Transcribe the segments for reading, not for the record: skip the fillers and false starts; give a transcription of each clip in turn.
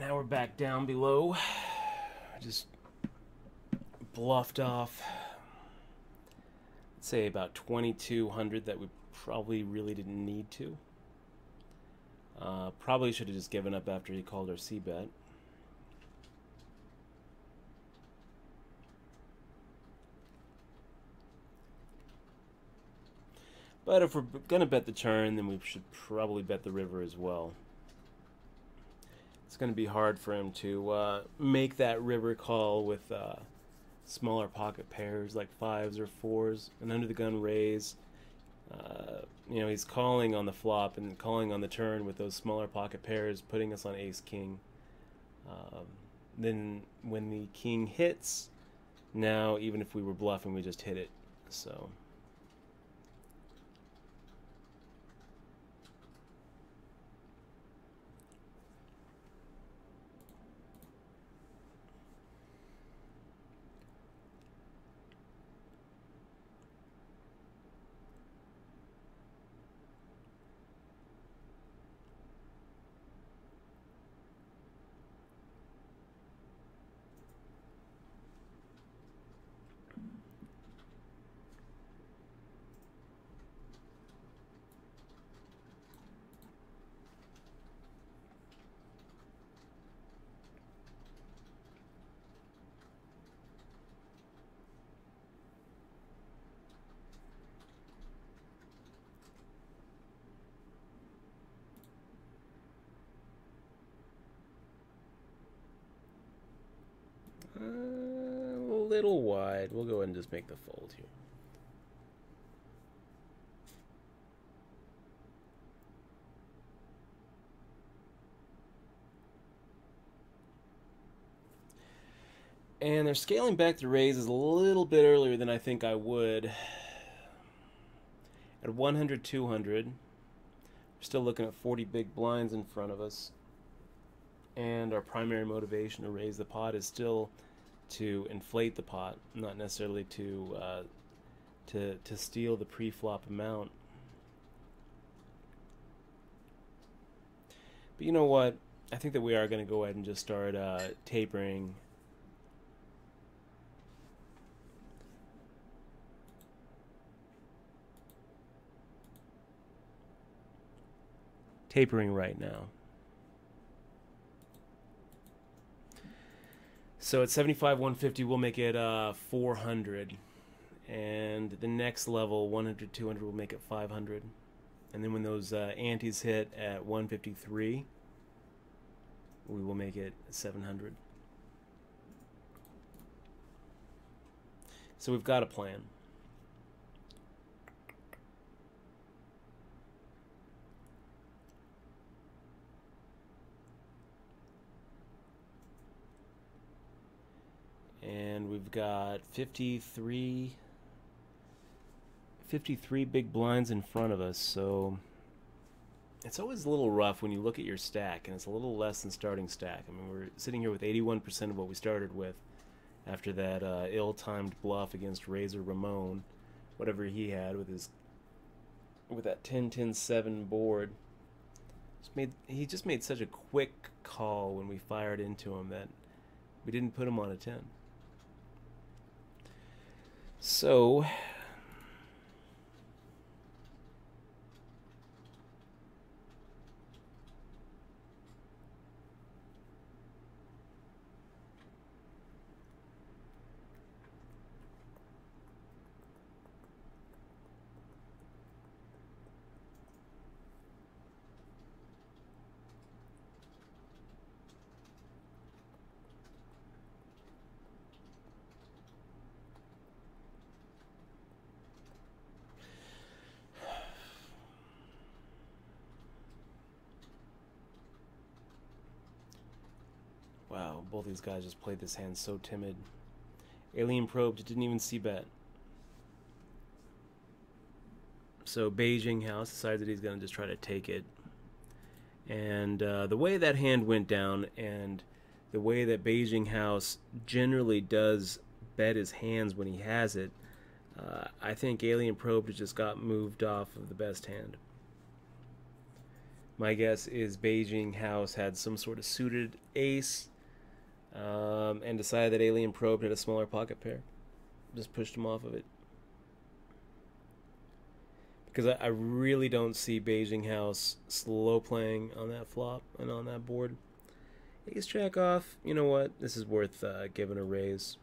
Now we're back down below. Just bluffed off, let's say about 2,200 that we probably really didn't need to. Probably should have just given up after he called our C-bet. But if we're going to bet the turn, then we should probably bet the river as well. It's going to be hard for him to make that river call with smaller pocket pairs like 5s or 4s, and under the gun raise. You know, he's calling on the flop and calling on the turn with those smaller pocket pairs, putting us on ace-king. Then when the king hits, now even if we were bluffing, we just hit it. So a little wide. We'll go ahead and just make the fold here. And they're scaling back the raises a little bit earlier than I think I would. At 100, 200, we're still looking at 40 big blinds in front of us. And our primary motivation to raise the pot is still to inflate the pot, not necessarily to steal the pre-flop amount. But you know what? I think that we are going to go ahead and just start tapering. Tapering right now. So at 75, 150, we'll make it 400. And the next level, 100, 200, we'll make it 500. And then when those antes hit at 153, we will make it 700. So we've got a plan. And we've got 53 big blinds in front of us, so it's always a little rough when you look at your stack, and it's a little less than starting stack. I mean, we're sitting here with 81% of what we started with after that ill-timed bluff against Razor Ramon, whatever he had with that 10-10-7 board. He just made such a quick call when we fired into him that we didn't put him on a 10. So wow, both these guys just played this hand so timid. Alien probed, didn't even see bet. So Beijing House decides that he's going to just try to take it. And the way that hand went down and the way that Beijing House generally does bet his hands when he has it, I think Alien Probe just got moved off of the best hand. My guess is Beijing House had some sort of suited ace, and decided that Alien Probe had a smaller pocket pair. Just pushed him off of it. Because I really don't see Beijing House slow playing on that flop and on that board. Ace Jack off, you know what? This is worth giving a raise.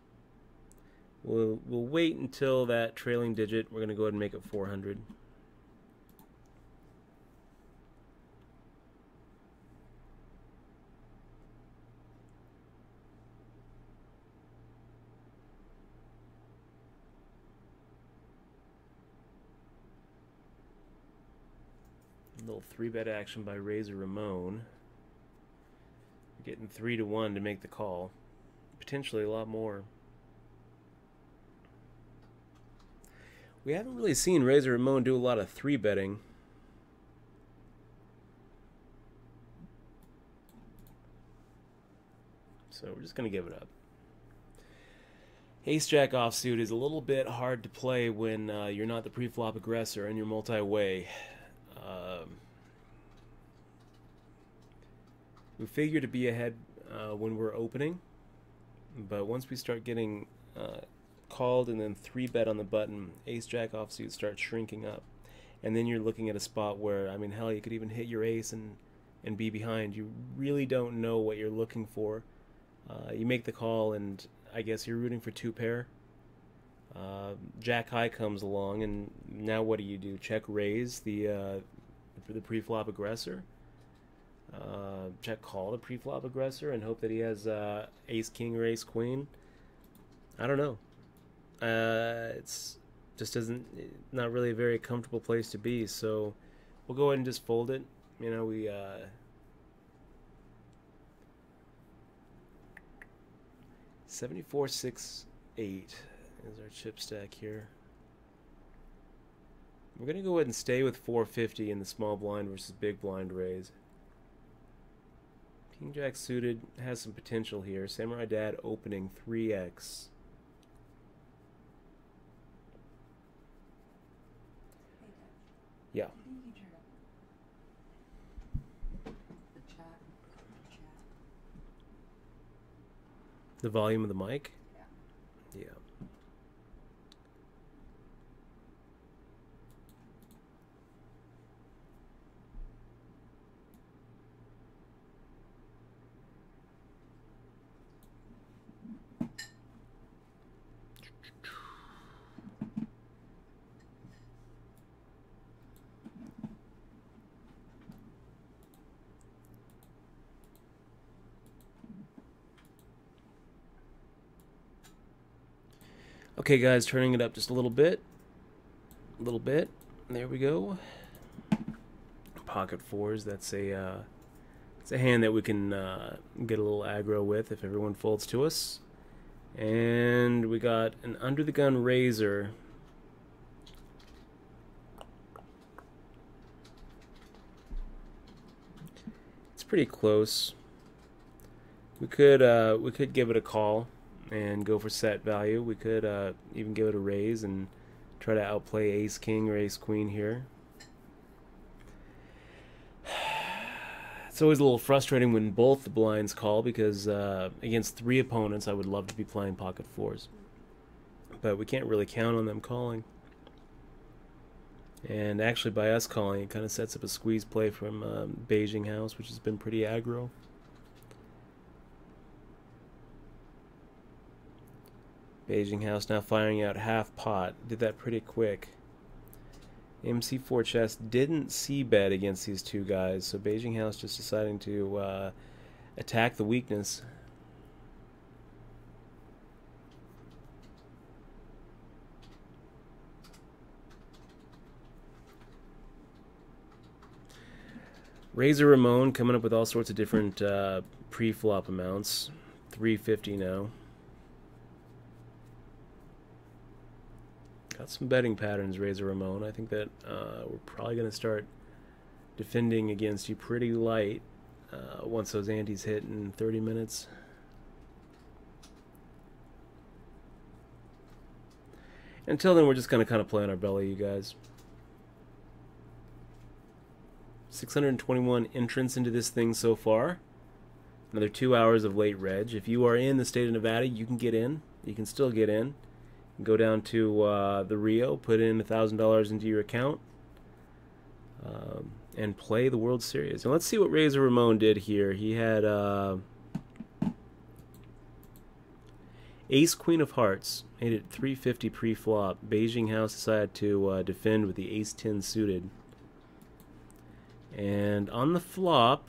We'll wait until that trailing digit. We're going to go ahead and make it 400. A little 3-bet action by Razor Ramon. Getting 3-1 to make the call. Potentially a lot more. We haven't really seen Razor Ramon do a lot of 3-betting. So we're just going to give it up. Ace-Jack offsuit is a little bit hard to play when you're not the pre-flop aggressor and you're multi-way. We figure to be ahead when we're opening, but once we start getting called and then 3-bet on the button, Ace-Jack offsuit starts shrinking up. And then you're looking at a spot where, I mean, hell, you could even hit your ace and be behind. You really don't know what you're looking for. You make the call, and I guess you're rooting for 2-pair. Jack high comes along, and now what do? Check raise the pre-flop aggressor? Check call the pre-flop aggressor and hope that he has ace king or ace queen? I don't know. It's just not really a very comfortable place to be, so we'll go ahead and just fold it. You know, we 74-6-8 is our chip stack here. We're gonna go ahead and stay with 450 in the small blind versus big blind raise. King Jack suited has some potential here. Samurai Dad opening 3x. Yeah. The volume of the mic? Yeah. Yeah. Okay, guys, turning it up just a little bit. A little bit. There we go. Pocket fours. That's it's a hand that we can get a little aggro with if everyone folds to us. And we got an under the gun razor. It's pretty close. We could give it a call and go for set value. We could even give it a raise and try to outplay ace king or ace queen here. It's always a little frustrating when both the blinds call because against 3 opponents I would love to be playing pocket fours, but we can't really count on them calling. And actually by us calling, it kind of sets up a squeeze play from Beijing House, which has been pretty aggro. Beijing House now firing out half pot. Did that pretty quick. MC4 chest didn't c-bet against these two guys, so Beijing House just deciding to attack the weakness. Razor Ramon coming up with all sorts of different pre-flop amounts. 350 now. Got some betting patterns, Razor Ramon. I think that we're probably going to start defending against you pretty light once those antes hit in 30 minutes. Until then, we're just going to kind of play on our belly, you guys. 621 entrants into this thing so far. Another 2 hours of late reg. If you are in the state of Nevada, you can get in. You can still get in. Go down to the Rio, put in $1,000 into your account, and play the World Series. And let's see what Razor Ramon did here. He had Ace Queen of Hearts, made it 350 pre-flop. Beijing House decided to defend with the Ace 10 suited. And on the flop,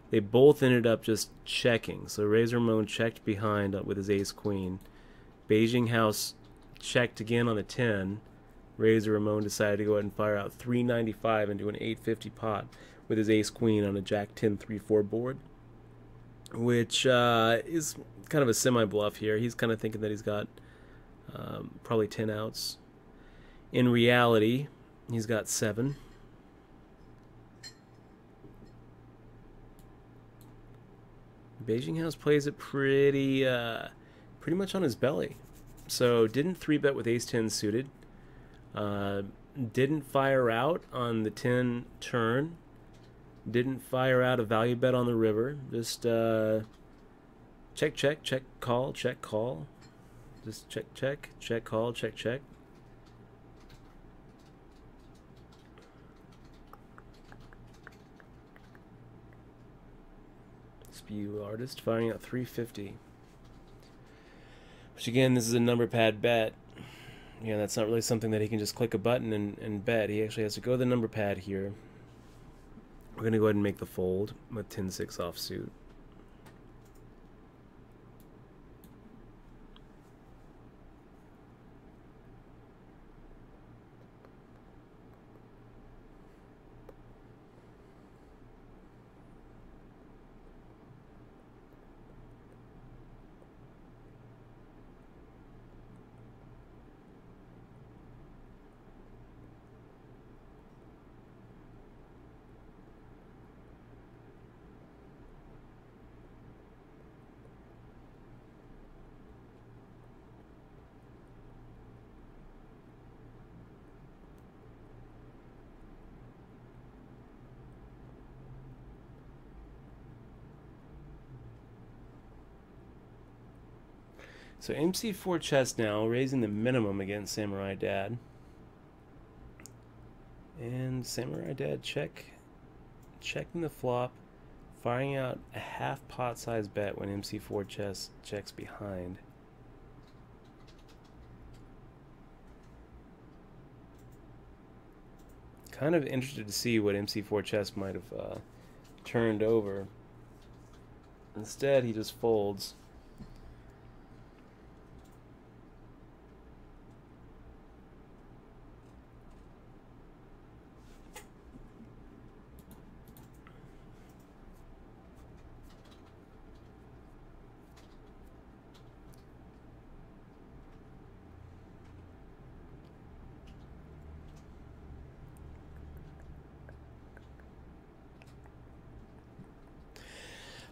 they both ended up just checking. So Razor Ramon checked behind with his Ace Queen. Beijing House checked again on the 10. Razor Ramon decided to go ahead and fire out 395 into an 850 pot with his Ace Queen on a Jack 10 3-4 board, which is kind of a semi-bluff here. He's kind of thinking that he's got probably 10 outs. In reality, he's got 7. Beijing House plays it pretty much on his belly. So didn't 3-bet with Ace 10 suited. Didn't fire out on the 10 turn. Didn't fire out a value bet on the river. Just check, check, check, call, check, call. Just check, check, check, call, check, check. Spew Artist firing out 350. Which again, this is a number pad bet. Yeah, that's not really something that he can just click a button and bet. He actually has to go to the number pad here. We're going to go ahead and make the fold with 10-6 offsuit. So MC4 chest now, raising the minimum against Samurai Dad. And Samurai Dad checking the flop, firing out a half pot size bet when MC4 checks behind. Kind of interested to see what MC4 chess might have turned over. Instead, he just folds.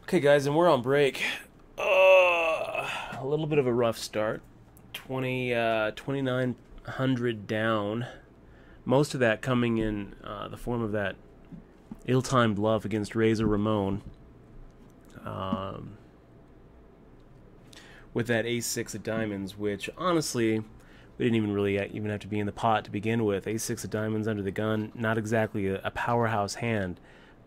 Okay, guys, and we're on break. A little bit of a rough start. 2,900 down. Most of that coming in the form of that ill-timed bluff against Razor Ramon. With that ace-6 of diamonds, which, honestly, we didn't even really even have to be in the pot to begin with. Ace-6 of diamonds under the gun, not exactly a powerhouse hand.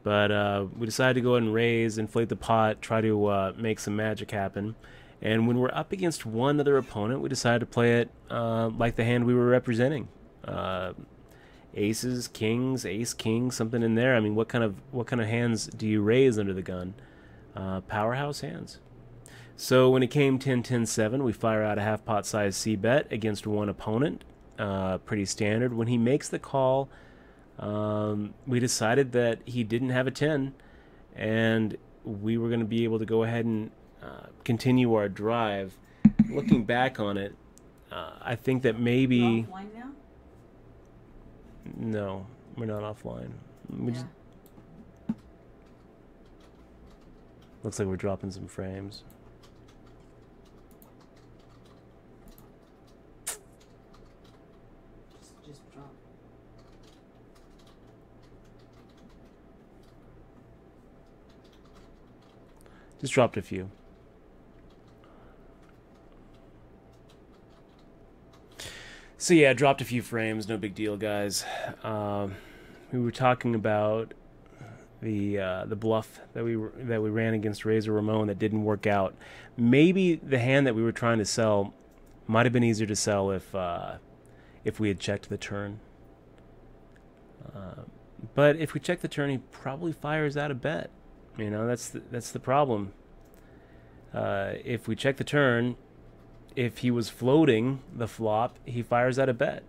But we decided to go ahead and raise, inflate the pot, try to make some magic happen. And when we're up against one other opponent, we decided to play it like the hand we were representing. Aces, kings, ace, king, something in there. I mean, what kind of hands do you raise under the gun? Powerhouse hands. So when it came 10-10-7, we fire out a half pot size C bet against one opponent. Pretty standard. When he makes the call, we decided that he didn't have a 10, and we were going to be able to go ahead and continue our drive. Looking back on it, I think that maybe... You're offline now? No, we're not offline. We just... Looks like we're dropping some frames. Just drop. Just dropped a few. So yeah, dropped a few frames. No big deal, guys. We were talking about the bluff that we ran against Razor Ramon that didn't work out. Maybe the hand that we were trying to sell might have been easier to sell if we had checked the turn. But if we check the turn, he probably fires out a bet. You know, that's the problem. If we check the turn, if he was floating the flop, he fires out a bet,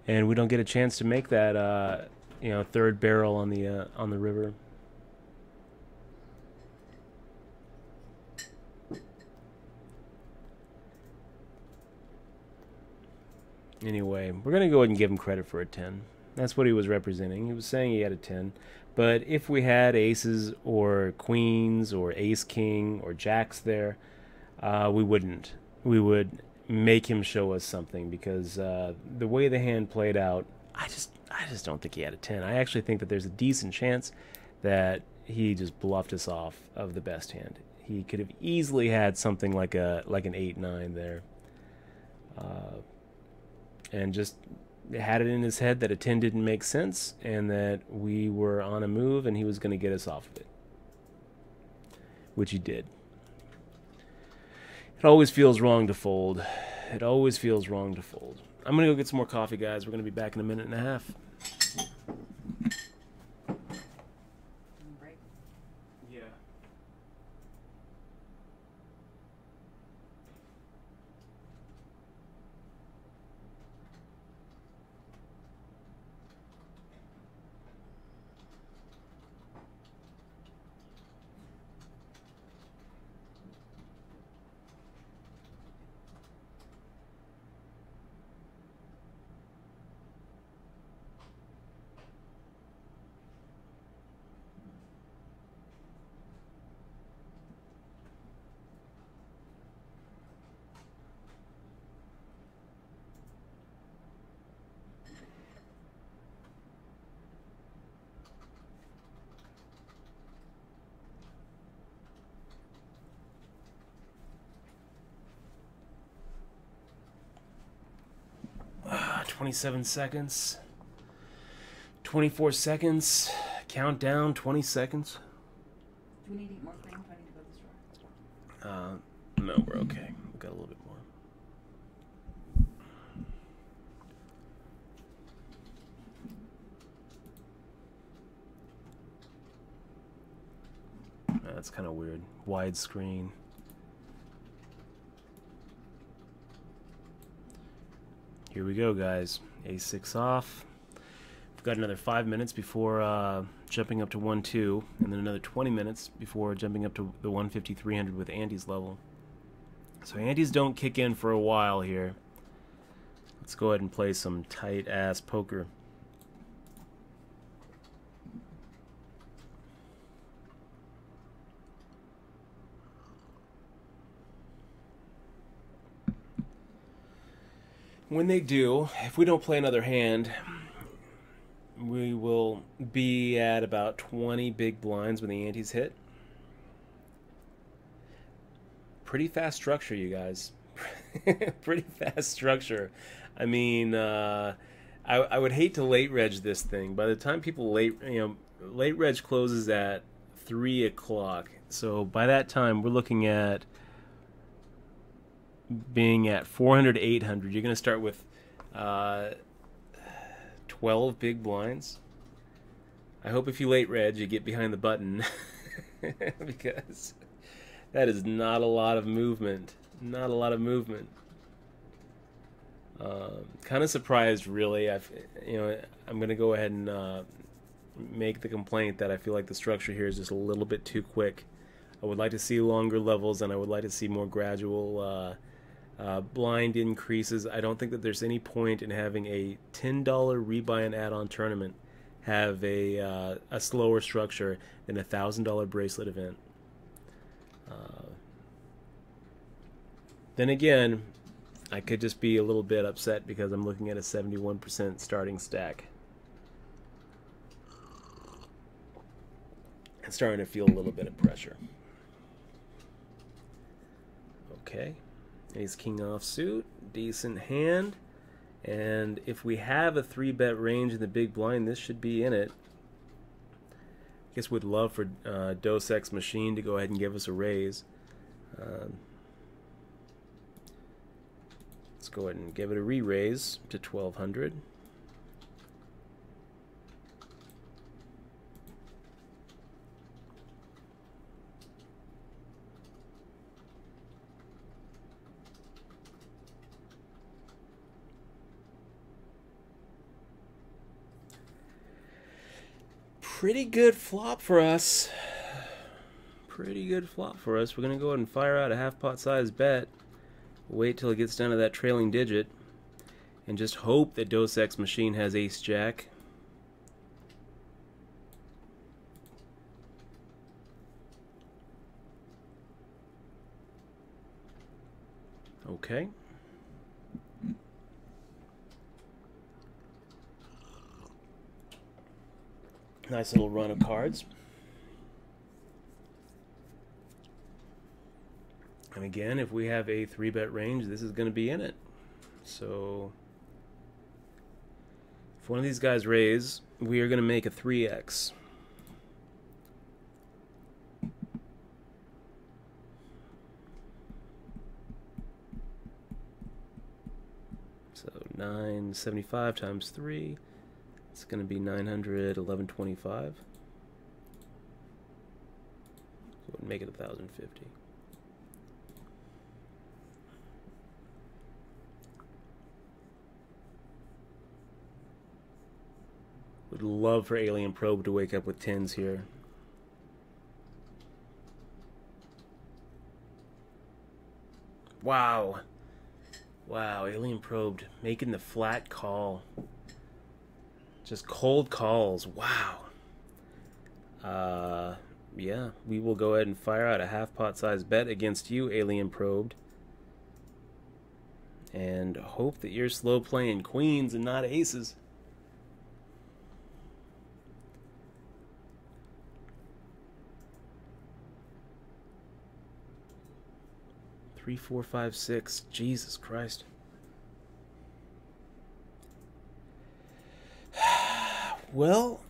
and we don't get a chance to make that you know, third barrel on the river. Anyway, we're gonna go ahead and give him credit for a 10. That's what he was representing. He was saying he had a 10. But if we had aces or queens or ace king or jacks there, we wouldn't. We would make him show us something, because the way the hand played out, I just don't think he had a 10. I actually think that there's a decent chance that he just bluffed us off of the best hand. He could have easily had something like an 8-9 there, and just had it in his head that a 10 didn't make sense and that we were on a move and he was going to get us off of it, which he did. It always feels wrong to fold. It always feels wrong to fold. I'm going to go get some more coffee, guys. We're going to be back in a minute and a half. Yeah. Ah, 27 seconds. 24 seconds. Countdown, 20 seconds. Do we need to eat more cream? Do I need to go to the store? No, we're okay. We've got a little bit more. That's kind of weird. Widescreen. Here we go, guys. A6 off. We've got another 5 minutes before jumping up to 1-2, and then another 20 minutes before jumping up to the 150-300 with Andy's level. So Andy's don't kick in for a while here. Let's go ahead and play some tight-ass poker. When they do, if we don't play another hand, we will be at about 20 big blinds when the antes hit. Pretty fast structure, you guys. Pretty fast structure. I mean, I would hate to late reg this thing. By the time people late reg closes at 3 o'clock. So by that time, we're looking at being at 400 800. You're going to start with 12 big blinds. I hope if you late reg, you get behind the button. Because that is not a lot of movement. Not a lot of movement. Kind of surprised, really. I'm going to go ahead and make the complaint that I feel like the structure here is just a little bit too quick. I would like to see longer levels, and I would like to see more gradual blind increases. I don't think that there's any point in having a $10 rebuy and add-on tournament have a slower structure than a $1,000 bracelet event. Then again, I could just be a little bit upset because I'm looking at a 71% starting stack. and starting to feel a little bit of pressure. Okay, ace king offsuit, decent hand, and if we have a 3-bet range in the big blind, this should be in it. I guess we'd love for Dos Ex Machine to go ahead and give us a raise. Let's go ahead and give it a re-raise to 1200. Pretty good flop for us. Pretty good flop for us. We're going to go ahead and fire out a half pot size bet. Wait till it gets down to that trailing digit. And just hope that Dos Ex Machine has ace jack. Okay. Nice little run of cards. And again, if we have a 3-bet range, this is going to be in it. So if one of these guys raise, we are going to make a 3x. So 975 times 3. It's going to be 900, 1125. So we'll make it 1050. Would love for Alien Probe to wake up with 10s here. Wow. Wow, Alien Probed making the flat call. Just cold calls. Wow. Yeah, we will go ahead and fire out a half pot size bet against you, Alien Probed. And hope that you're slow playing queens and not aces. Three, four, five, six. Jesus Christ. Well,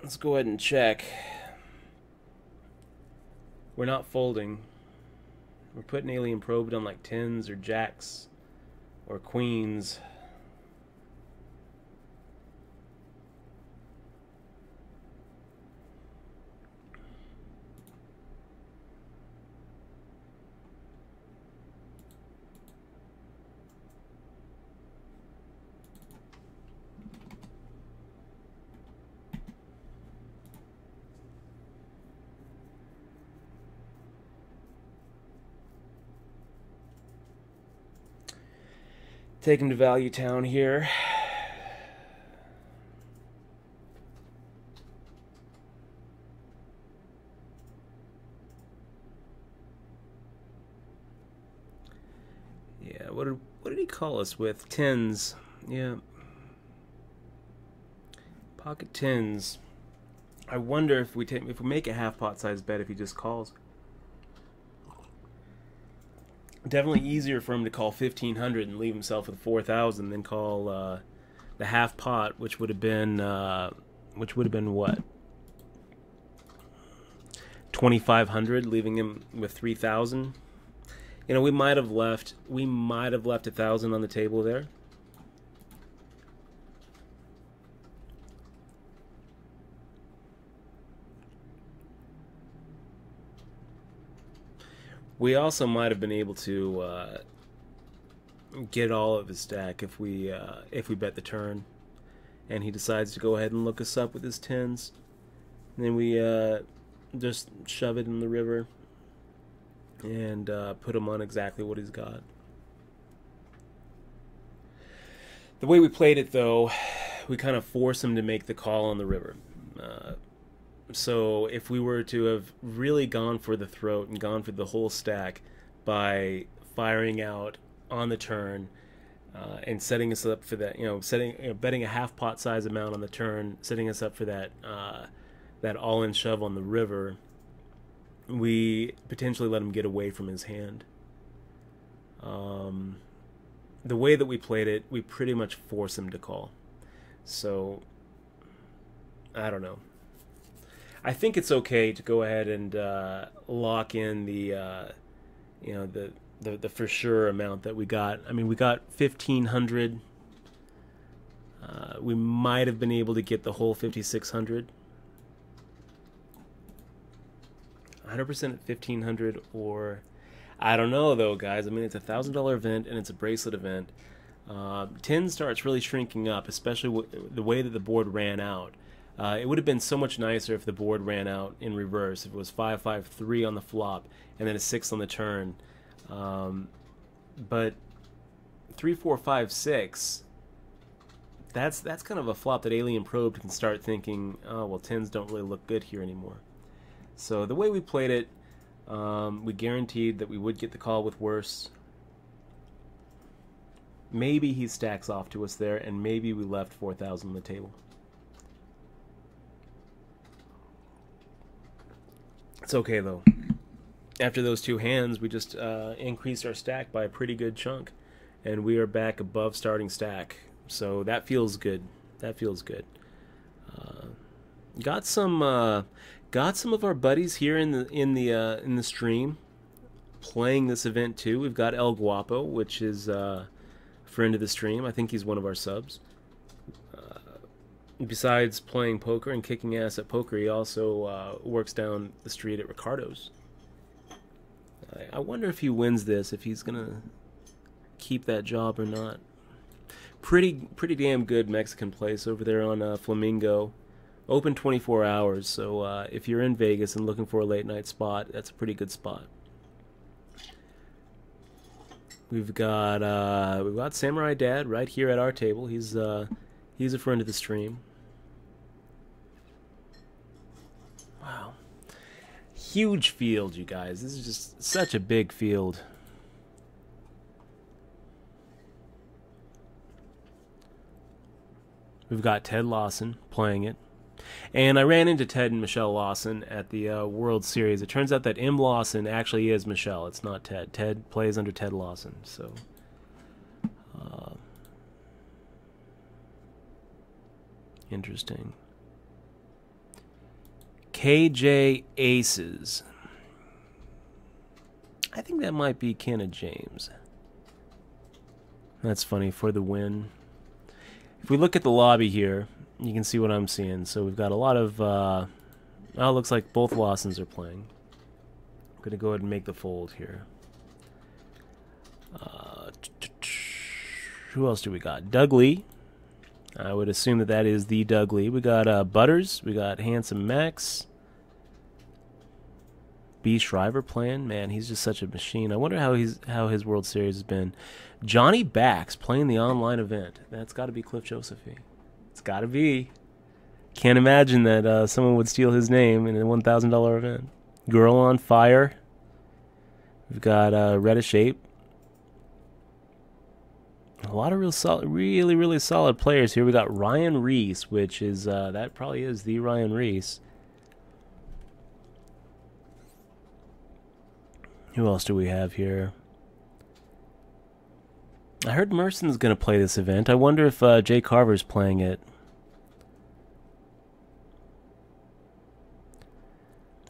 let's go ahead and check. We're not folding. We're putting Alien Probed on like 10s or jacks or queens. Take him to Value Town here. Yeah, what did he call us with? 10s. Yeah. Pocket 10s. I wonder if we make a half pot size bet if he just calls. Definitely easier for him to call 1500 and leave himself with 4000 than call the half pot, which would have been what, 2500, leaving him with 3000. You know, we might have left 1000 on the table there. We also might have been able to get all of his stack if we bet the turn, and he decides to go ahead and look us up with his 10s. And then we just shove it in the river and put him on exactly what he's got. The way we played it, though, we kind of force him to make the call on the river. So if we were to have really gone for the throat and gone for the whole stack by firing out on the turn, and setting us up for that. Betting a half pot size amount on the turn, setting us up for that all-in shove on the river. We potentially let him get away from his hand. The way that we played it, we pretty much force him to call. So, I don't know. I think it's okay to go ahead and lock in the for sure amount that we got. I mean, we got 1,500. We might have been able to get the whole 5,600. 100% at 1,500, or I don't know though, guys. I mean, it's a $1,000 event and it's a bracelet event. 10 starts really shrinking up, especially the way that the board ran out. It would have been so much nicer if the board ran out in reverse. If it was 5-5-3 on the flop and then a 6 on the turn. But 3-4-5-6. That's kind of a flop that Alien Probed can start thinking, oh well, 10s don't really look good here anymore. So the way we played it, we guaranteed that we would get the call with worse. Maybe he stacks off to us there, and maybe we left 4,000 on the table. It's okay though. After those two hands, we just increased our stack by a pretty good chunk, and we are back above starting stack. So that feels good. That feels good. Got some of our buddies here in the stream playing this event too. We've got El Guapo, which is a friend of the stream. I think he's one of our subs. Besides playing poker and kicking ass at poker, he also works down the street at Ricardo's. I wonder if he wins this, if he's gonna keep that job or not. Pretty damn good Mexican place over there on Flamingo. Open 24 hours, so if you're in Vegas and looking for a late night spot, that's a pretty good spot. We've got Samurai Dad right here at our table. He's a friend of the stream. Wow. Huge field, you guys. This is just such a big field. We've got Ted Lawson playing it. And I ran into Ted and Michelle Lawson at the World Series. It turns out that M. Lawson actually is Michelle. It's not Ted. Ted plays under Ted Lawson. So, interesting. KJ Aces. I think that might be Kenna James. That's funny, for the win. If we look at the lobby here, you can see what I'm seeing. So we've got a lot of... oh, it looks like both Lawsons are playing. I'm going to go ahead and make the fold here. Who else do we got? Doug Lee. I would assume that is the Doug Lee. We got Butters. We got Handsome Max. B. Shriver playing. Man, he's just such a machine. I wonder how his World Series has been. Johnny Bax playing the online event. That's got to be Cliff Josephy. It's got to be. Can't imagine that someone would steal his name in a $1,000 event. Girl on Fire. We've got Reddish Ape. A lot of really solid players here. We got Ryan Reese, which is that probably is the Ryan Reese. Who else do we have here? I heard Merson's going to play this event. I wonder if Jay Carver's playing it.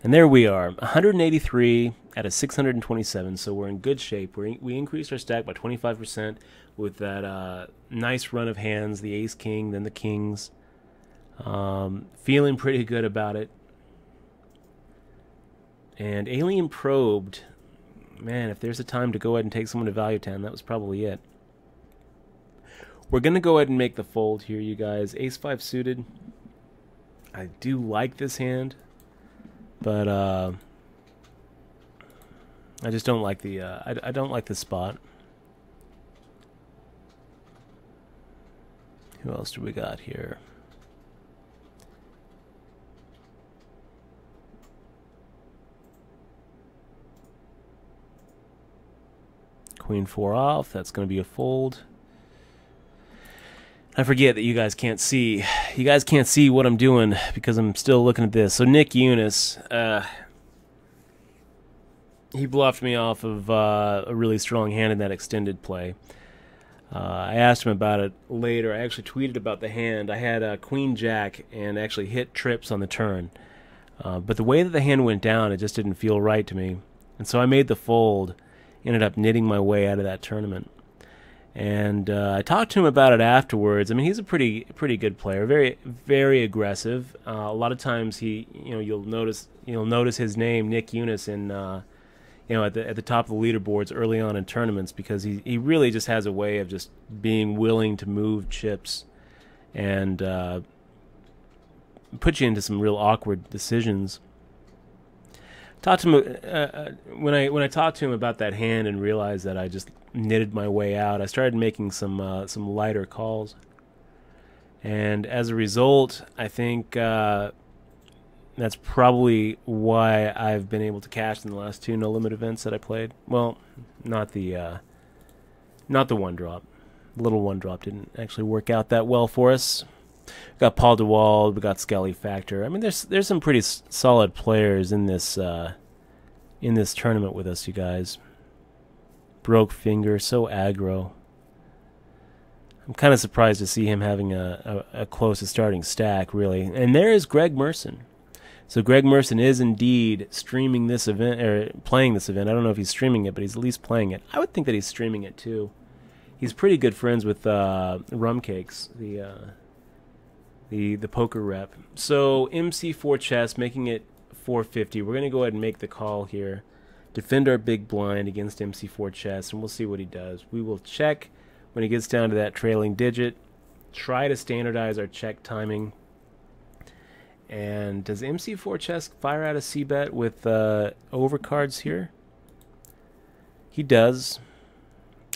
And there we are, 183 out of 627, so we're in good shape. We increased our stack by 25% with that nice run of hands, the ace-king, then the kings. Feeling pretty good about it. And Alien Probed, man, if there's a time to go ahead and take someone to Value Town, that was probably it. We're going to go ahead and make the fold here, you guys. Ace-5 suited. I do like this hand, but I just don't like the I don't like the spot. Who else do we got here? Queen 4 off. That's going to be a fold. I forget that you guys can't see. You guys can't see what I'm doing because I'm still looking at this. So Nick Eunice, he bluffed me off of a really strong hand in that extended play. I asked him about it later. I actually tweeted about the hand. I had Queen Jack and actually hit trips on the turn. But the way that the hand went down, it just didn't feel right to me. And so I made the fold, ended up knitting my way out of that tournament. And I talked to him about it afterwards. I mean, he's a pretty good player, very very aggressive. A lot of times you'll notice his name, Nick Eunice, in at the top of the leaderboards early on in tournaments, because he really just has a way of just being willing to move chips and put you into some real awkward decisions. Talked to him when I talked to him about that hand and realized that I just knitted my way out. I started making some lighter calls, and as a result, I think that's probably why I've been able to cash in the last 2 no limit events that I played. Well, not the one drop. The little one drop didn't actually work out that well for us. We got Paul DeWald, we got Skelly Factor. I mean, there's some pretty solid players in this tournament with us, you guys. Broke Finger, so aggro. I'm kind of surprised to see him having a close to starting stack, really. And there is Greg Merson. So Greg Merson is indeed streaming this event, or playing this event. I don't know if he's streaming it, but he's at least playing it. I would think that he's streaming it too. He's pretty good friends with Rum Cakes, the poker rep. So MC4 chess, making it 450. We're going to go ahead and make the call here. Defend our big blind against MC4 chess, and we'll see what he does. We will check when he gets down to that trailing digit. Try to standardize our check timing. And does MC4 chess fire out a c-bet with overcards here? He does.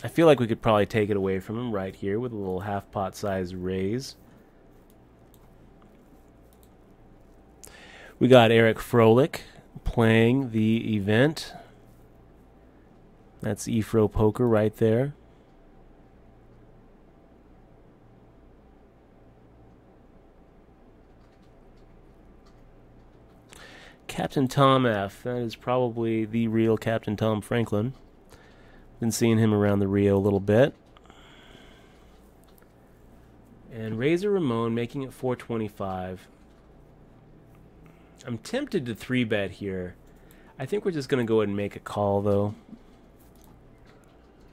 I feel like we could probably take it away from him right here with a little half-pot size raise. We got Eric Froelich playing the event. That's Efro Poker right there. Captain Tom F. That is probably the real Captain Tom Franklin. Been seeing him around the Rio a little bit. And Razor Ramon making it 425. I'm tempted to 3-bet here. I think we're just going to go ahead and make a call, though.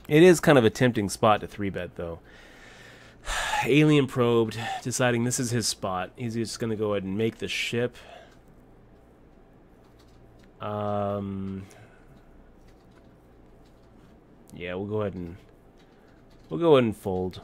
It is kind of a tempting spot to 3-bet, though. Alien probed, deciding this is his spot. He's just going to go ahead and make the ship. Yeah, we'll go ahead and fold.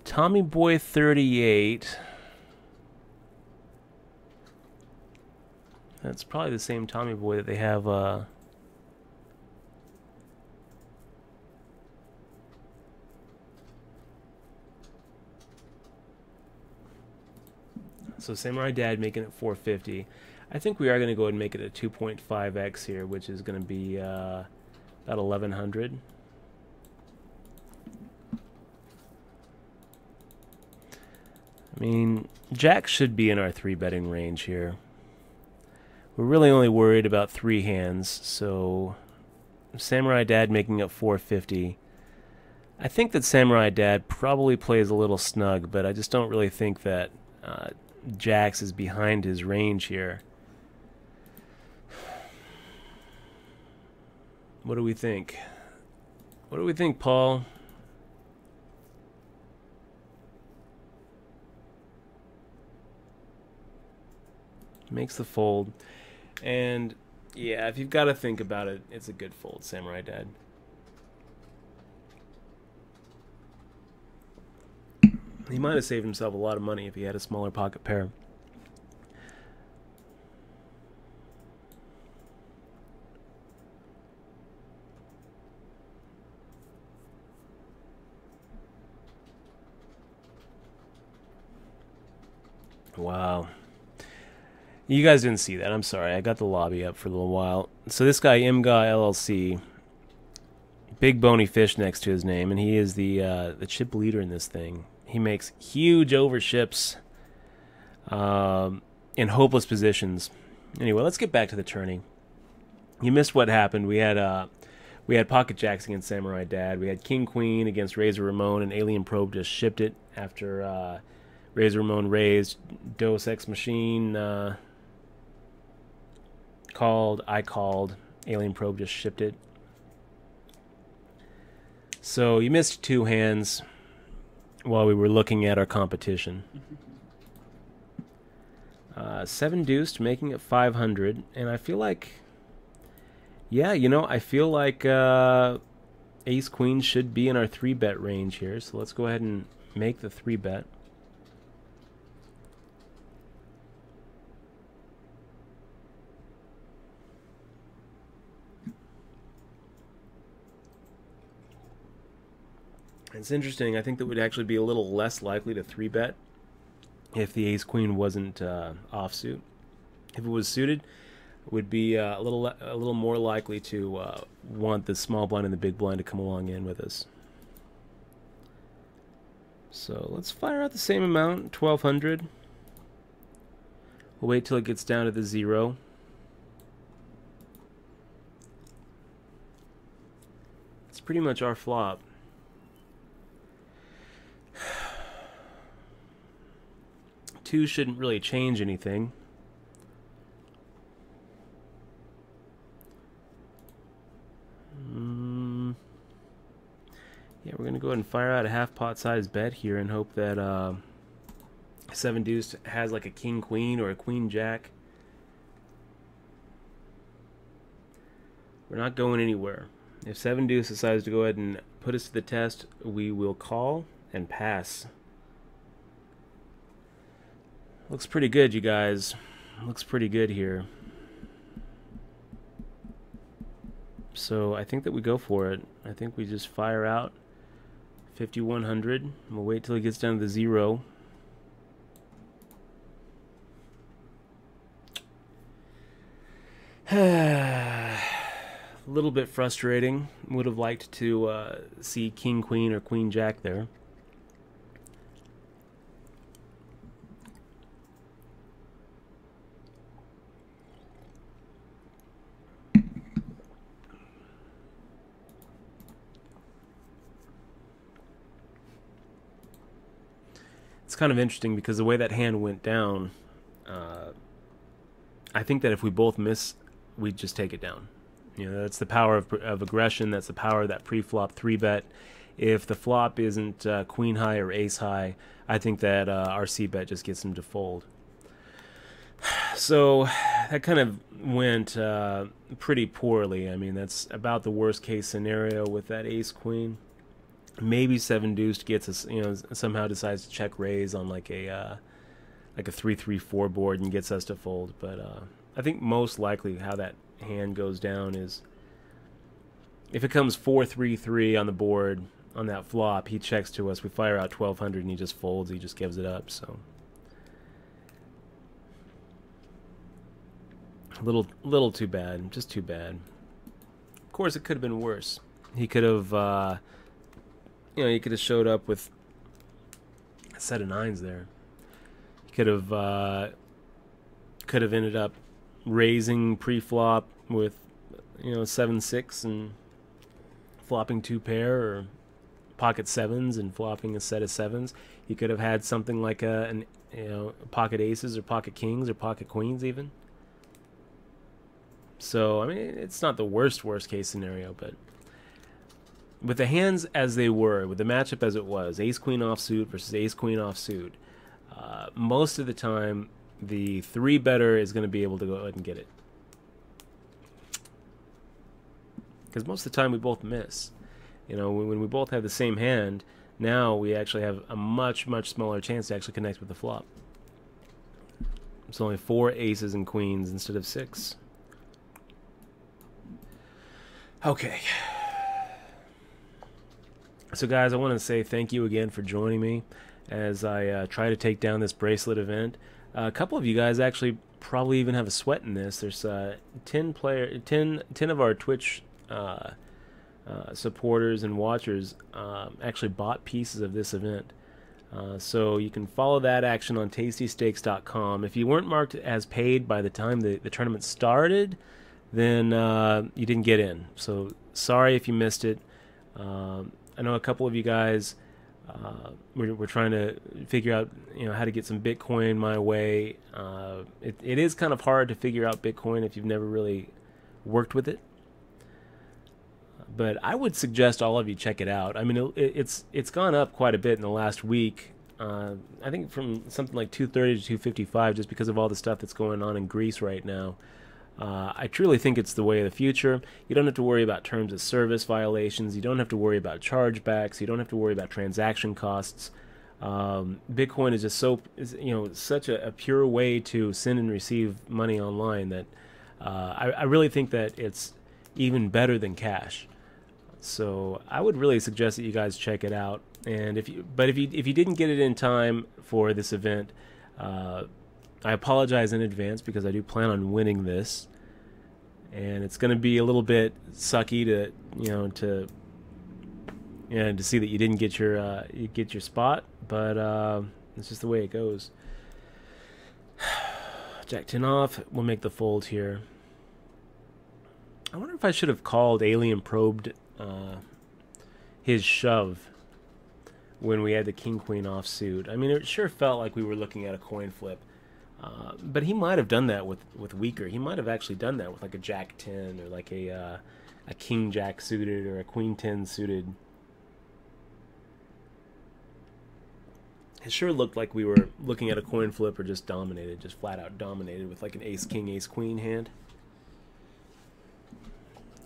Tommy Boy 38. That's probably the same Tommy Boy that they have. So Samurai Dad making it 450. I think we are going to go ahead and make it a 2.5x here, which is going to be about 1100. I mean, Jack should be in our 3-betting range here. We're really only worried about 3 hands, so Samurai Dad making up 450. I think that Samurai Dad probably plays a little snug, but I just don't really think that Jax is behind his range here. What do we think? What do we think, Paul? Makes the fold. And yeah, if you've got to think about it, it's a good fold, Samurai Dad. He might have saved himself a lot of money if he had a smaller pocket pair. Wow. You guys didn't see that. I'm sorry. I got the lobby up for a little while. So this guy, Imga LLC, big bony fish next to his name, and he is the chip leader in this thing. He makes huge overships in hopeless positions. Anyway, let's get back to the tourney. You missed what happened. We had Pocket Jacks against Samurai Dad. We had King Queen against Razor Ramon, and Alien Probe just shipped it after Razor Ramon raised. Deus Ex Machine called. I called. Alien Probe just shipped it. So you missed 2 hands while we were looking at our competition. 7 deuced, making it 500, and I feel like, yeah, you know, I feel like Ace Queen should be in our 3-bet range here. So let's go ahead and make the 3-bet. It's interesting. I think that would actually be a little less likely to 3-bet if the Ace Queen wasn't offsuit. If it was suited, it would be a little more likely to want the small blind and the big blind to come along in with us. So let's fire out the same amount, 1,200. We'll wait till it gets down to the 0. It's pretty much our flop. Two shouldn't really change anything. Yeah, we're gonna go ahead and fire out a half pot size bet here and hope that 7 deuce has like a king queen or a queen jack. We're not going anywhere. If 7 deuce decides to go ahead and put us to the test, we will call and pass. Looks pretty good, you guys. Looks pretty good here. So I think that we go for it. I think we just fire out 5,100. We'll wait till it gets down to the 0. A little bit frustrating. Would have liked to see king queen or queen jack there. It's kind of interesting because the way that hand went down, I think that if we both miss, we just take it down. You know, that's the power of aggression. That's the power of that pre-flop 3-bet. If the flop isn't queen high or ace high, I think that our c-bet just gets him to fold. So that kind of went pretty poorly. I mean, that's about the worst case scenario with that ace queen. Maybe 7 deuce gets us, you know, somehow decides to check raise on like a 3-3-4 board and gets us to fold. But I think most likely how that hand goes down is if it comes 4-3-3 on the board on that flop, he checks to us, we fire out 1,200 and he just folds, he just gives it up. So a little too bad, just too bad. Of course, it could have been worse. He could have you know, he could have showed up with a set of 9s there. He could have ended up raising pre-flop with, you know, 7-6 and flopping 2 pair, or pocket 7s and flopping a set of 7s. He could have had something like you know, pocket aces or pocket kings or pocket queens even. So I mean, it's not the worst case scenario, but with the hands as they were, with the matchup as it was, ace-queen offsuit versus ace-queen offsuit, most of the time, the 3-better is going to be able to go ahead and get it. Because most of the time, we both miss. You know, when we both have the same hand, now we actually have a much smaller chance to actually connect with the flop. It's only 4 aces and queens instead of 6. Okay. So guys, I want to say thank you again for joining me as I try to take down this bracelet event. A couple of you guys actually probably even have a sweat in this. There's 10 of our Twitch supporters and watchers actually bought pieces of this event. So you can follow that action on tastysteaks.com. If you weren't marked as paid by the time the tournament started, then you didn't get in. So sorry if you missed it. I know a couple of you guys we're trying to figure out how to get some Bitcoin my way. It is kind of hard to figure out Bitcoin if you've never really worked with it. But I would suggest all of you check it out. I mean, it's gone up quite a bit in the last week. I think from something like 230 to 255, just because of all the stuff that's going on in Greece right now. I truly think it's the way of the future. You don't have to worry about terms of service violations. You don't have to worry about chargebacks. You don't have to worry about transaction costs. Bitcoin is just such a pure way to send and receive money online that I really think that it's even better than cash. So I would really suggest that you guys check it out. And if you didn't get it in time for this event, I apologize in advance because I do plan on winning this, and it's going to be a little bit sucky to see that you didn't get your spot, but it's just the way it goes. Jack 10 off. We'll make the fold here. I wonder if I should have called Alien Probed his shove when we had the King Queen offsuit. I mean, it sure felt like we were looking at a coin flip. But he might have done that with weaker. He might have actually done that with like a Jack 10 or like a King Jack suited or a Queen 10 suited. It sure looked like we were looking at a coin flip or just flat out dominated with like an Ace King, Ace Queen hand.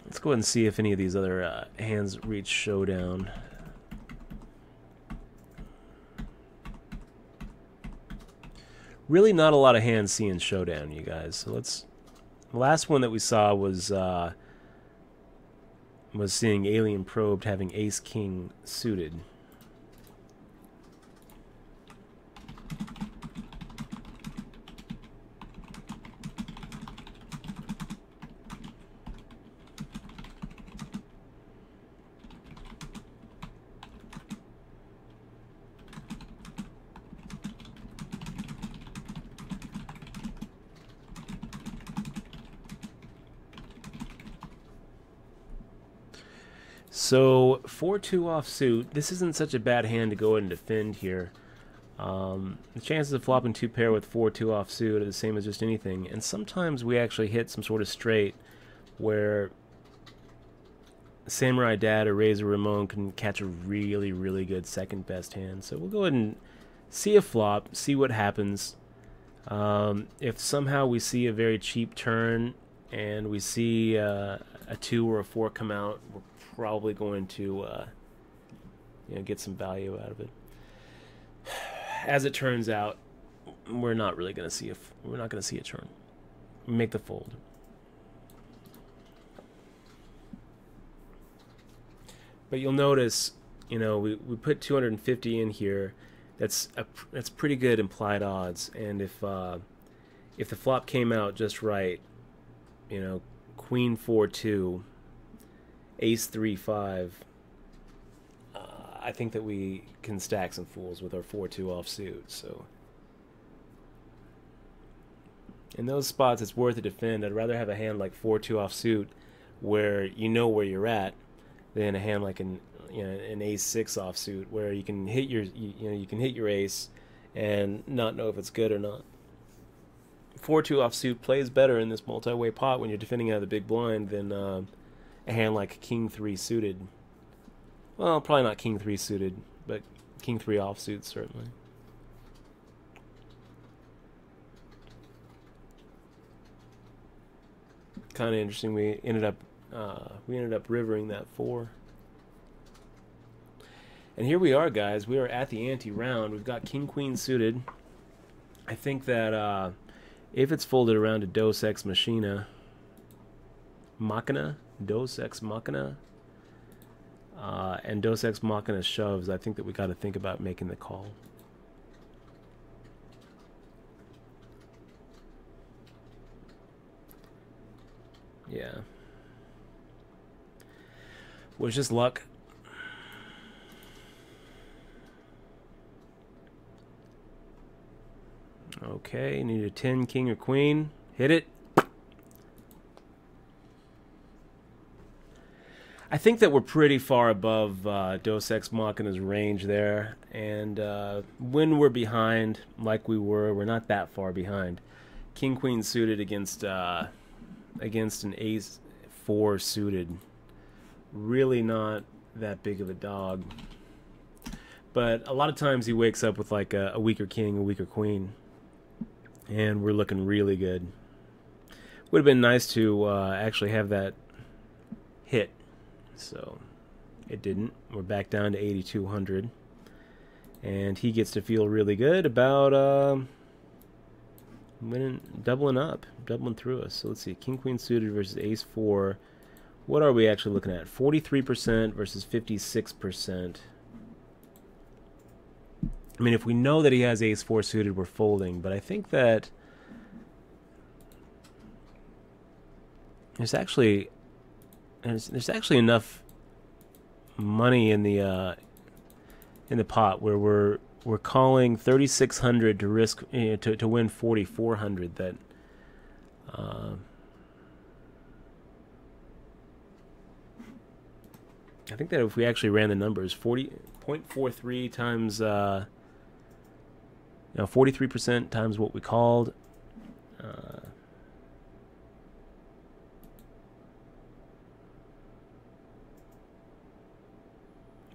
Let's go ahead and see if any of these other hands reach showdown. Really not a lot of hands seeing showdown, you guys. So the last one that we saw was seeing Alien Probed having Ace King suited. So 4-2 offsuit. This isn't such a bad hand to go ahead and defend here. The chances of flopping 2 pair with 4-2 offsuit are the same as just anything. And sometimes we actually hit some sort of straight where Samurai Dad or Razor Ramon can catch a really, really good second best hand. So we'll go ahead and see a flop, see what happens. If somehow we see a very cheap turn and we see a 2 or a 4 come out, we're probably going to get some value out of it. As it turns out, we're not really going to see a turn. Make the fold. But you'll notice, we put 250 in here. That's pretty good implied odds. And if the flop came out just right, Queen 4-2, Ace 3-5, I think that we can stack some fools with our 4-2 offsuit. So in those spots, it's worth it to defend. I'd rather have a hand like 4-2 offsuit, where you know where you're at, than a hand like an Ace 6 offsuit, where you can hit your ace and not know if it's good or not. 4-2 offsuit plays better in this multi-way pot when you're defending out of the big blind than a hand like King 3 suited. Well, probably not King 3 suited, but King 3 offsuit certainly. Kind of interesting. We ended up rivering that 4. And here we are, guys. We are at the ante round. We've got King Queen suited. I think that if it's folded around to Dos Ex Machina, Dos Ex Machina, and Dos Ex Machina shoves, I think that we got to think about making the call. Yeah. Was just luck. Okay, need a 10, king or queen. Hit it. I think that we're pretty far above Dos Ex Machina's range there, and when we're behind, like we were, we're not that far behind. King Queen suited against an Ace 4 suited, really not that big of a dog. But a lot of times he wakes up with like a weaker king, a weaker queen, and we're looking really good. Would have been nice to actually have that hit. So it didn't. We're back down to 8,200. And he gets to feel really good about doubling up, doubling through us. So let's see. King Queen suited versus Ace 4. What are we actually looking at? 43% versus 56%. I mean, if we know that he has Ace 4 suited, we're folding. But I think that there's actually enough money in the pot where we're calling 3,600 to risk to win 4,400. That I think that if we actually ran the numbers, 40.43 times 43% times what we called.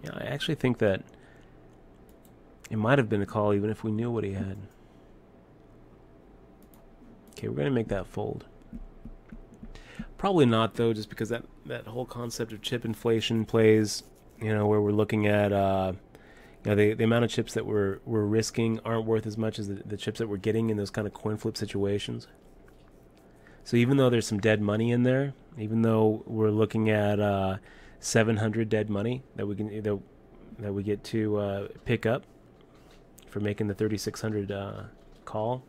Yeah, I actually think that it might have been a call even if we knew what he had. Okay, we're going to make that fold. Probably not, though, just because that whole concept of chip inflation plays, where we're looking at, the amount of chips that we're risking aren't worth as much as the chips that we're getting in those kind of coin flip situations. So even though there's some dead money in there, even though we're looking at 700 dead money that we get to pick up for making the 3,600 call,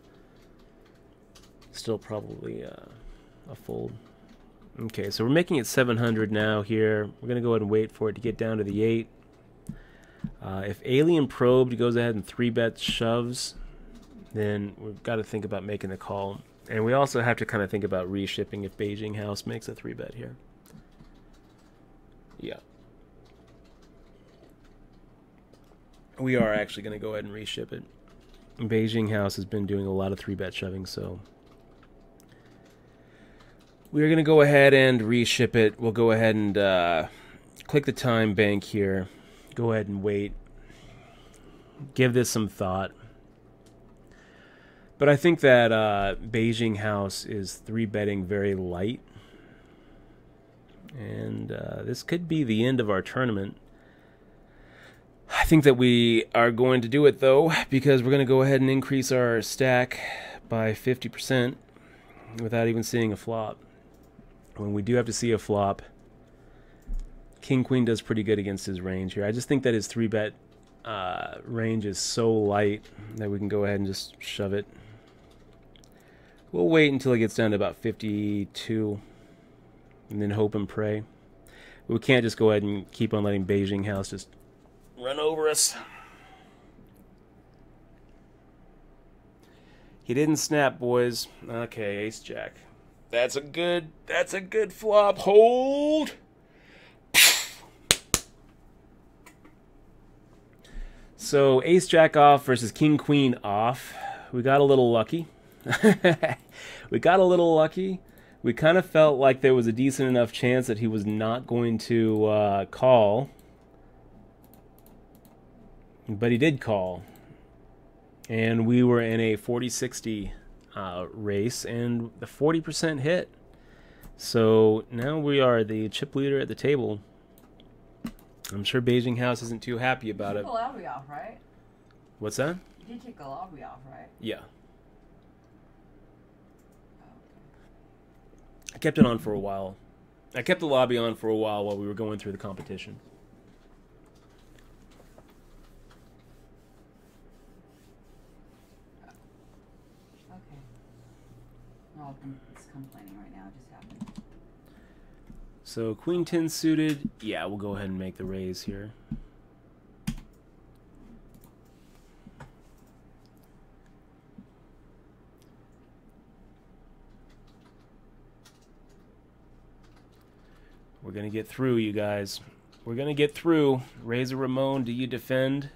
still probably a fold. Okay, so we're making it 700 now here. We're going to go ahead and wait for it to get down to the 8. If Alien Probed goes ahead and 3-bet shoves, then we've got to think about making the call. And we also have to kind of think about reshipping if Beijing House makes a 3-bet here. Yeah. We are actually going to go ahead and reship it. Beijing House has been doing a lot of 3-bet shoving, so we're going to go ahead and reship it. We'll go ahead and click the time bank here. Go ahead and wait. Give this some thought. But I think that Beijing House is 3-betting very light. And this could be the end of our tournament. I think that we are going to do it, though, because we're going to go ahead and increase our stack by 50% without even seeing a flop. When we do have to see a flop, King Queen does pretty good against his range here. I just think that his 3-bet range is so light that we can go ahead and just shove it. We'll wait until it gets down to about 52 and then hope and pray. We can't just go ahead and keep on letting Beijing House just run over us. He didn't snap, boys. Okay, Ace Jack. That's a good flop. Hold. So Ace Jack off versus King Queen off. We got a little lucky. We kind of felt like there was a decent enough chance that he was not going to call. But he did call. And we were in a 40-60 race, and the 40% hit. So now we are the chip leader at the table. I'm sure Beijing House isn't too happy about it. You took a lottery off, right? What's that? You did take a lottery off, right? Yeah. I kept it on for a while. I kept the lobby on for a while we were going through the competition. Okay. No, it's complaining right now. It just happened. So Queen 10 suited, yeah, we'll go ahead and make the raise here. We're going to get through, you guys. We're going to get through. Razor Ramon, do you defend?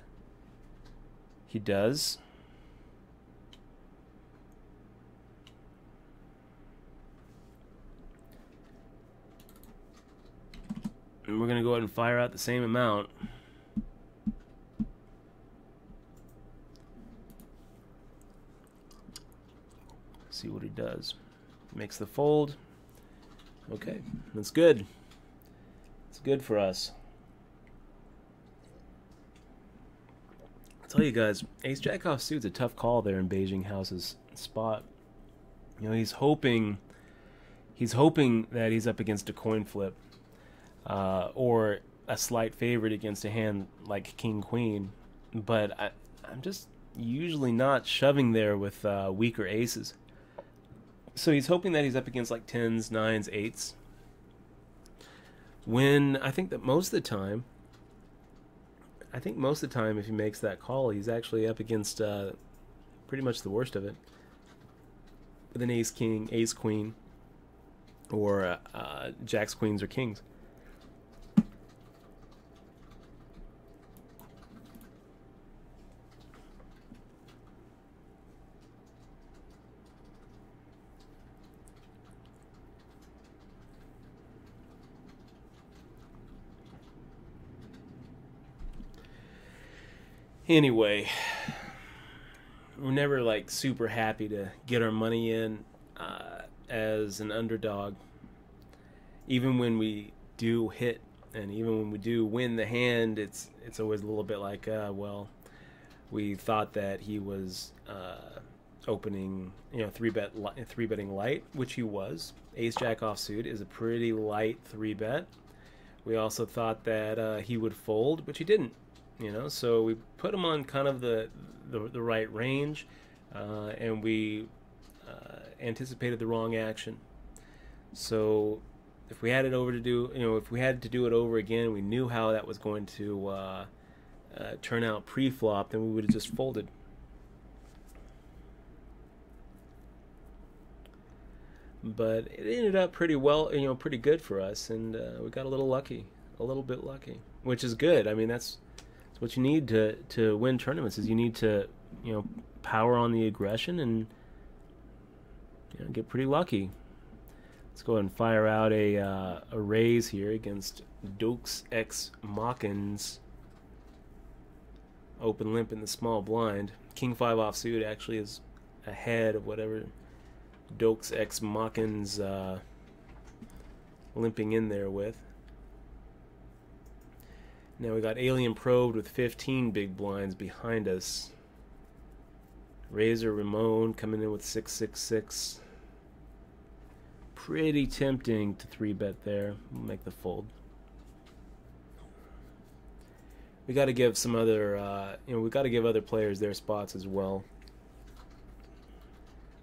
He does. And we're going to go ahead and fire out the same amount. See what he does. Makes the fold. Okay, that's good. It's good for us. I'll tell you guys, Ace Jack off suit's a tough call there in Beijing House's spot. You know, he's hoping that he's up against a coin flip, or a slight favorite against a hand like King Queen, but I'm just usually not shoving there with weaker aces. So he's hoping that he's up against like 10s, 9s, 8s. When I think most of the time, if he makes that call, he's actually up against pretty much the worst of it. With an ace king, ace queen, or jacks, queens, or kings. Anyway, we're never like super happy to get our money in as an underdog. Even when we do hit, and even when we do win the hand, it's always a little bit like, well, we thought that he was opening, three betting light, which he was. Ace Jack offsuit is a pretty light 3-bet. We also thought that he would fold, which he didn't. So we put him on kind of the right range, and we anticipated the wrong action. So if we had it if we had to do it over again, we knew how that was going to turn out pre-flop, then we would have just folded. But it ended up pretty well, pretty good for us, and we got a little bit lucky, which is good. I mean, that's what you need to win tournaments. Is you need to power on the aggression and get pretty lucky. Let's go ahead and fire out a raise here against Dokes X Machens. Open limp in the small blind. King 5 offsuit actually is ahead of whatever Dokes X Machens limping in there with. Now we got Alien Probed with 15 big blinds behind us. Razor Ramon coming in with 666. Pretty tempting to 3-bet there. We'll make the fold. We got to give some other, we got to give other players their spots as well.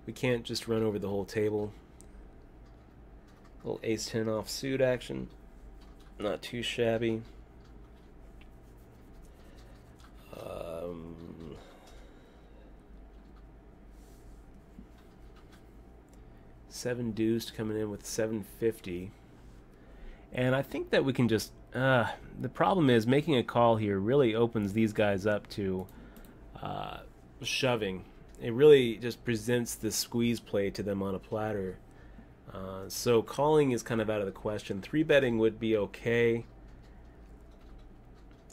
We can't just run over the whole table. Little Ace 10 offsuit action. Not too shabby. 7 deuced coming in with 750. And I think that we can just... the problem is making a call here really opens these guys up to shoving. It really just presents the squeeze play to them on a platter. So calling is kind of out of the question. 3-betting would be okay.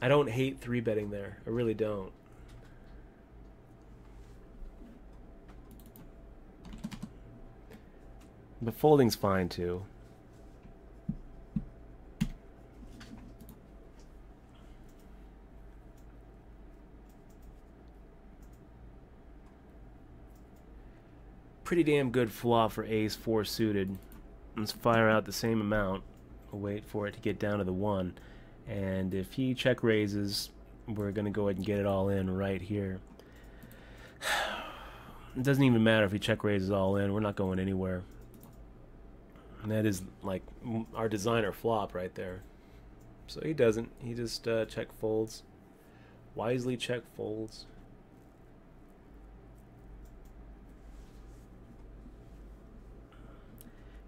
I don't hate 3-betting there. I really don't. But folding's fine too. Pretty damn good flop for Ace 4 suited. Let's fire out the same amount. We'll wait for it to get down to the 1. And if he check raises, we're going to go ahead and get it all in right here. It doesn't even matter if he check raises all in. We're not going anywhere. And that is like our designer flop right there. So he doesn't. He just check folds. Wisely check folds.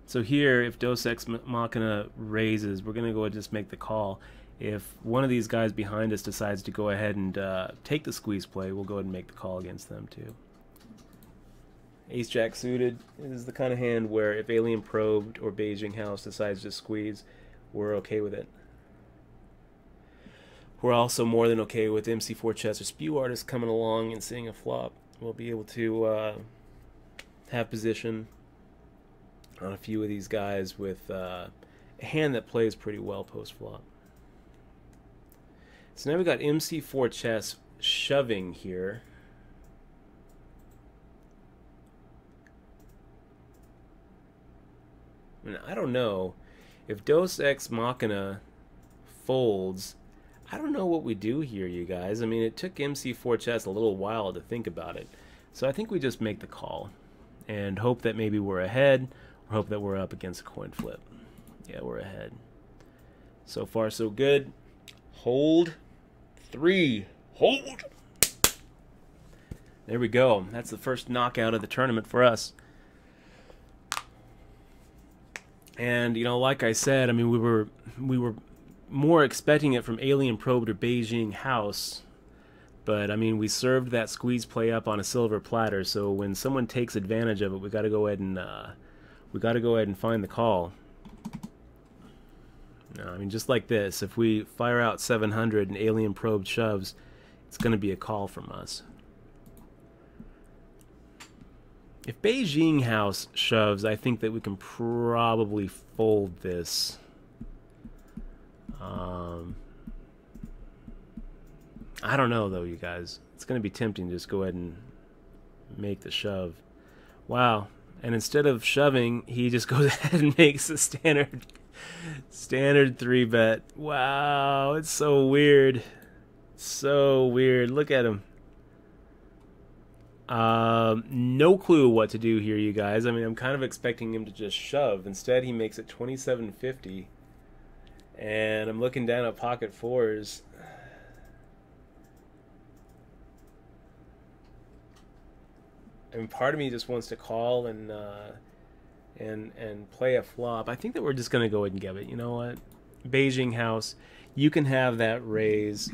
So here, if Dos Ex Machina raises, we're going to go ahead and just make the call. If one of these guys behind us decides to go ahead and take the squeeze play, we'll go ahead and make the call against them too. Ace Jack suited is the kind of hand where if Alien Probed or Beijing House decides to squeeze, we're okay with it. We're also more than okay with MC4 Chess or Spew Artist coming along and seeing a flop. We'll be able to have position on a few of these guys with a hand that plays pretty well post-flop. So now we've got MC4 Chess shoving here. And I don't know. If Dos Ex Machina folds, I don't know what we do here, you guys. I mean, it took MC4 Chess a little while to think about it. So I think we just make the call and hope that maybe we're ahead or hope that we're up against a coin flip. Yeah, we're ahead. So far, so good. Hold. 3. Hold. There we go. That's the first knockout of the tournament for us. And, you know, like I said, I mean, we were more expecting it from Alien Probed or Beijing House. But, I mean, we served that squeeze play up on a silver platter. So when someone takes advantage of it, we got to go ahead and find the call. No, I mean, just like this, if we fire out 700 and Alien Probed shoves, it's going to be a call from us. If Beijing House shoves, I think that we can probably fold this. I don't know, though, you guys. It's going to be tempting to just go ahead and make the shove. Wow. And instead of shoving, he just goes ahead and makes a standard 3-bet. Wow, it's so weird. So weird. Look at him. No clue what to do here, you guys. I mean, I'm kind of expecting him to just shove. Instead, he makes it 27.50. And I'm looking down at pocket fours. I mean, part of me just wants to call and play a flop. I think that we're just going to go ahead and give it. You know what? Beijing House, you can have that raise.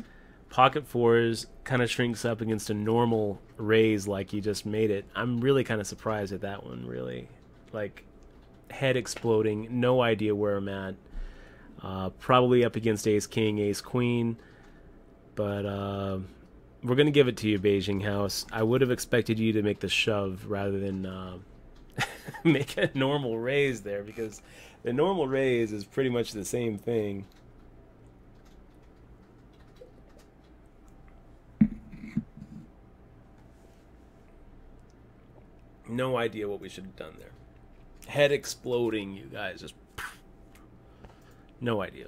Pocket fours kind of shrinks up against a normal raise like you just made it. I'm really kind of surprised at that one, really. Like, head exploding, no idea where I'm at. Probably up against ace-king, ace-queen. But we're going to give it to you, Beijing House. I would have expected you to make the shove rather than make a normal raise there, because the normal raise is pretty much the same thing. No idea what we should have done there. Head exploding, you guys. Just no idea.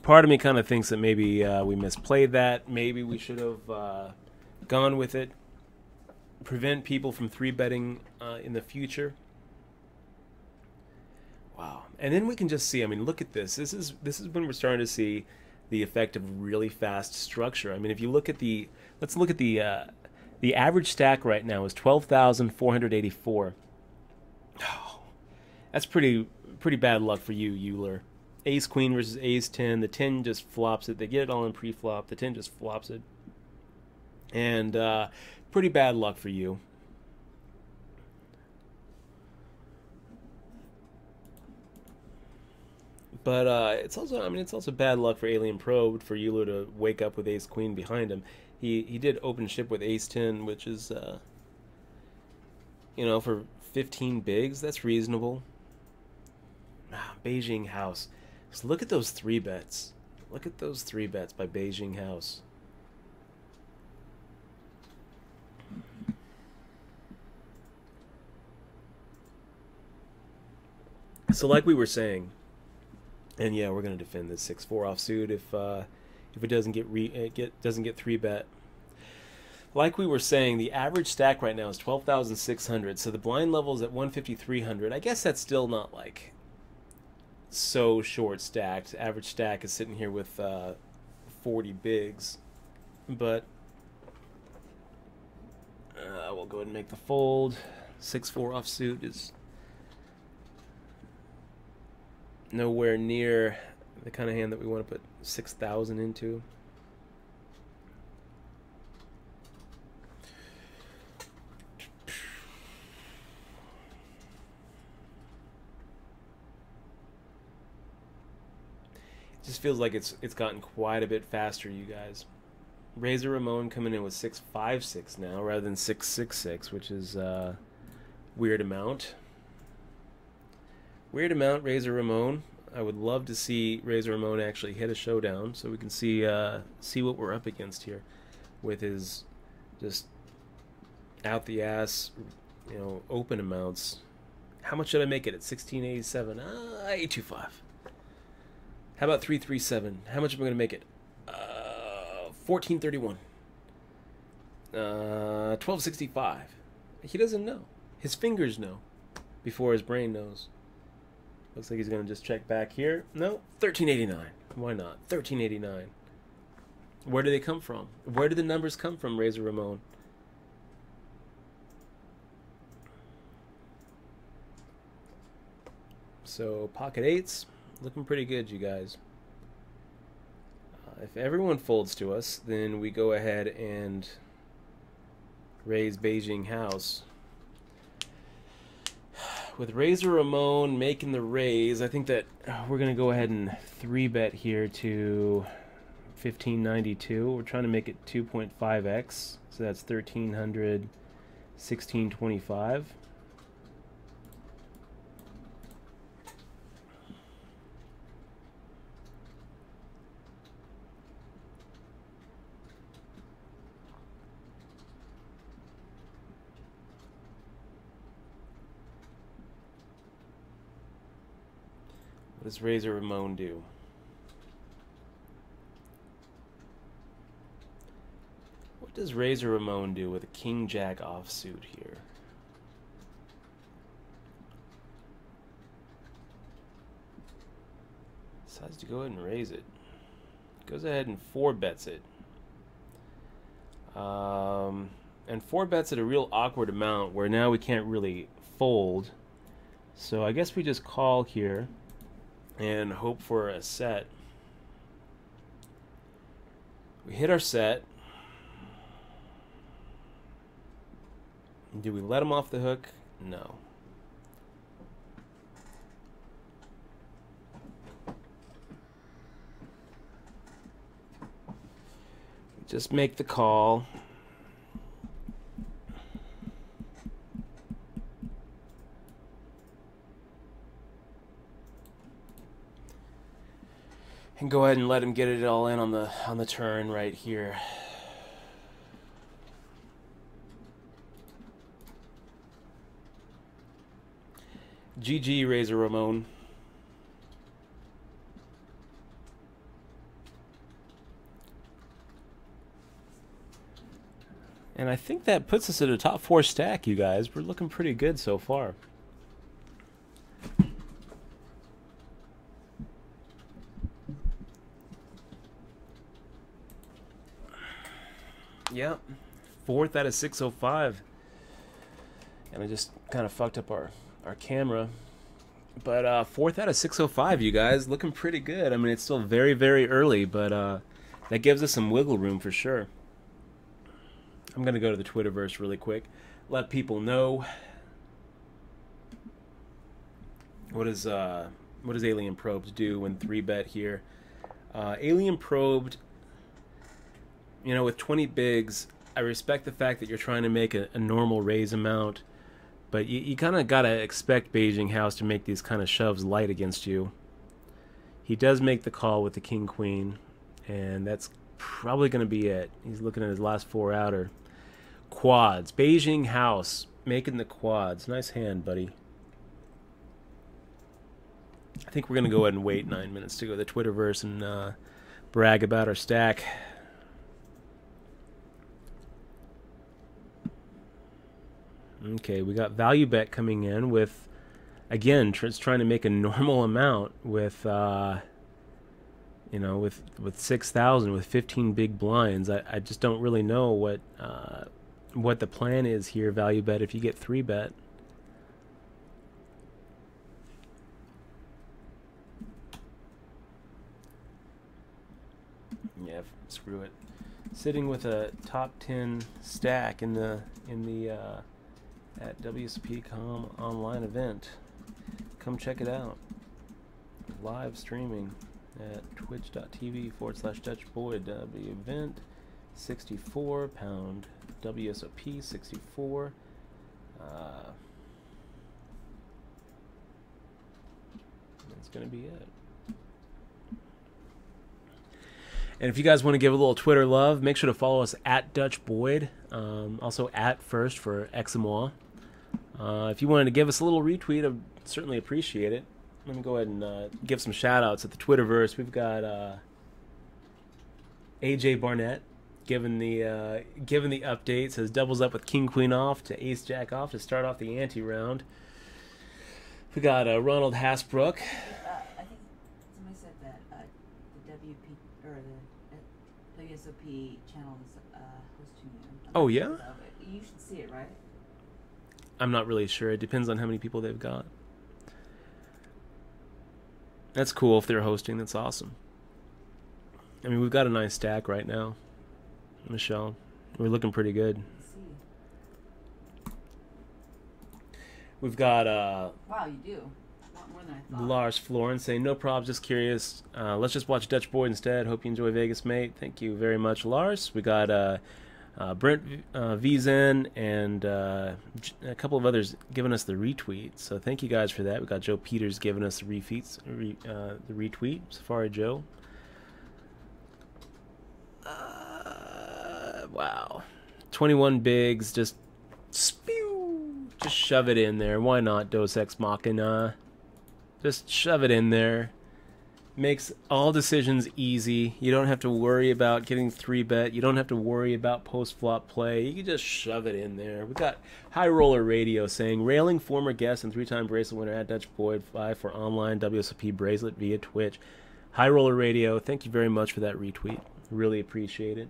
Part of me kind of thinks that maybe we misplayed that. Maybe we should have gone with it. Prevent people from 3-betting in the future. Wow. And then we can just see, I mean, look at this. This is when we're starting to see the effect of really fast structure. I mean, if you look at let's look at the average stack right now is 12,484. Oh, that's pretty bad luck for you, Euler. Ace Queen versus Ace 10. The 10 just flops it. They get it all in pre-flop. The 10 just flops it. And pretty bad luck for you. But it's also bad luck for Alien Probed for Euler to wake up with Ace Queen behind him. He did open ship with Ace 10, which is for 15 bigs, that's reasonable. Beijing House. So look at those 3-bets. Look at those 3-bets by Beijing House. So like we were saying, And yeah, we're gonna defend this 6-4 offsuit if it doesn't get 3-bet. Like we were saying, the average stack right now is 12,600. So the blind level is at 1,500. I guess that's still not like so short stacked. Average stack is sitting here with 40 bigs, but we'll go ahead and make the fold. 6-4 offsuit is nowhere near the kind of hand that we want to put 6,000 into. It just feels like it's gotten quite a bit faster, you guys. Razor Ramon coming in with 656 now rather than 666, which is weird amount. Weird amount, Razor Ramon. I would love to see Razor Ramon actually hit a showdown so we can see what we're up against here with his just out the ass, open amounts. How much should I make it at 1687? 825. How about 337? How much am I going to make it? 1431. 1265. He doesn't know. His fingers know before his brain knows. Looks like he's going to just check back here. No, 1389. Why not? 1389. Where do they come from? Where do the numbers come from, Razor Ramon? So, pocket eights, looking pretty good, you guys. If everyone folds to us, then we go ahead and raise Beijing House. With Razor Ramon making the raise, I think that we're going to go ahead and 3-bet here to 1592. We're trying to make it 2.5x, so that's 1300, 1625. What does Razor Ramon do? What does Razor Ramon do with a King Jack offsuit here? Decides to go ahead and raise it. Goes ahead and 4-bets it. And 4-bets at a real awkward amount where now we can't really fold. So I guess we just call here and hope for a set. We hit our set. Do we let him off the hook? No. Just make the call. And go ahead and let him get it all in on the turn right here. GG, Razor Ramon. And I think that puts us at a top 4 stack, you guys. We're looking pretty good so far. Yep. 4th out of 605. And I just kind of fucked up our camera. But 4th out of 605, you guys. Looking pretty good. I mean, it's still very, very early, but that gives us some wiggle room for sure. I'm going to go to the Twitterverse really quick. Let people know. What does Alien Probed do when 3-bet here? Alien Probed, with 20 bigs, I respect the fact that you're trying to make a normal raise amount, but you kind of got to expect Beijing House to make these kind of shoves light against you. He does make the call with the King-Queen, and that's probably going to be it. He's looking at his last 4 outer. Quads. Beijing House making the quads. Nice hand, buddy. I think we're going to go ahead and wait 9 minutes to go to the Twitterverse and brag about our stack. Okay, we got value bet coming in with, again, trying to make a normal amount with, you know, with 6,000 with 15 big blinds. I just don't really know what the plan is here. Value bet if you get 3 bet. Yeah, screw it. Sitting with a top 10 stack in the at WSOP.com online event. Come check it out. Live streaming at twitch.tv/DutchBoyd. The event 64 pound WSOP 64. That's gonna be it. And if you guys want to give a little Twitter love, make sure to follow us at DutchBoyd. Also at First for Eximois. If you wanted to give us a little retweet, I'd certainly appreciate it. Let me go ahead and give some shout-outs at the Twitterverse. We've got AJ Barnett giving the update. Says doubles up with King Queen off to Ace Jack off to start off the ante round. We got Ronald Hasbrook. I think somebody said that the WP or the WSOP channel is hosting you. Oh yeah? You should see it, right? I'm not really sure. It depends on how many people they've got. That's cool if they're hosting. That's awesome. I mean, we've got a nice stack right now, Michelle. We're looking pretty good. Let's see. We've got Wow, you do. A lot more than I thought. Lars Florence saying, no probs, just curious. Let's just watch Dutch Boyd instead. Hope you enjoy Vegas, mate. Thank you very much, Lars. We got Brent Vizen and a couple of others giving us the retweet. So thank you guys for that. We got Joe Peters giving us the retweet. Safari Joe. Wow. 21 bigs, just spew. Just shove it in there. Why not, Dos Ex Machina? Just shove it in there. Makes all decisions easy. You don't have to worry about getting 3-bet. You don't have to worry about post-flop play. You can just shove it in there. We got High Roller Radio saying, railing former guest and 3-time bracelet winner at Dutch Boyd 5 for online WSOP bracelet via Twitch. High Roller Radio, thank you very much for that retweet. Really appreciate it.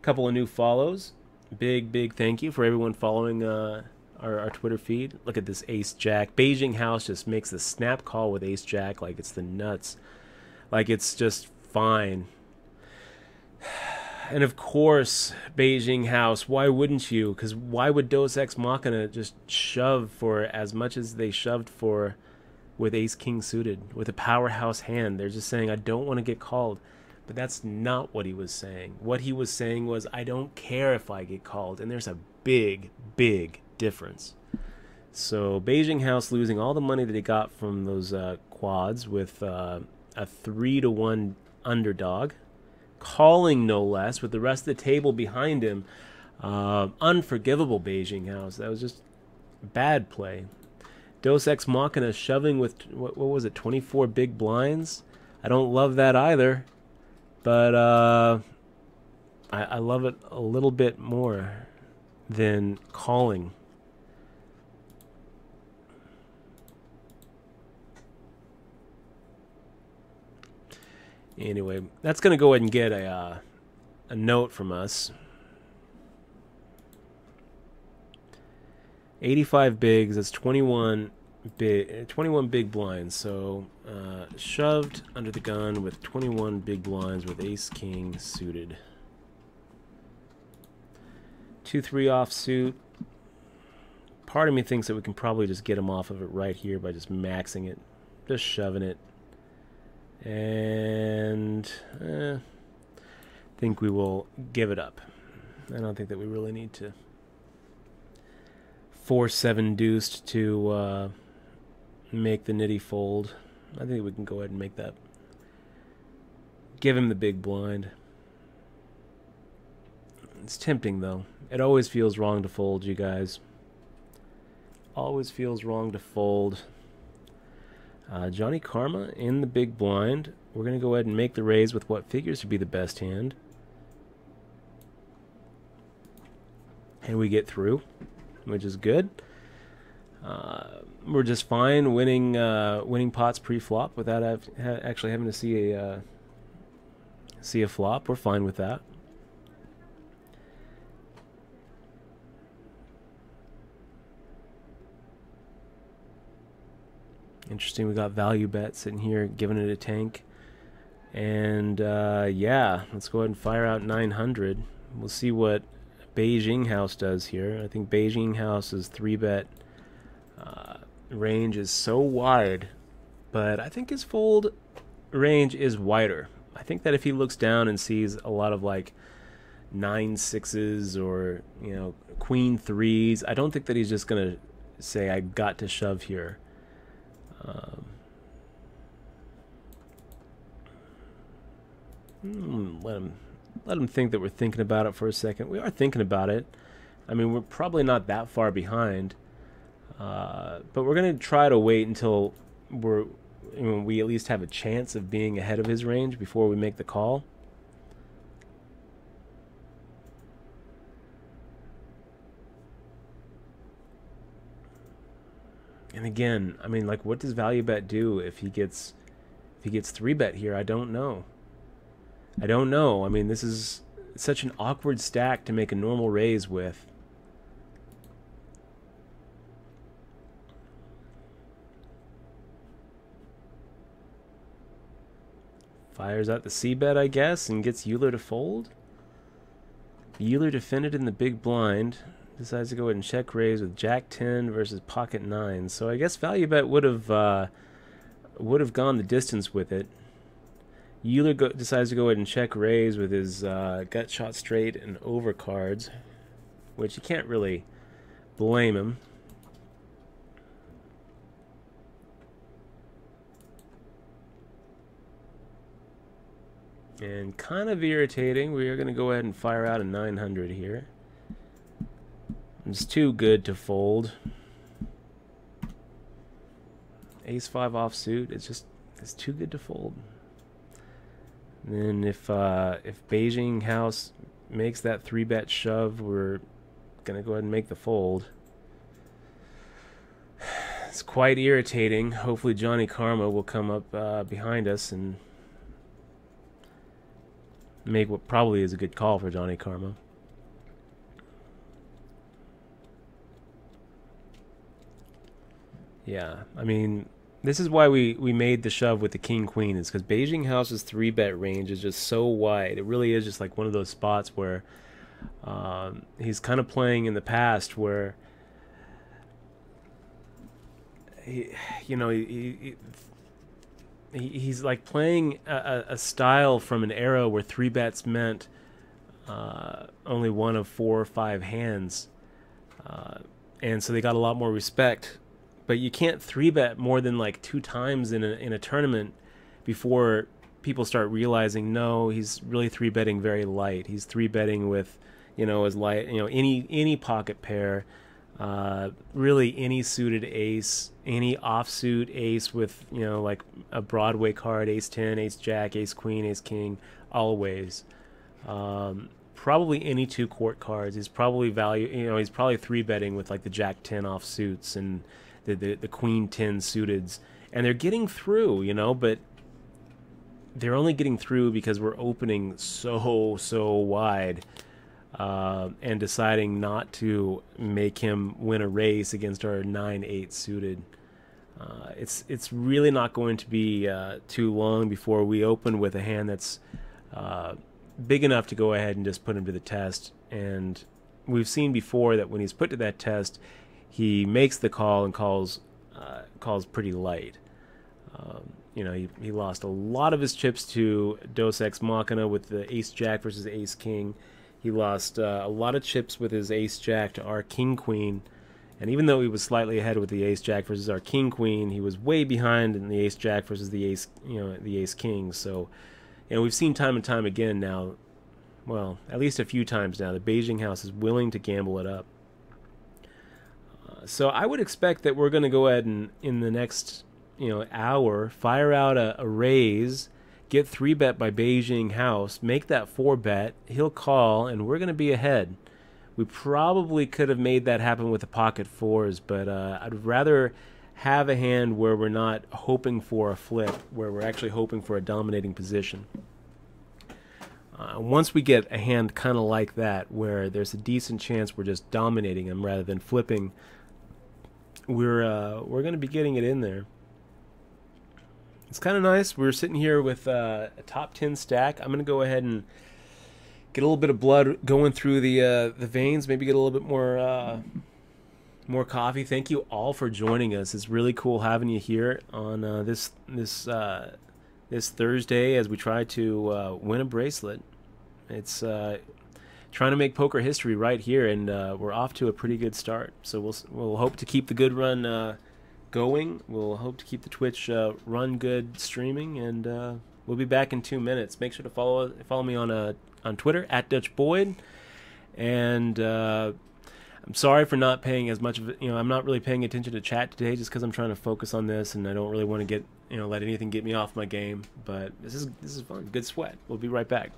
Couple of new follows. Big thank you for everyone following our Twitter feed. Look at this Ace Jack. Beijing House just makes the snap call with Ace Jack like it's the nuts. Like it's just fine. And of course, Beijing House, why wouldn't you? Because why would Dos Ex Machina just shove for as much as they shoved for with Ace King suited, with a powerhouse hand? They're just saying, I don't want to get called. But that's not what he was saying. What he was saying was, I don't care if I get called. And there's a big difference. So Beijing House losing all the money that he got from those quads with a 3-1 underdog, calling no less with the rest of the table behind him. Unforgivable Beijing House. That was just bad play. Dos Ex Machina shoving with, what was it, 24 big blinds? I don't love that either. But I love it a little bit more than calling. Anyway, that's going to go ahead and get a note from us. 85 bigs, that's 21 big blinds. So shoved under the gun with 21 big blinds with Ace King suited. 2-3 offsuit. Part of me thinks that we can probably just get him off of it right here by just maxing it, just shoving it. And I think we will give it up. I don't think that we really need to 4-7 deuced to make the nitty fold. I think we can go ahead and make that. Give him the big blind. It's tempting though. It always feels wrong to fold, you guys. Always feels wrong to fold. Johnny Karma in the big blind. We're going to go ahead and make the raise with what figures to be the best hand. And we get through, which is good. We're just fine winning pots pre-flop without actually having to see a flop. We're fine with that. Interesting, we got value bet sitting here, giving it a tank. And yeah, let's go ahead and fire out 900. We'll see what Beijing House does here. I think Beijing House's 3-bet range is so wide, but I think his fold range is wider. I think that if he looks down and sees a lot of like 9-6s or, you know, queen 3s, I don't think that he's just gonna say I got to shove here. Let him think that we're thinking about it for a second. We are thinking about it. I mean, we're probably not that far behind, but we're gonna try to wait until we at least have a chance of being ahead of his range before we make the call. And again, I mean, like, what does value bet do if he gets 3-bet here? I don't know. I mean, this is such an awkward stack to make a normal raise with. Fires out the C-bet, I guess, and gets Euler to fold. Euler defended in the big blind. Decides to go ahead and check raise with Jack 10 versus Pocket 9. So I guess value bet would have gone the distance with it. Euler decides to go ahead and check raise with his gut shot straight and over cards, which you can't really blame him. And kind of irritating, we are going to go ahead and fire out a 900 here. It's too good to fold. Ace-5 offsuit, it's too good to fold. And then if Beijing House makes that 3-bet shove, we're gonna go ahead and make the fold. It's quite irritating. Hopefully Johnny Karma will come up behind us and make what probably is a good call for Johnny Karma. Yeah, I mean, this is why we made the shove with the king-queen, is because Beijing House's 3-bet range is just so wide. It really is just like one of those spots where he's kind of playing in the past where he's like playing a style from an era where 3-bets meant only one of 4 or 5 hands, and so they got a lot more respect. But you can't 3-bet more than like 2 times in a tournament before people start realizing, no, he's really 3-betting very light. He's 3-betting with, as light, any pocket pair, really any suited ace, any offsuit ace with, like a Broadway card, ace 10, ace jack, ace queen, ace king, always. Probably any 2 court cards. He's probably he's probably 3-betting with like the jack 10 offsuits and the queen 10 suiteds, and they're getting through, but they're only getting through because we're opening so wide, and deciding not to make him win a race against our 9-8 suited. It's really not going to be too long before we open with a hand that's big enough to go ahead and just put him to the test. And we've seen before that when he's put to that test, he makes the call and calls pretty light. He lost a lot of his chips to Dos Ex Machina with the Ace Jack versus Ace King. He lost a lot of chips with his Ace Jack to our King Queen, and even though he was slightly ahead with the Ace Jack versus our King Queen, he was way behind in the Ace Jack versus the Ace the Ace King. So, we've seen time and time again now. Well, at least a few times now, the Beijing House is willing to gamble it up. So I would expect that we're going to go ahead and in the next hour, fire out a raise, get 3-bet by Beijing House, make that 4-bet, he'll call, and we're going to be ahead. We probably could have made that happen with the pocket fours, but I'd rather have a hand where we're not hoping for a flip, where we're actually hoping for a dominating position. Once we get a hand kind of like that, where there's a decent chance we're just dominating them rather than flipping, we're going to be getting it in there. It's kind of nice. We're sitting here with a top 10 stack. I'm going to go ahead and get a little bit of blood going through the veins. Maybe get a little bit more coffee. Thank you all for joining us. It's really cool having you here on this Thursday as we try to win a bracelet. It's trying to make poker history right here, and we're off to a pretty good start. So we'll hope to keep the good run going. We'll hope to keep the Twitch run good streaming, and we'll be back in 2 minutes. Make sure to follow me on Twitter at Dutch Boyd, and I'm sorry for not paying as much of it. I'm not really paying attention to chat today just because I'm trying to focus on this, and I don't really want to get let anything get me off my game. But this is fun. Good sweat. We'll be right back.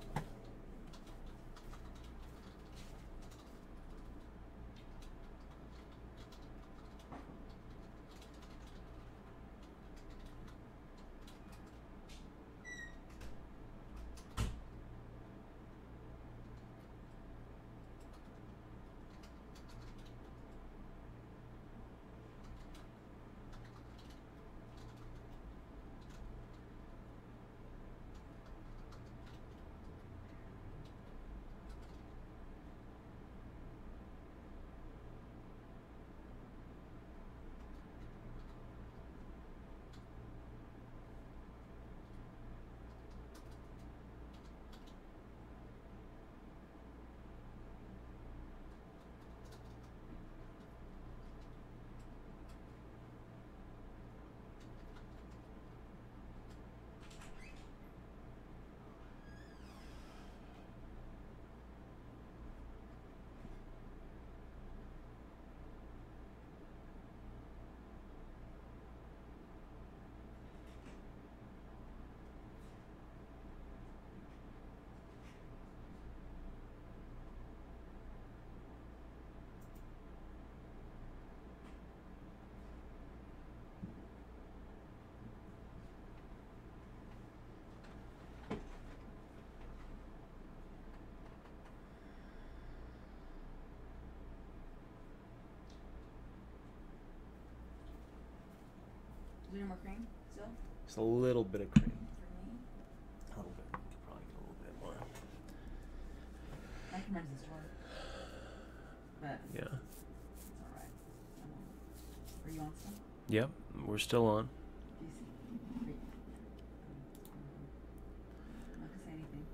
Is there more cream still? Just a little bit of cream. For me? A little bit. Could probably get a little bit more. I can run to the store. But Yeah. it's alright. Are you on some? Yep. We're still on. Do you see? Great. I'm not gonna say anything.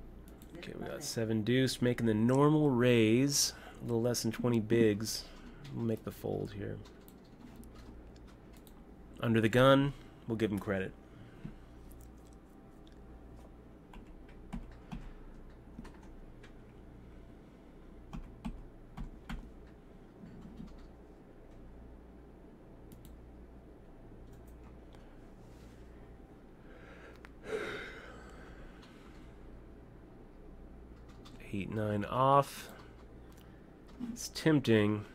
Okay, we got 7 deuce, making the normal raise. A little less than 20 bigs. We'll make the fold here. Under the gun, we'll give him credit. Eight, 9 off. It's tempting.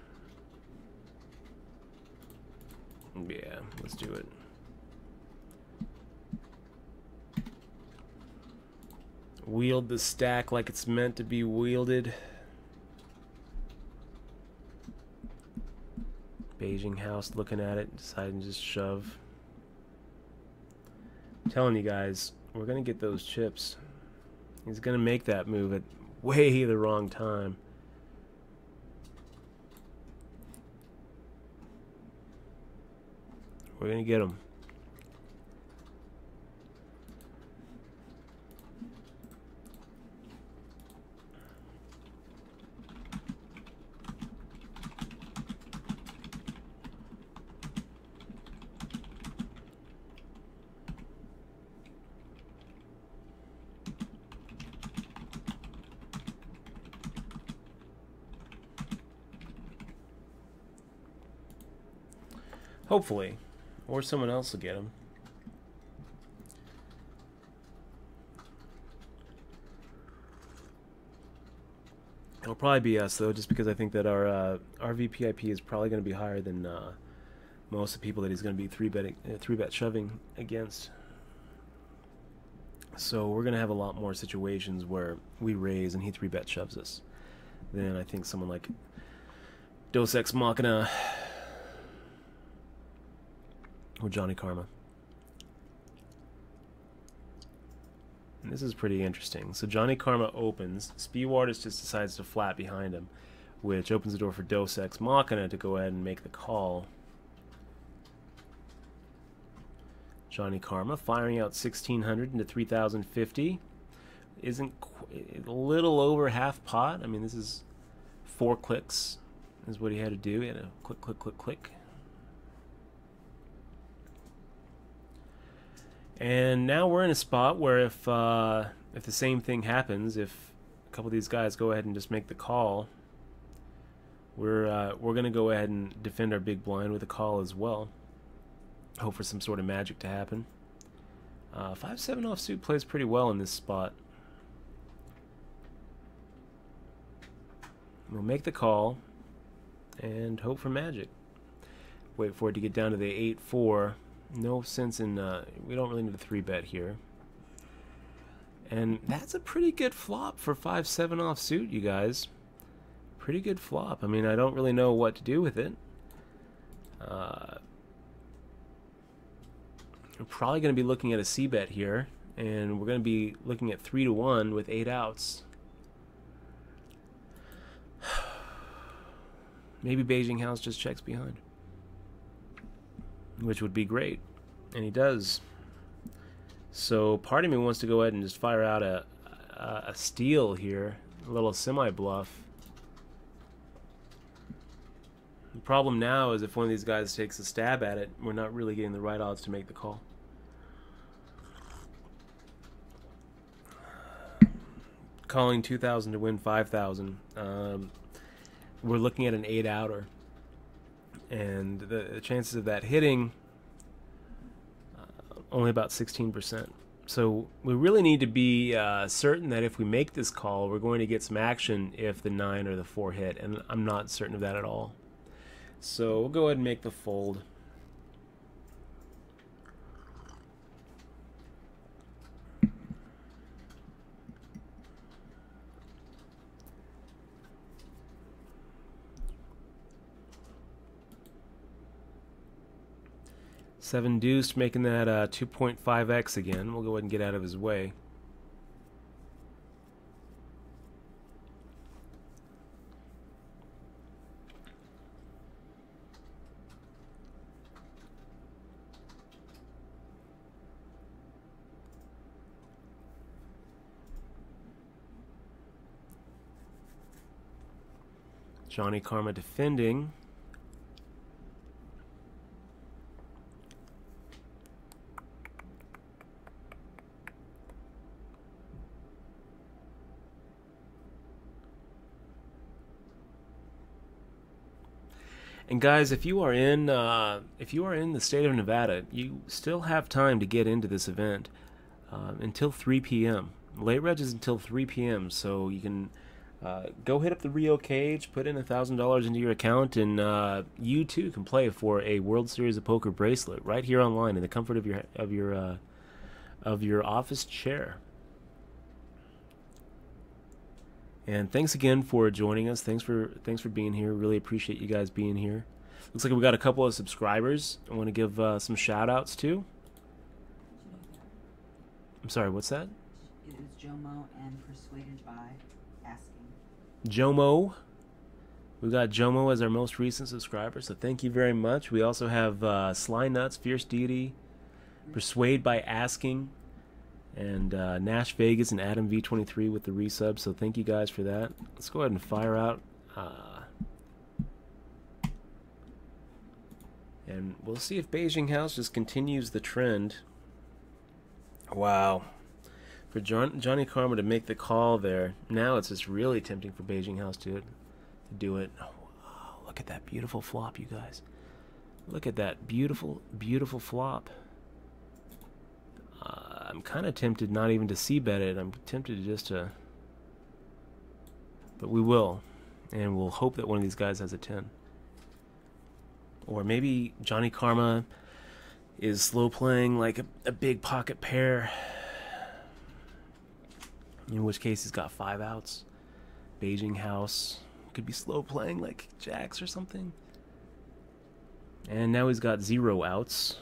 Yeah, let's do it. Wield the stack like it's meant to be wielded. Beijing House looking at it, deciding to just shove. I'm telling you guys, we're going to get those chips. He's going to make that move at way the wrong time. We're going to get him. Hopefully. Or someone else will get him. It'll probably be us though, just because I think that our VPIP is probably going to be higher than most of the people that he's going to be three bet shoving against. So we're going to have a lot more situations where we raise and he 3-bet shoves us than I think someone like Dos Ex Machina or Johnny Karma. And this is pretty interesting. So Johnny Karma opens. Speedwaters just decides to flat behind him, which opens the door for Dos Ex Machina to go ahead and make the call. Johnny Karma firing out 1,600 into 3,050. Isn't a little over half pot. I mean, this is 4 clicks is what he had to do. He had a click, click, click, click. And now we're in a spot where if the same thing happens, if a couple of these guys go ahead and just make the call, we're going to go ahead and defend our big blind with a call as well. Hope for some sort of magic to happen. 5-7 offsuit plays pretty well in this spot. We'll make the call and hope for magic. Wait for it to get down to the 8-4. No sense in we don't really need a 3-bet here. And that's a pretty good flop for 5-7 offsuit, you guys. Pretty good flop. I mean, I don't really know what to do with it. We're probably going to be looking at a C-bet here, and we're going to be looking at 3-1 with 8 outs. Maybe Beijing House just checks behind, which would be great, and he does. So part of me wants to go ahead and just fire out a steal here, a little semi-bluff. The problem now is if one of these guys takes a stab at it, we're not really getting the right odds to make the call. Calling 2,000 to win 5,000. We're looking at an 8-outer, and the chances of that hitting only about 16%. So we really need to be certain that if we make this call, we're going to get some action if the 9 or the 4 hit, and I'm not certain of that at all. So we'll go ahead and make the fold. Seven deuce, making that 2.5x again. We'll go ahead and get out of his way. Johnny Karma defending. And guys, if you are in the state of Nevada, you still have time to get into this event until 3 p.m. Late reg is until 3 p.m. So you can go hit up the Rio cage, put in $1,000 into your account, and you too can play for a World Series of Poker bracelet right here online in the comfort of your office chair. And thanks again for joining us. Thanks for being here. Really appreciate you guys being here. Looks like we got a couple of subscribers I want to give some shout outs to. I'm sorry, what's that? It was Jomo and Persuaded by Asking. Jomo. We got Jomo as our most recent subscriber, so thank you very much. We also have Sly Nuts, Fierce Deity, Persuade by Asking, and Nash Vegas and Adam V23 with the resub, so thank you guys for that. Let's go ahead and fire out. And we'll see if Beijing House just continues the trend. Wow. For Johnny Karma to make the call there, now it's just really tempting for Beijing House to do it. Oh, look at that beautiful flop, you guys. Look at that beautiful, beautiful flop. I'm kind of tempted not even to C-bet it. I'm tempted just to But we will. And we'll hope that one of these guys has a 10. Or maybe Johnny Karma is slow playing like a big pocket pair. In which case he's got 5 outs. Beijing House could be slow playing like jacks or something. And now he's got 0 outs.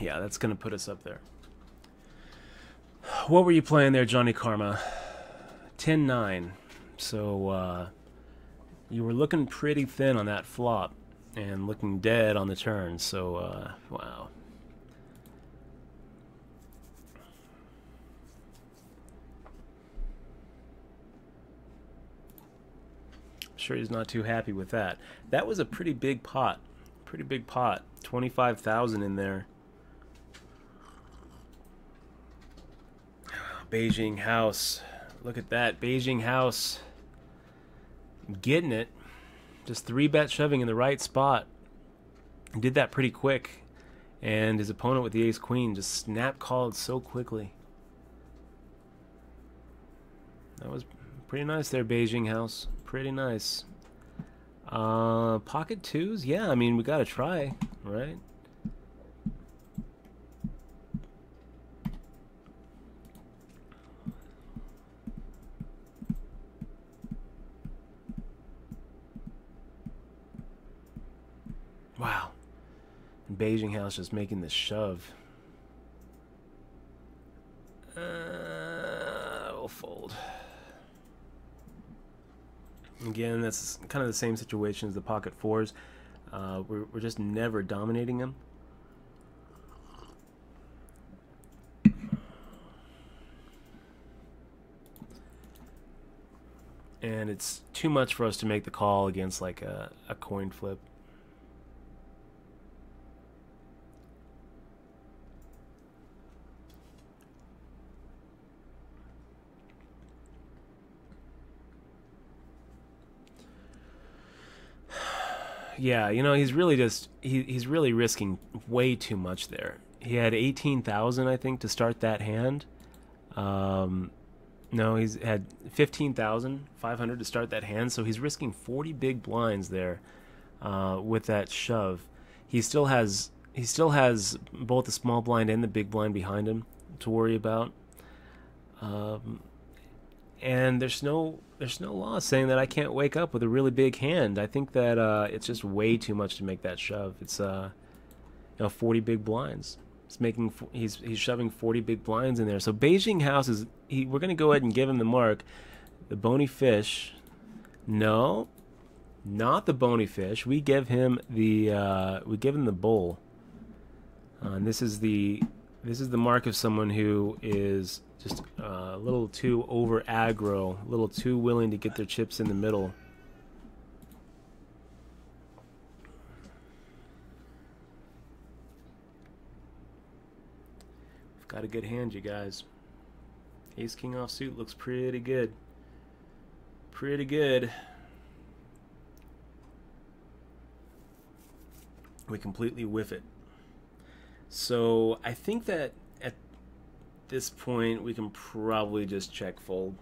Yeah, that's going to put us up there. What were you playing there, Johnny Karma? 10-9. So, you were looking pretty thin on that flop and looking dead on the turn. So, wow. I'm sure he's not too happy with that. That was a pretty big pot. Pretty big pot. 25,000 in there. Beijing House. Look at that. Beijing House. Getting it. Just 3-bet shoving in the right spot. Did that pretty quick. And his opponent with the ace-queen just snap called so quickly. That was pretty nice there, Beijing House. Pretty nice. Pocket twos? Yeah, I mean, we gotta try, right? Wow. And Beijing House just making this shove. We'll fold. Again, that's kind of the same situation as the pocket fours. We're just never dominating them. And it's too much for us to make the call against like a coin flip. Yeah, you know, he's really just he's really risking way too much there. He had 18,000, I think, to start that hand. No, he's had 15,500 to start that hand, so he's risking 40 big blinds there with that shove. He still has both the small blind and the big blind behind him to worry about. And there's no law saying that I can't wake up with a really big hand. I think that it's just way too much to make that shove. It's 40 big blinds. He's shoving 40 big blinds in there. So Beijing House is we're gonna go ahead and give him the mark. The bony fish. No, not the bony fish. We give him the bull. And this is the mark of someone who is just a little too over aggro, a little too willing to get their chips in the middle. We've got a good hand, you guys. Ace King offsuit looks pretty good. Pretty good. We completely whiff it. So I think that at this point we can probably just check fold.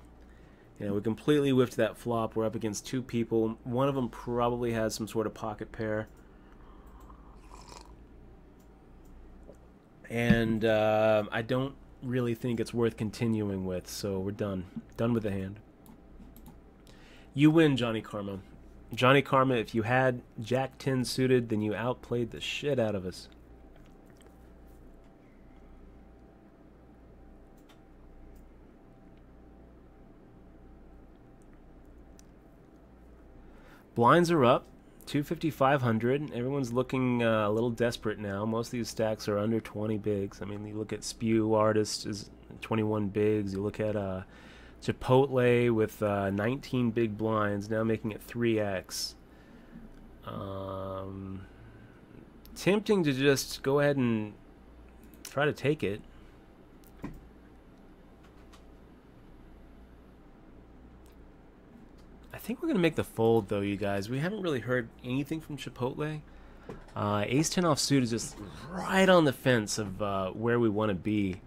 You know, we completely whiffed that flop. We're up against two people. One of them probably has some sort of pocket pair. And I don't really think it's worth continuing with, so we're done. Done with the hand. You win, Johnny Karma. Johnny Karma, if you had Jack 10 suited, then you outplayed the shit out of us. Blinds are up. 250, 500. Everyone's looking a little desperate now. Most of these stacks are under 20 bigs. I mean, you look at Spew Artist is 21 bigs. You look at Chipotle with 19 big blinds, now making it 3x. Tempting to just go ahead and try to take it. I think we're going to make the fold, though, you guys. We haven't really heard anything from Chipotle. Ace-10 offsuit is just right on the fence of where we want to be.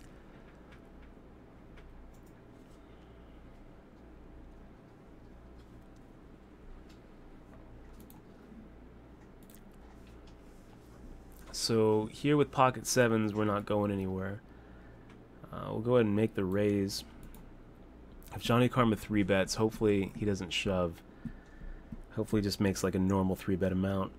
So here with pocket sevens, we're not going anywhere. We'll go ahead and make the raise. If Johnny Karma 3-bets, hopefully he doesn't shove. Hopefully he just makes like a normal 3-bet amount.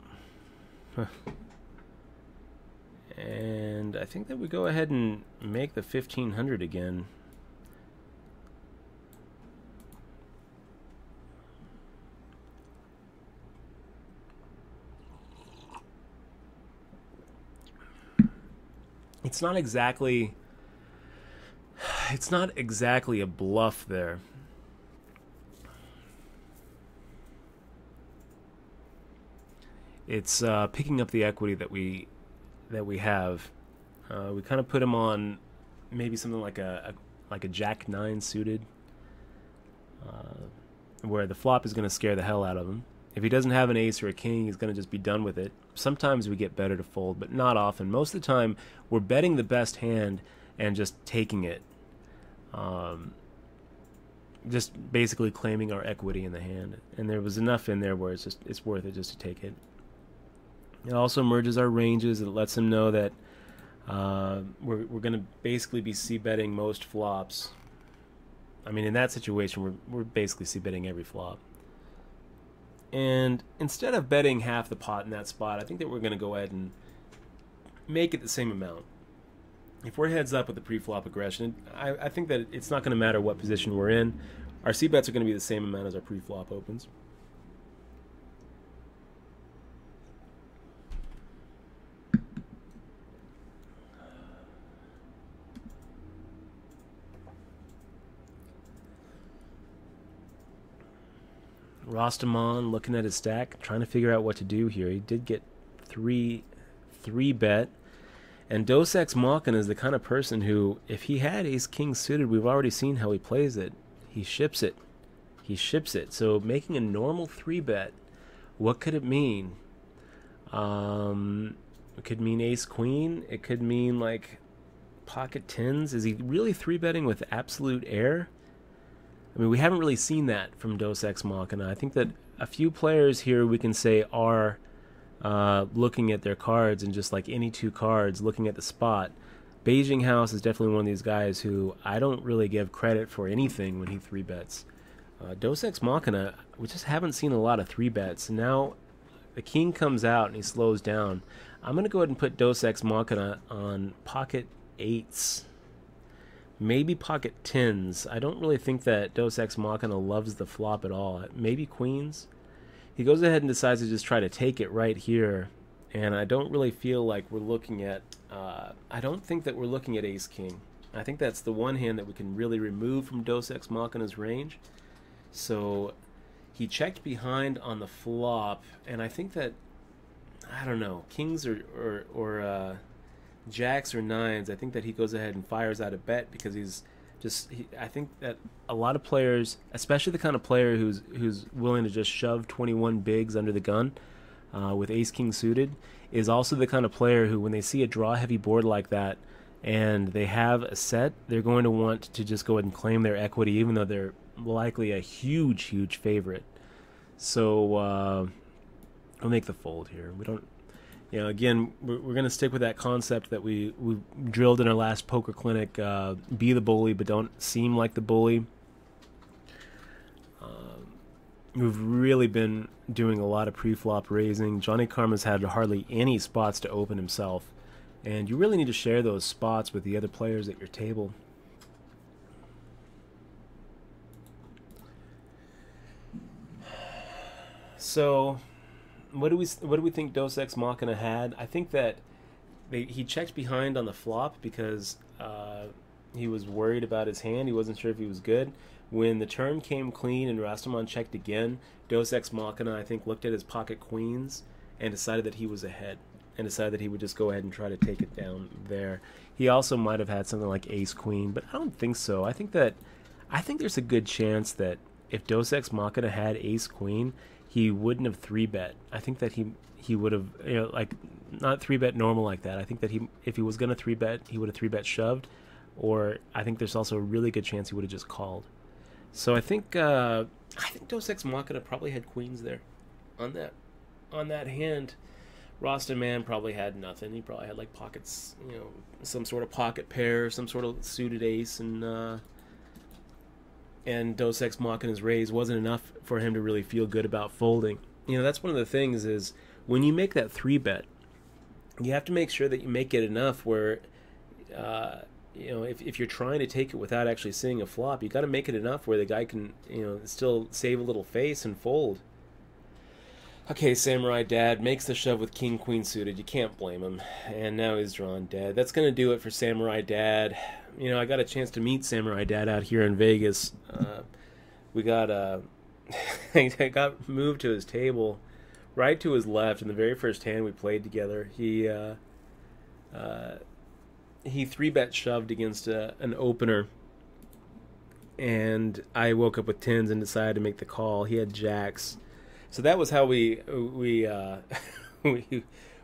And I think that we go ahead and make the 1500 again. It's not exactly a bluff there. It's picking up the equity that we have. We kind of put him on maybe something like a Jack 9 suited, where the flop is going to scare the hell out of him. If he doesn't have an ace or a king, he's going to just be done with it. Sometimes we get better to fold, but not often. Most of the time, we're betting the best hand and just taking it. Just basically claiming our equity in the hand. And there was enough in there where it's worth it just to take it. It also merges our ranges. It lets him know that we're going to basically be c-betting most flops. I mean, in that situation, we're basically c-betting every flop. And instead of betting half the pot in that spot, I think that we're going to go ahead and make it the same amount. If we're heads up with the pre-flop aggression, I think that it's not going to matter what position we're in. Our c-bets are going to be the same amount as our pre-flop opens. Rostamon looking at his stack, trying to figure out what to do here. He did get three bet. And Dos Ex Machina is the kind of person who, if he had ace-king suited, we've already seen how he plays it. He ships it. He ships it. So making a normal 3-bet, what could it mean? It could mean ace-queen. It could mean, like, pocket tens. Is he really 3-betting with absolute air? I mean, we haven't really seen that from Dos Ex Machina. I think that a few players here we can say are looking at their cards and just like any two cards, looking at the spot. Beijing House is definitely one of these guys who I don't really give credit for anything when he 3-bets. Dos Ex Machina, we just haven't seen a lot of 3-bets. Now the king comes out and he slows down. I'm going to go ahead and put Dos Ex Machina on pocket 8s. Maybe pocket 10s. I don't really think that Dos Ex Machina loves the flop at all. Maybe queens. He goes ahead and decides to just try to take it right here. And I don't really feel like we're looking at... I don't think that we're looking at ace-king. I think that's the one hand that we can really remove from Dos Ex Machina's range. So he checked behind on the flop. And I think that... I don't know. Kings or jacks or nines, I think that he goes ahead and fires out a bet because I think that a lot of players, especially the kind of player who's willing to just shove 21 bigs under the gun with ace-king suited, is also the kind of player who, when they see a draw-heavy board like that and they have a set, they're going to want to just go ahead and claim their equity, even though they're likely a huge, huge favorite. So we'll make the fold here. We don't... You know, again, we're going to stick with that concept that we drilled in our last poker clinic. Be the bully, but don't seem like the bully. We've really been doing a lot of pre-flop raising. Johnny Karma's had hardly any spots to open himself. And you really need to share those spots with the other players at your table. So... what do we think Dos Ex Machina had? I think that he checked behind on the flop because he was worried about his hand. He wasn't sure if he was good. When the turn came clean and Rastamon checked again, Dos Ex Machina, I think, looked at his pocket queens and decided that he was ahead and decided that he would just go ahead and try to take it down there. He also might have had something like ace queen, but I don't think so. I think there's a good chance that if Dos Ex Machina had ace queen, he wouldn't have 3-bet. I think that he would have, like, not 3-bet normal like that. I think that if he was going to 3-bet, he would have 3-bet shoved, or I think there's also a really good chance he would have just called. So I think Dos Ex Machina probably had queens there on that hand. Rasta Man probably had nothing. He probably had like pockets, some sort of pocket pair, some sort of suited ace, and Dos Ex Machina's raise wasn't enough for him to really feel good about folding. That's one of the things is when you make that 3-bet, you have to make sure that you make it enough where, if you're trying to take it without actually seeing a flop, you got to make it enough where the guy can, still save a little face and fold. Okay, Samurai Dad makes the shove with King Queen suited. You can't blame him. And now he's drawn dead. That's going to do it for Samurai Dad. I got a chance to meet Samurai Dad out here in Vegas. We got I got moved to his table, right to his left, in the very first hand we played together. He 3-bet shoved against an opener, and I woke up with tens and decided to make the call. He had jacks. So that was how we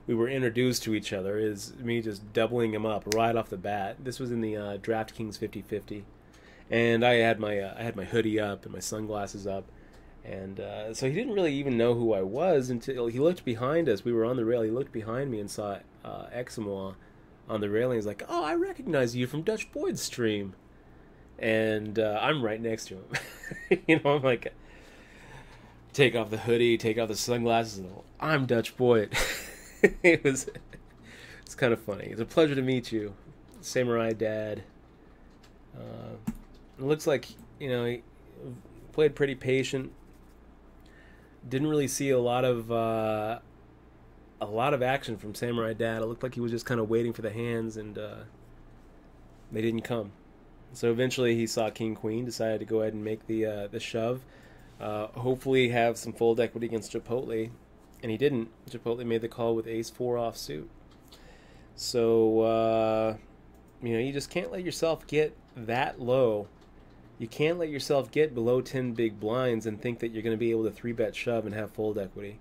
were introduced to each other, is me just doubling him up right off the bat. This was in the DraftKings 50-50, and I had my hoodie up and my sunglasses up, and so he didn't really even know who I was until he looked behind us. We were on the rail. He looked behind me and saw Eximois on the railing. He's like, "Oh, I recognize you from Dutch Boyd's stream," and I'm right next to him. I'm like, take off the hoodie, take off the sunglasses, and I'm Dutch Boyd. It's kind of funny. It's a pleasure to meet you, Samurai Dad. It looks like he played pretty patient. Didn't really see a lot of action from Samurai Dad. It looked like he was just kind of waiting for the hands, and they didn't come. So eventually he saw King Queen, decided to go ahead and make the shove. Hopefully have some fold equity against Chipotle, and he didn't. Chipotle made the call with ace-4 offsuit. So you just can't let yourself get that low. You can't let yourself get below 10 big blinds and think that you're going to be able to 3-bet shove and have fold equity.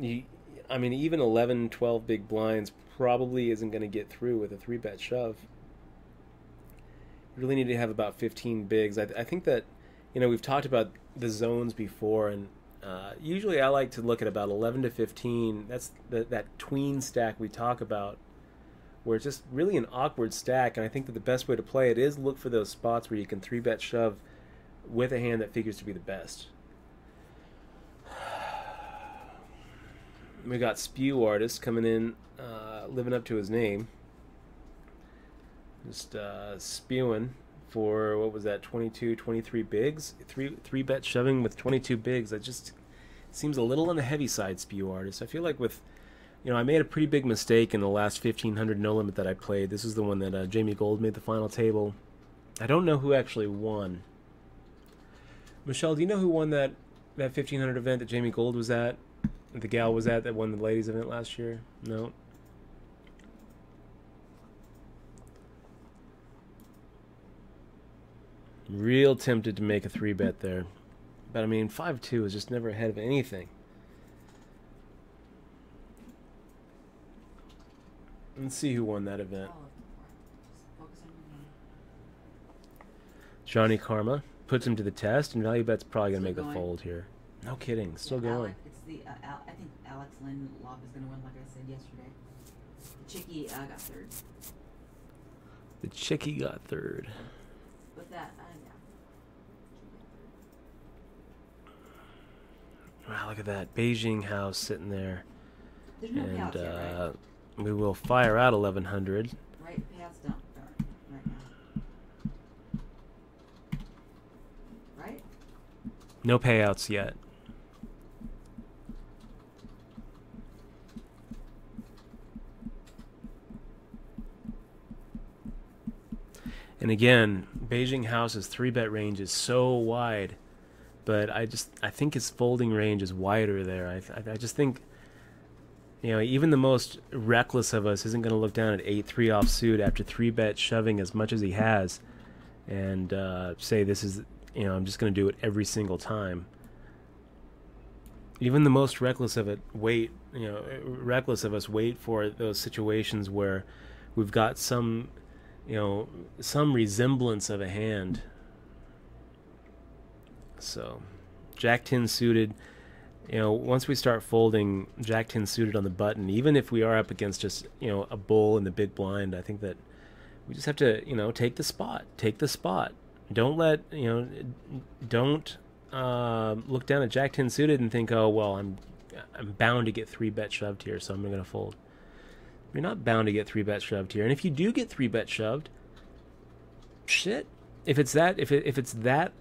Even 11, 12 big blinds probably isn't going to get through with a 3-bet shove. You really need to have about 15 bigs. I think that we've talked about the zones before, and usually I like to look at about 11 to 15. That's that tween stack we talk about, where it's just really an awkward stack, and I think that the best way to play it is look for those spots where you can 3-bet shove with a hand that figures to be the best. We got Spew Artist coming in, living up to his name. Just spewing for, what was that, 22, 23 bigs? 3-bet shoving with 22 bigs. That just seems a little on the heavy side, Spew Artist. I feel like with, I made a pretty big mistake in the last 1500 no limit that I played. This is the one that Jamie Gold made the final table. I don't know who actually won. Michelle, do you know who won that 1500 event that Jamie Gold was at? The gal was at that won the ladies event last year? No. Real tempted to make a 3-bet there. But 5-2 is just never ahead of anything. Let's see who won that event. Johnny Karma puts him to the test, and Value Bet's probably going to make the fold here. No kidding, still going. I think Alex Lynn Lob is going to win, like I said yesterday. The Chickie got third. The Chickie got third. But that, Wow, look at that. Beijing house sitting there. There's no payouts yet, right? We will fire out 1100. Right, payouts don't start right now. Right? No payouts yet. And again, Beijing House's 3-bet range is so wide, but I think his folding range is wider there. I just think, even the most reckless of us isn't going to look down at 8-3 offsuit after 3-bet shoving as much as he has, and say this is, I'm just going to do it every single time. Even the most reckless of us wait for those situations where we've got some resemblance of a hand. So, Jack-10 suited. Once we start folding Jack-10 suited on the button, even if we are up against just a bull in the big blind, I think that we just have to take the spot. Take the spot. Don't let don't look down at Jack-10 suited and think, oh well, I'm bound to get 3-bet shoved here, so I'm going to fold. You're not bound to get 3-bet shoved here, and if you do get 3-bet shoved, shit. If it's that 100%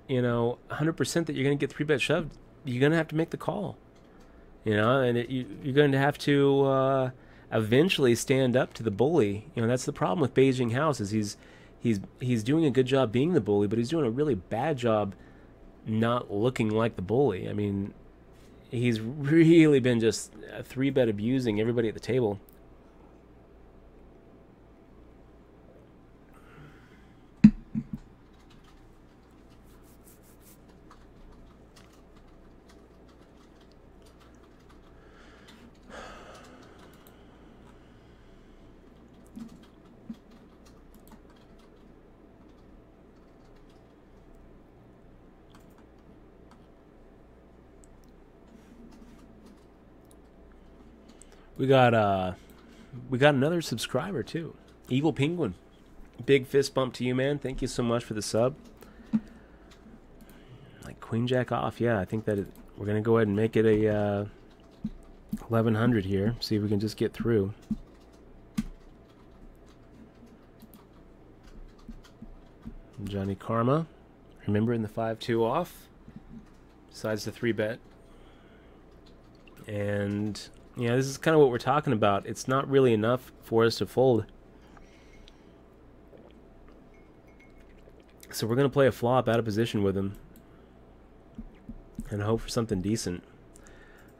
that you're going to get 3-bet shoved, you're going to have to make the call. And you're going to have to eventually stand up to the bully. That's the problem with Beijing House, is he's doing a good job being the bully, but he's doing a really bad job not looking like the bully. I mean, he's really been just 3-bet abusing everybody at the table. We got another subscriber too. Evil Penguin. Big fist bump to you, man. Thank you so much for the sub. Like Queen Jack off. Yeah, I think that we're going to go ahead and make it a 1100 here. See if we can just get through. Johnny Karma. Remember, in the 5-2 off. Decides to 3-bet. And this is kind of what we're talking about. It's not really enough for us to fold. So we're going to play a flop out of position with him and hope for something decent.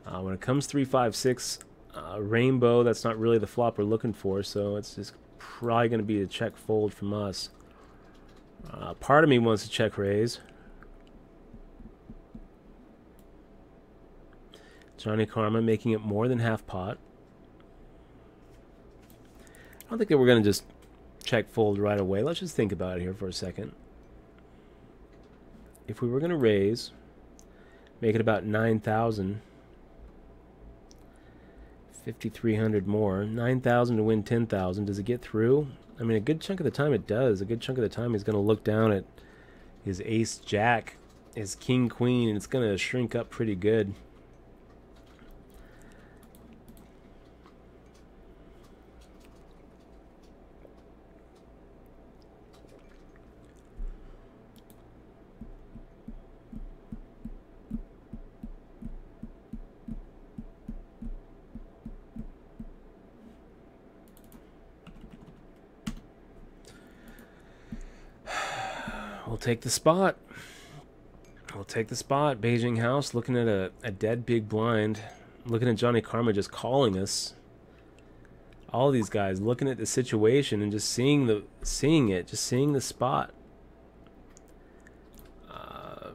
When it comes 3-5-6 rainbow, that's not really the flop we're looking for, so it's just probably going to be a check fold from us. Part of me wants to check raise. Johnny Karma making it more than half pot. I don't think that we're going to just check fold right away. Let's just think about it here for a second. If we were going to raise, make it about 9,000, 5,300 more, 9,000 to win 10,000. Does it get through? I mean, a good chunk of the time it does. A good chunk of the time he's going to look down at his ace jack, his king queen, and it's going to shrink up pretty good. We'll take the spot. We'll take the spot. Beijing House looking at a dead big blind. Looking at Johnny Karma just calling us. All these guys looking at the situation and just seeing the spot. I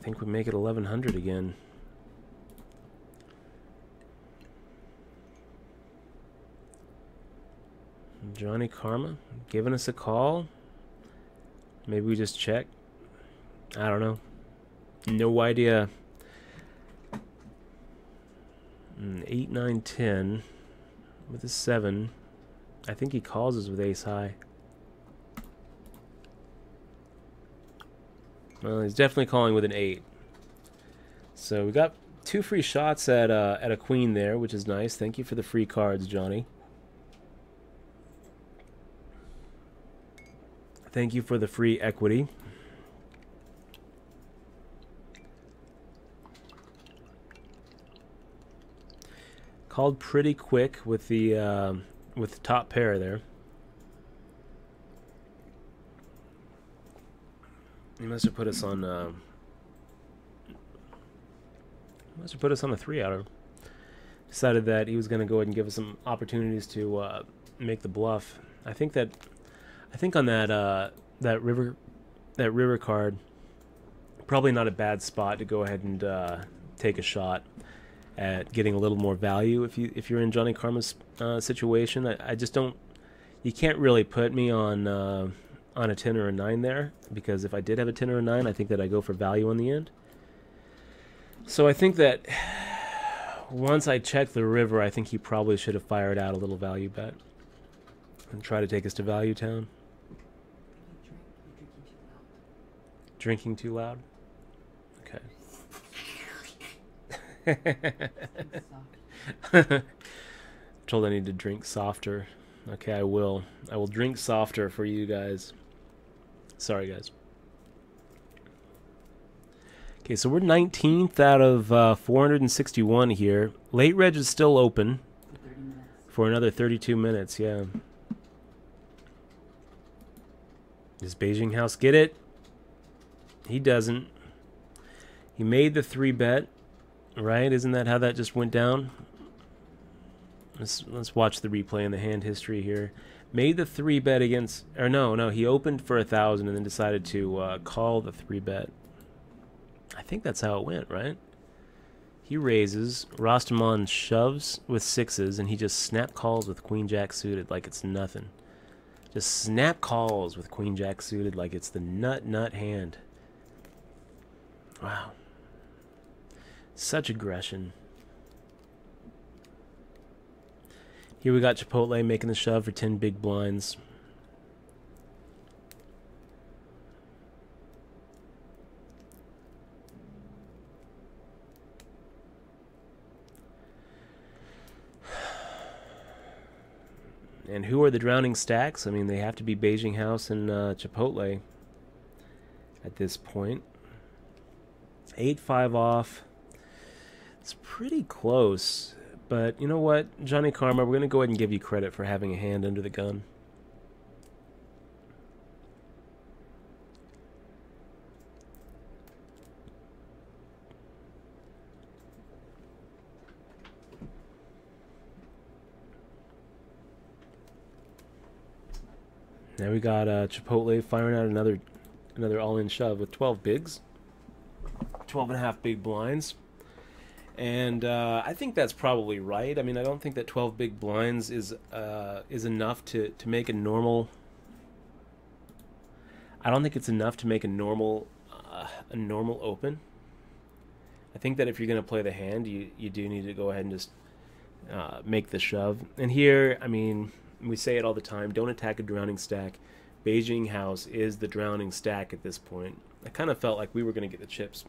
think we make it 1100 again. Johnny Karma giving us a call. Maybe we just check. I don't know. No idea. 8, 9, 10 with a 7. I think he calls us with ace high. Well, he's definitely calling with an 8. So we got 2 free shots at a queen there, which is nice. Thank you for the free cards, Johnny. Thank you for the free equity. Called pretty quick with the with the top pair there. He must have put us on. Must have put us on a 3-outer. Decided that he was going to go ahead and give us some opportunities to make the bluff. I think on that that river card, probably not a bad spot to go ahead and take a shot at getting a little more value if you're in Johnny Karma's situation. I just don't. You can't really put me on a 10 or a 9 there, because if I did have a 10 or a 9, I think that I go for value on the end. So I think that once I check the river, I think he probably should have fired out a little value bet and try to take us to value town. Drinking too loud? Okay. Told I need to drink softer. Okay, I will. I will drink softer for you guys. Sorry, guys. Okay, so we're 19th out of 461 here. Late reg is still open for another 32 minutes, yeah. Does Beijing House get it? He doesn't. He made the 3-bet, right? Isn't that how that just went down? Let's watch the replay in the hand history here. Made the 3-bet against, or no, he opened for 1,000 and then decided to call the 3-bet. I think that's how it went, right? He raises, Rostamon shoves with 6s, and he just snap calls with Queen Jack suited like it's nothing. Just snap calls with Queen Jack suited like it's the nut hand. Wow. Such aggression. Here we got Chipotle making the shove for 10 big blinds. And who are the drowning stacks? I mean, they have to be Beijing House and Chipotle at this point. 8-5 off. It's pretty close. But you know what, Johnny Karma, we're going to go ahead and give you credit for having a hand under the gun. Now we got Chipotle firing out another all-in shove with 12 bigs. 12.5 big blinds. And I think that's probably right. I mean, I don't think that 12 big blinds is enough to make a normal. I don't think it's enough to make a normal open. I think that if you're going to play the hand, you do need to go ahead and just make the shove. And here, I mean, we say it all the time: don't attack a drowning stack. Beijing House is the drowning stack at this point. I kind of felt like we were going to get the chips.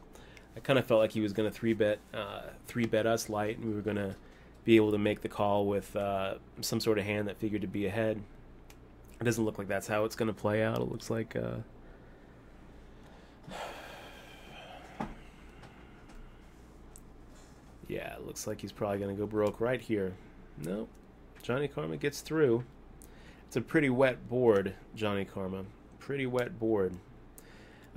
I kind of felt like he was going to 3-bet us light, and we were going to be able to make the call with some sort of hand that figured to be ahead. It doesn't look like that's how it's going to play out. It looks like yeah, it looks like he's probably going to go broke right here. Nope. Johnny Karma gets through. It's a pretty wet board, Johnny Karma. Pretty wet board.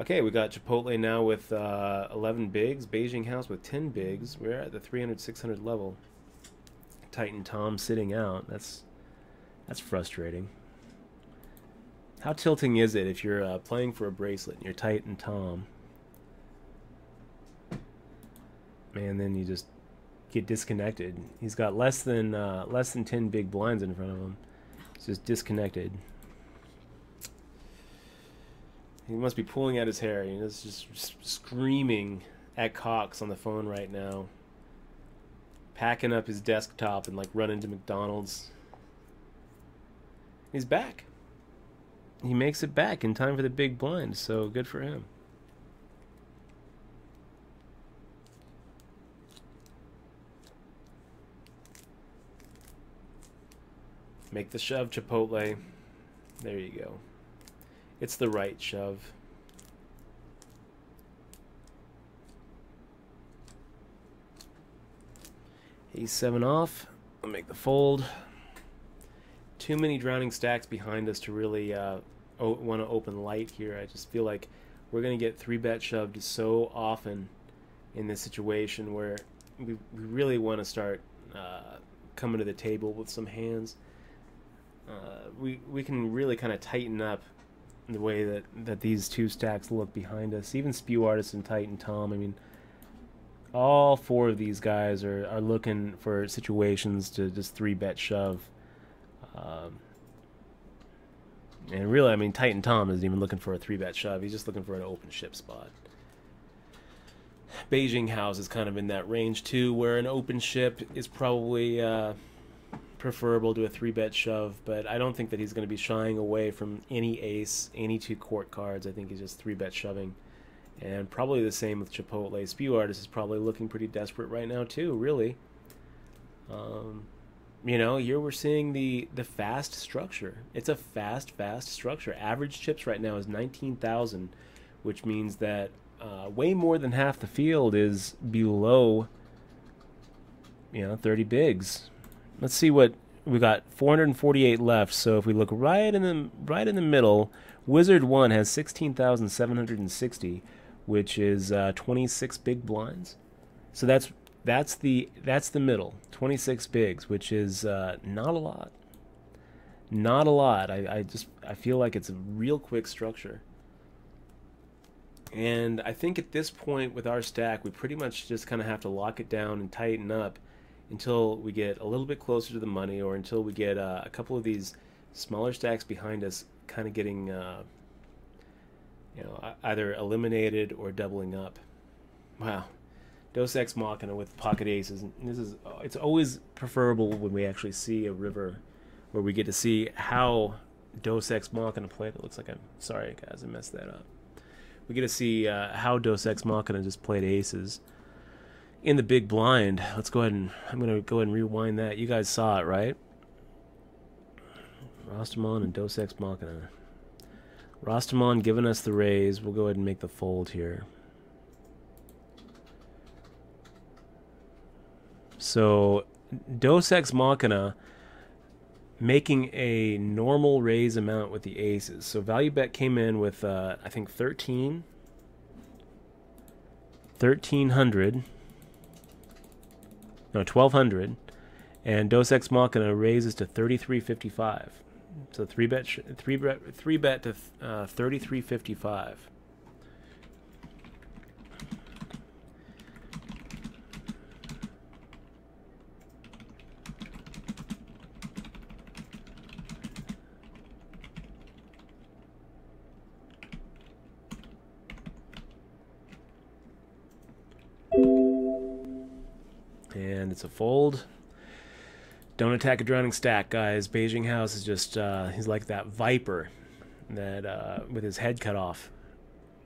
Okay, we got Chipotle now with 11 bigs. Beijing House with 10 bigs. We're at the 300, 600 level. Titan Tom sitting out. That's frustrating. How tilting is it if you're playing for a bracelet and you're Titan Tom? Man, then you just get disconnected. He's got less than 10 big blinds in front of him. He's just disconnected. He must be pulling at his hair. He's just screaming at Cox on the phone right now. Packing up his desktop and like running to McDonald's. He's back. He makes it back in time for the big blind, so good for him. Make the shove, Chipotle. There you go. It's the right shove. Ace 7 off. I'll make the fold. too many drowning stacks behind us to really want to open light here. I just feel like we're going to get 3-bet shoved so often in this situation where we really want to start coming to the table with some hands. We can really kind of tighten up the way that these two stacks look behind us. Even Spew Artist and Titan Tom, I mean, all 4 of these guys are looking for situations to just 3-bet shove. And really, I mean, Titan Tom isn't even looking for a 3-bet shove. He's just looking for an open ship spot. Beijing House is kind of in that range too, where an open ship is probably preferable to a 3-bet shove, but I don't think that he's going to be shying away from any ace, any 2 court cards. I think he's just 3-bet shoving. And probably the same with Chipotle. Spew Artist is probably looking pretty desperate right now too, really. You know, here we're seeing the fast structure. It's a fast structure. Average chips right now is 19,000, which means that way more than half the field is below, 30 bigs. Let's see what we got. 448 left. So if we look right in the middle, Wizard 1 has 16,760, which is 26 big blinds. So that's the middle, 26 bigs, which is not a lot. Not a lot. I feel like it's a real quick structure. And I think at this point with our stack, we pretty much just kind of have to lock it down and tighten up until we get a little bit closer to the money, or until we get a couple of these smaller stacks behind us kind of getting either eliminated or doubling up. Wow. Dos Ex Machina with pocket aces. And it's always preferable when we actually see a river where we get to see how Dos Ex Machina played. It looks like sorry guys, I messed that up. We get to see how Dos Ex Machina just played aces in the big blind. Let's go ahead and I'm going to go ahead and rewind that. You guys saw it, right? Rostamon and Dos Ex Machina. Rostamon giving us the raise. We'll go ahead and make the fold here. So Dos Ex Machina making a normal raise amount with the aces. So value bet came in with I think 1300. No, 1200, and Dos Ex Machina raises to 3355. So 3-bet to 3355. And it's a fold. Don't attack a drowning stack, guys. Beijing House is just, he's like that viper that, with his head cut off.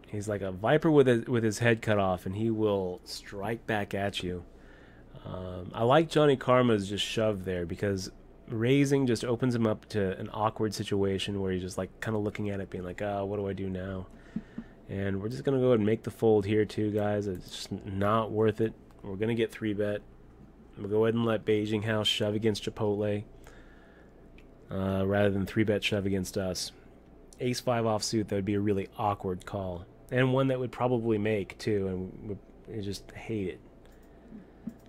He's like a viper with his head cut off, and he will strike back at you. I like Johnny Karma's just shove there, because raising just opens him up to an awkward situation where he's just like kind of looking at it being like, what do I do now? And we're just going to go ahead and make the fold here too, guys. It's just not worth it. We're going to get 3-bet. We'll go ahead and let Beijing House shove against Chipotle rather than 3-bet shove against us. Ace 5 offsuit, that would be a really awkward call. And one that would probably make too, and we just hate it.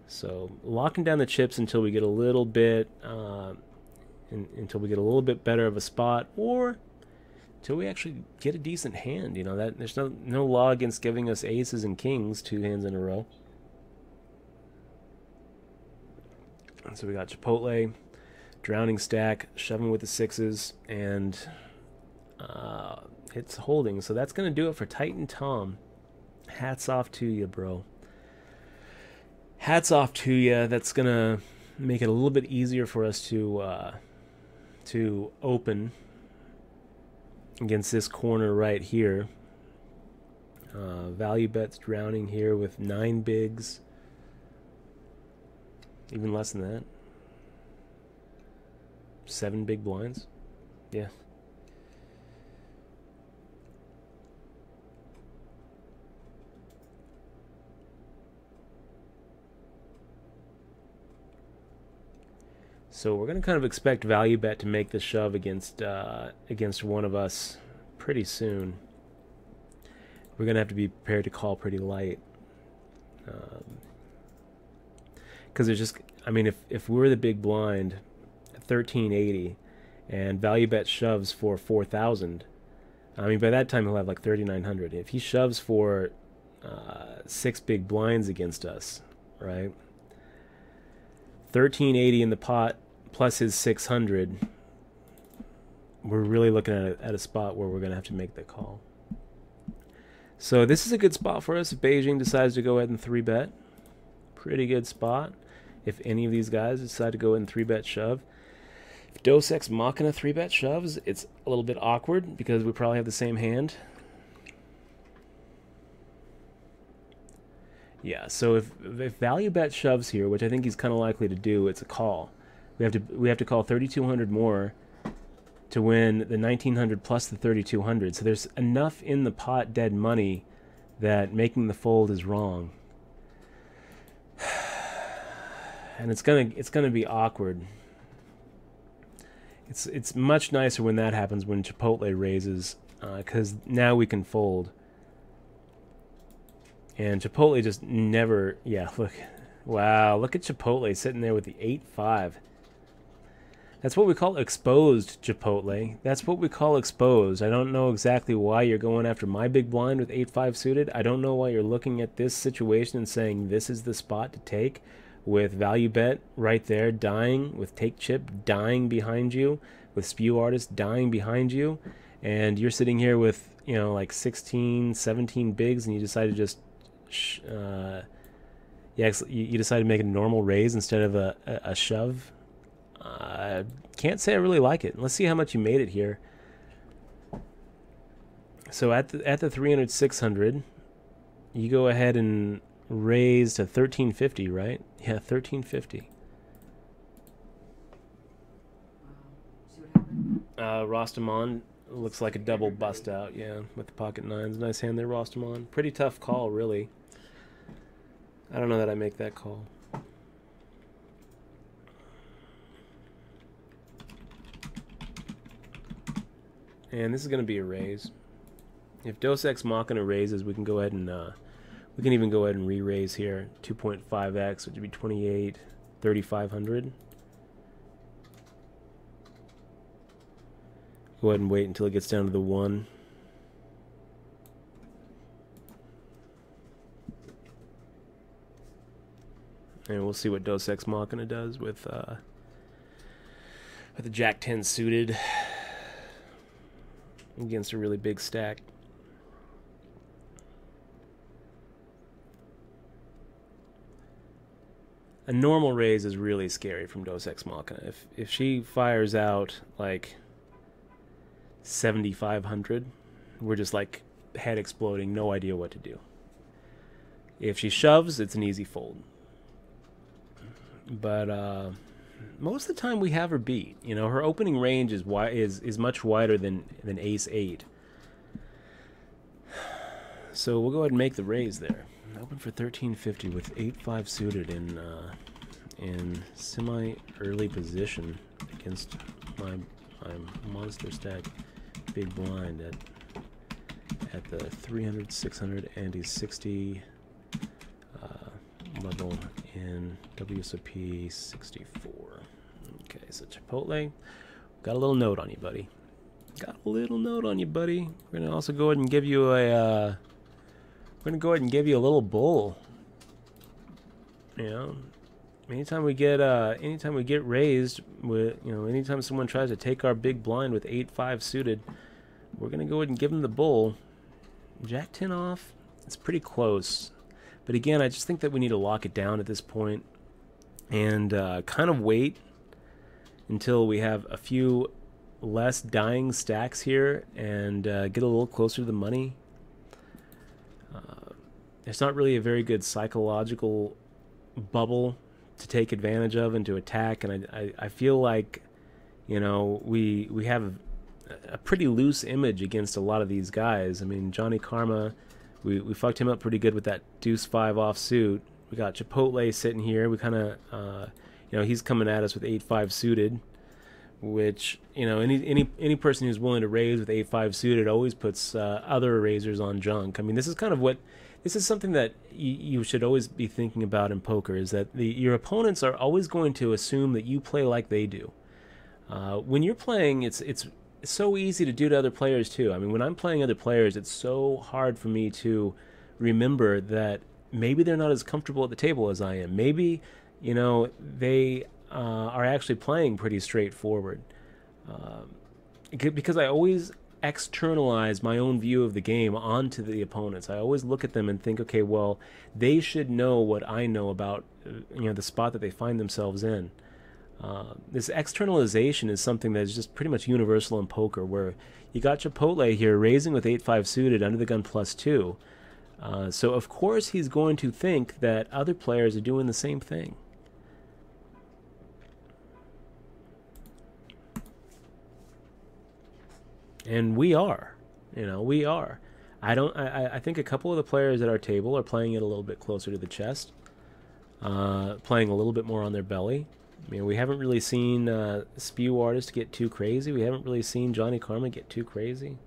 So locking down the chips until we get a little bit until we get a little bit better of a spot, or until we actually get a decent hand. That there's no law against giving us aces and kings 2 hands in a row. So we got Chipotle, drowning stack, shoving with the 6s, and it's holding. So that's going to do it for Titan Tom. Hats off to you, bro. Hats off to you. That's going to make it a little bit easier for us to open against this corner right here. Value bets drowning here with 9 bigs. Even less than that. 7 big blinds. Yeah. So we're going to kind of expect value bet to make the shove against one of us pretty soon. We're going to have to be prepared to call pretty light. Because there's just, I mean, if we're the big blind, 1380, and value bet shoves for 4,000, I mean, by that time he'll have like 3,900. If he shoves for 6 big blinds against us, right? 1380 in the pot plus his 600. We're really looking at a spot where we're going to have to make the call. So this is a good spot for us if Beijing decides to go ahead and 3-bet. Pretty good spot if any of these guys decide to go ahead and 3-bet shove. If Dos Ex Machina 3-bet shoves, it's a little bit awkward because we probably have the same hand. Yeah, so if value bet shoves here, which I think he's kind of likely to do, it's a call. We have to call 3,200 more to win the 1,900 plus the 3,200. So there's enough in the pot dead money that making the fold is wrong. And it's gonna be awkward. It's much nicer when that happens, when Chipotle raises, because now we can fold. And Chipotle just never, yeah, look. Wow, look at Chipotle sitting there with the 8-5. That's what we call exposed, Chipotle. That's what we call exposed. I don't know exactly why you're going after my big blind with 8-5 suited. I don't know why you're looking at this situation and saying this is the spot to take, with value bet right there dying, with take chip dying behind you, with spew artist dying behind you, and you're sitting here with, you know, like 16, 17 bigs, and you decide to just you decide to make a normal raise instead of a shove. Can't say I really like it. Let's see how much you made it here. So at the 300, 600, you go ahead and raise to 1350, right? Yeah, 1350. See what happened? Rostamon looks like a double bust out, yeah, with the pocket nines. Nice hand there, Rostamon. Pretty tough call, really. I don't know that I make that call. And this is going to be a raise. If Dos Ex Machina raises, we can go ahead and we can even go ahead and re-raise here. 2.5x, which would be 28, 3,500. Go ahead and wait until it gets down to the 1. And we'll see what Dos Ex Machina does with the Jack 10 suited against a really big stack. A normal raise is really scary from Dos Ex Machina. If she fires out like 7,500, we're just like head exploding, no idea what to do. If she shoves, it's an easy fold. But most of the time we have her beat. You know, her opening range is much wider than Ace 8. So we'll go ahead and make the raise there. Open for 1350 with 8-5 suited in semi-early position against my monster stack big blind at the 300, 600, and 60 level in WSOP 64. Okay, so Chipotle, got a little note on you, buddy. Got a little note on you, buddy. We're gonna also go ahead and give you a little bull. You know, anytime we get raised with, you know, anytime someone tries to take our big blind with 8-5 suited, we're gonna go ahead and give them the bull. Jack 10 off. It's pretty close, but again, I just think that we need to lock it down at this point and kind of wait until we have a few less dying stacks here and get a little closer to the money. It's not really a very good psychological bubble to take advantage of and to attack, and I feel like, you know, we have a pretty loose image against a lot of these guys. I mean, Johnny Karma, we fucked him up pretty good with that deuce 5 offsuit. We got Chipotle sitting here. We kind of he's coming at us with 8-5 suited, which, any person who's willing to raise with 8-5 suited always puts other raisers on junk. I mean, this is something that you should always be thinking about in poker, is that your opponents are always going to assume that you play like they do. When you're playing, it's so easy to do to other players too. I mean, when I'm playing other players, it's so hard for me to remember that maybe they're not as comfortable at the table as I am. Maybe, they are actually playing pretty straightforward. Because I always externalize my own view of the game onto the opponents. I always look at them and think, okay, well, they should know what I know about the spot that they find themselves in. This externalization is something that is just pretty much universal in poker, where you got Chipotle here raising with 8-5 suited under the gun +2. So of course he's going to think that other players are doing the same thing. And we are. We are. I think a couple of the players at our table are playing it a little bit closer to the chest. Playing a little bit more on their belly. I mean, we haven't really seen Spew Artist get too crazy. We haven't really seen Johnny Karma get too crazy.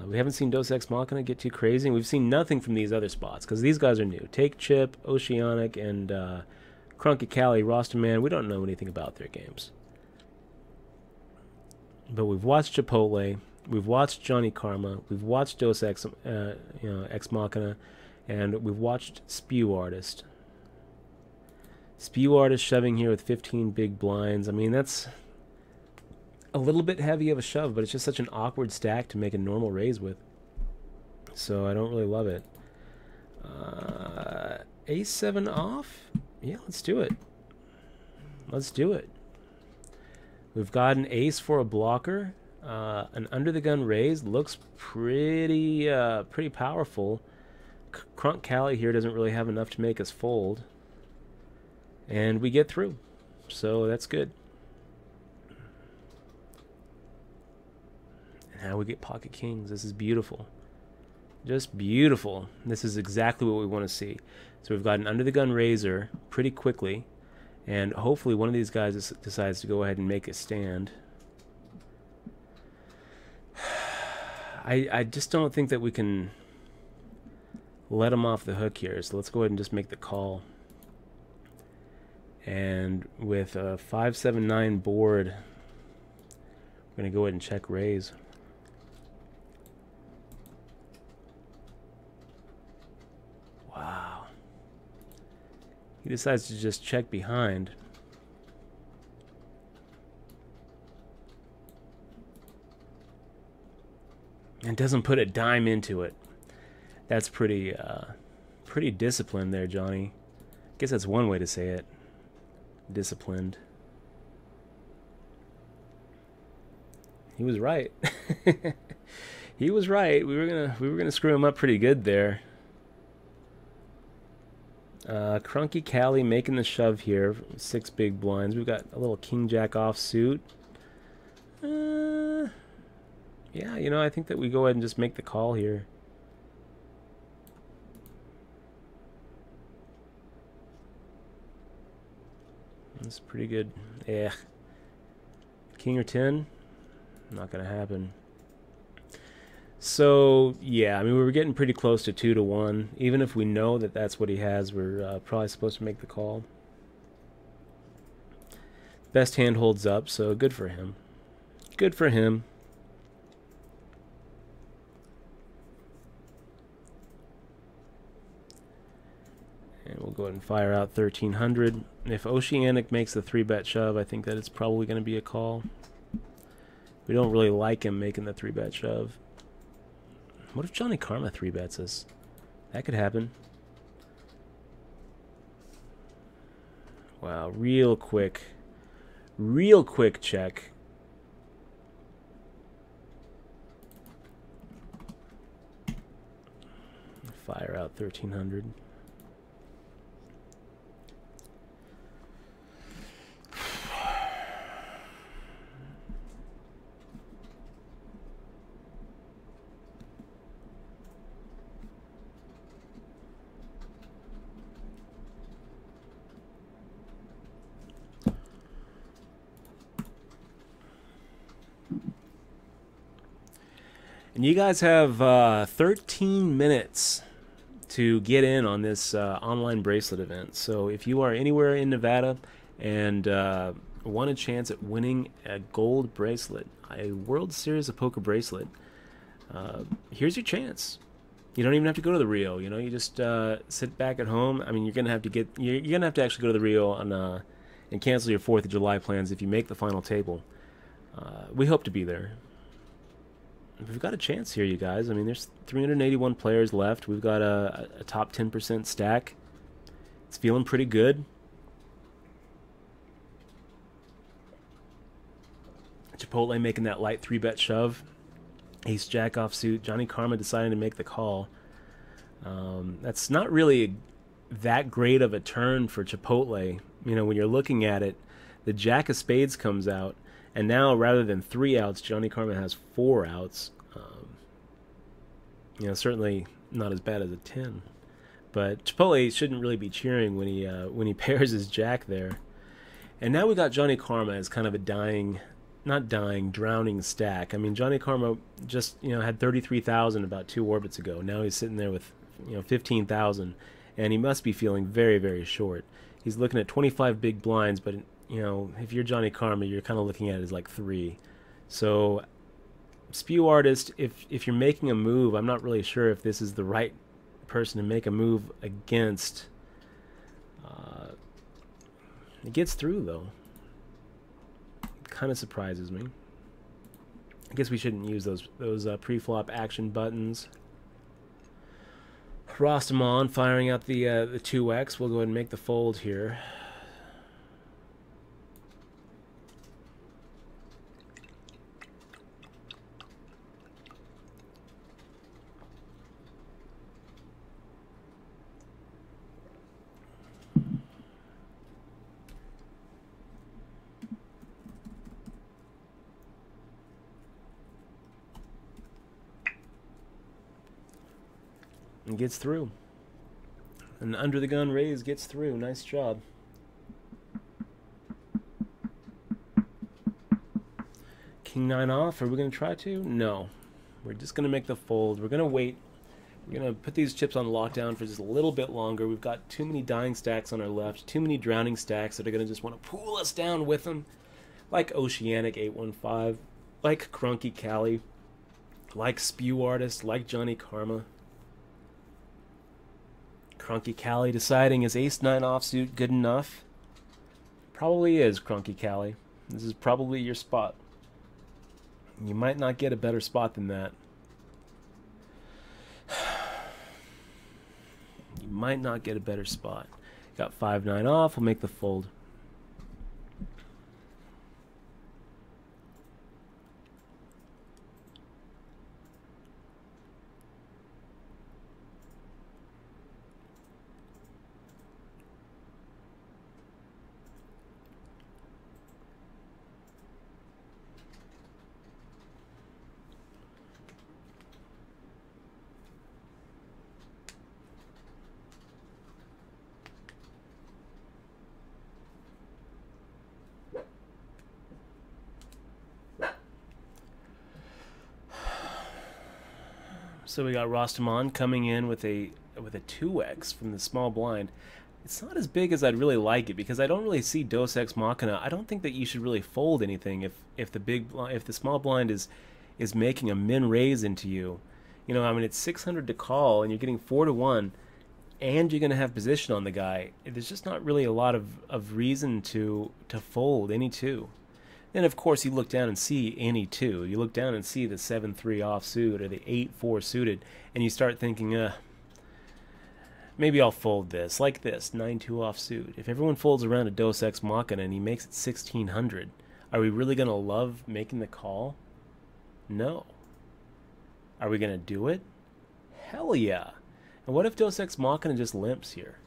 We haven't seen Dos Ex Machina get too crazy. And we've seen nothing from these other spots, because these guys are new. Take Chip, Oceanic, and Crunky Cali, Rosterman. We don't know anything about their games. But we've watched Chipotle, we've watched Johnny Karma, we've watched Dos Ex, Ex Machina, and we've watched Spew Artist. Spew Artist shoving here with 15 big blinds. I mean, that's a little bit heavy of a shove, but it's just such an awkward stack to make a normal raise with. So I don't really love it. Ace-7 off? Yeah, let's do it. Let's do it. We've got an ace for a blocker. An under the gun raise looks pretty powerful. Crunk Cali here doesn't really have enough to make us fold. And we get through. So that's good. And now we get pocket kings. This is beautiful. Just beautiful. This is exactly what we want to see. So we've got an under the gun raiser pretty quickly. And hopefully one of these guys decides to go ahead and make a stand. I just don't think that we can let him off the hook here. So let's go ahead and just make the call. And with a 5-7-9 board, we're going to go ahead and check raise. Wow. He decides to just check behind. And doesn't put a dime into it. That's pretty disciplined there, Johnny. I guess that's one way to say it. Disciplined. He was right. He was right. We were gonna screw him up pretty good there. Crunky Cali making the shove here. 6 big blinds. We've got a little King Jack offsuit. Yeah, I think that we go ahead and just make the call here. That's pretty good. Yeah. King or 10? Not going to happen. So, yeah, I mean, we were getting pretty close to 2-1. Even if we know that that's what he has, we're probably supposed to make the call. Best hand holds up, so good for him. Good for him. And we'll go ahead and fire out 1300. If Oceanic makes the 3-bet shove, I think that it's probably going to be a call. We don't really like him making the 3-bet shove. What if Johnny Karma 3-bets us? That could happen. Wow, real quick check. Fire out 1300. And you guys have 13 minutes to get in on this online bracelet event. So if you are anywhere in Nevada and want a chance at winning a gold bracelet, a World Series of Poker bracelet, here's your chance. You don't even have to go to the Rio. You know, you just sit back at home. I mean, you're gonna have to actually go to the Rio on and cancel your 4th of July plans if you make the final table. We hope to be there. We've got a chance here, you guys. I mean, there's 381 players left. We've got a top 10% stack. It's feeling pretty good. Chipotle making that light 3-bet shove. Ace Jack offsuit. Johnny Karma deciding to make the call. That's not really that great of a turn for Chipotle. You know, when you're looking at it, the Jack of Spades comes out. And now, rather than 3 outs, Johnny Karma has 4 outs. You know, certainly not as bad as a 10. But Chipotle shouldn't really be cheering when he pairs his Jack there. And now we got Johnny Karma as kind of a drowning stack. I mean, Johnny Karma just, you know, had 33,000 about 2 orbits ago. Now he's sitting there with, you know, 15,000, and he must be feeling very, very short. He's looking at 25 big blinds, but you know, if you're Johnny Karma, you're kind of looking at it as like 3. So, Spew Artist, if you're making a move, I'm not really sure if this is the right person to make a move against. It gets through, though. It kind of surprises me. I guess we shouldn't use those pre-flop action buttons. Rostamon firing out the 2x. We'll go ahead and make the fold here. And gets through. And under the gun raise gets through. Nice job. King 9 off. Are we going to try to? No. We're just going to make the fold. We're going to wait. We're going to put these chips on lockdown for just a little bit longer. We've got too many dying stacks on our left. Too many drowning stacks that are going to just want to pull us down with them. Like Oceanic 815. Like Crunky Cali. Like Spew Artist. Like Johnny Karma. Crunky Cali deciding is Ace-9 offsuit good enough? Probably is, Crunky Cali. This is probably your spot. You might not get a better spot than that. You might not get a better spot. Got 5-9 off. We'll make the fold. So we got Rostamon coming in with a 2x from the small blind. It's not as big as I'd really like it because I don't really see Dos Ex Machina. I don't think that you should really fold anything if the small blind is making a min raise into you. You know, I mean, it's 600 to call and you're getting 4-1, and you're going to have position on the guy. There's just not really a lot of reason to fold any 2. Then, of course, you look down and see any 2. You look down and see the 7-3 offsuit or the 8-4 suited, and you start thinking, maybe I'll fold this, like this, 9-2 offsuit. If everyone folds around a Dos Ex Machina and he makes it 1600, are we really going to love making the call? No. Are we going to do it? Hell yeah. And what if Dos Ex Machina just limps here?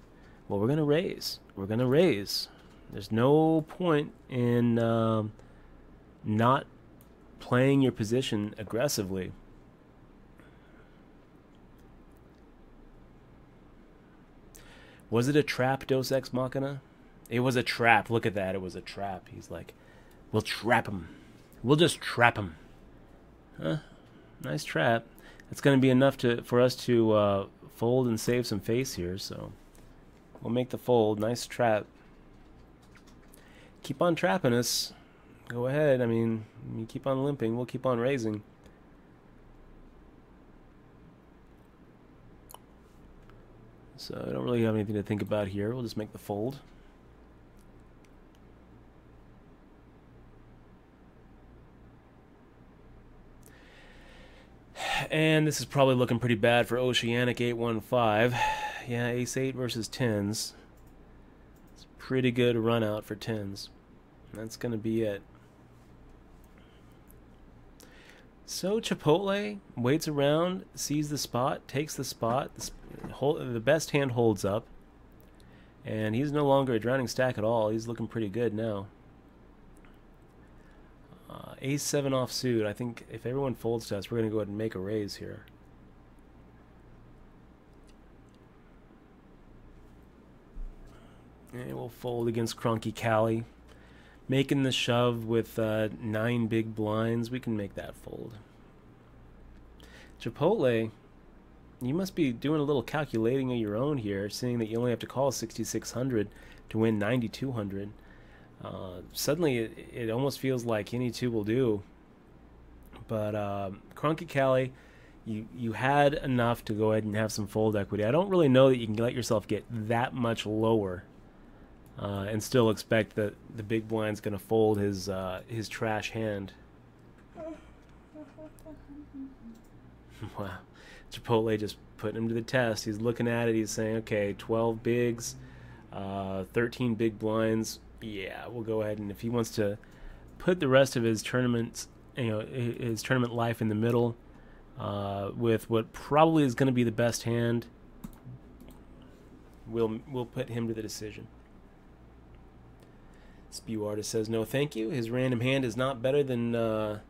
Well, we're going to raise. We're going to raise. There's no point in not playing your position aggressively. Was it a trap, Dos Ex Machina? It was a trap. Look at that. It was a trap. He's like, we'll trap him. We'll just trap him. Huh? Nice trap. It's going to be enough for us to fold and save some face here, so we'll make the fold. Nice trap. Keep on trapping us. Go ahead. I mean, you keep on limping, we'll keep on raising. So I don't really have anything to think about here. We'll just make the fold. And this is probably looking pretty bad for Oceanic 815. Yeah, ace-8 versus tens. It's a pretty good run out for tens. That's going to be it. So Chipotle waits around, sees the spot, takes the spot. The best hand holds up. And he's no longer a drowning stack at all. He's looking pretty good now. Ace-7 offsuit. I think if everyone folds to us, we're going to go ahead and make a raise here. And we'll fold against Cronky Cali. Making the shove with 9 big blinds. We can make that fold. Chipotle, you must be doing a little calculating of your own here, seeing that you only have to call 6,600 to win 9,200. Suddenly it almost feels like any two will do. But Cronky Cali, you had enough to go ahead and have some fold equity. I don't really know that you can let yourself get that much lower and still expect that the big blind's going to fold his trash hand. Wow. Chipotle just putting him to the test. He's looking at it. He's saying, okay, 12 bigs, 13 big blinds. Yeah, we'll go ahead, and if he wants to put the rest of his tournament, his tournament life in the middle, with what probably is going to be the best hand, we'll put him to the decision. Spew Artist says no, thank you. His random hand is not better than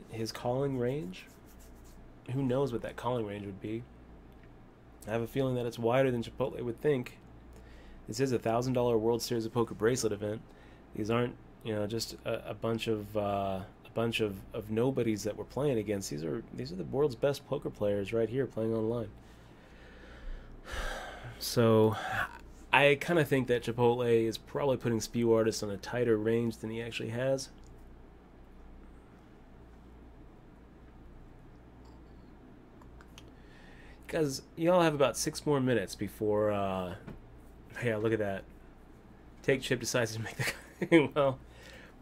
his calling range. Who knows what that calling range would be? I have a feeling that it's wider than Chipotle would think. This is a $1,000 World Series of Poker bracelet event. These aren't, just a bunch of nobodies that we're playing against. These are the world's best poker players right here playing online. So, I kind of think that Chipotle is probably putting Spew Artist on a tighter range than he actually has. Because y'all have about 6 more minutes before. Yeah, look at that. Take chip decides to make the. Well,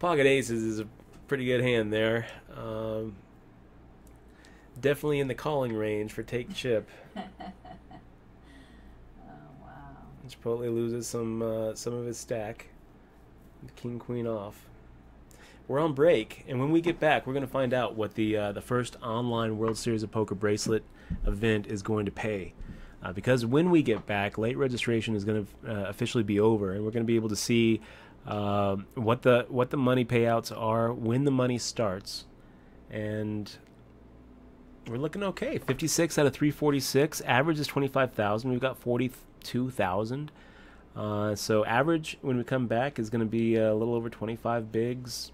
pocket aces is a pretty good hand there. Definitely in the calling range for take chip. Oh wow! Chipotle loses some of his stack. King Queen off. We're on break, and when we get back, we're going to find out what the first online World Series of Poker bracelet event is going to pay. Because when we get back, late registration is going to officially be over, and we're going to be able to see what the money payouts are, when the money starts, and we're looking okay. 56 out of 346. Average is 25,000. We've got 42,000. So average when we come back is going to be a little over 25 bigs.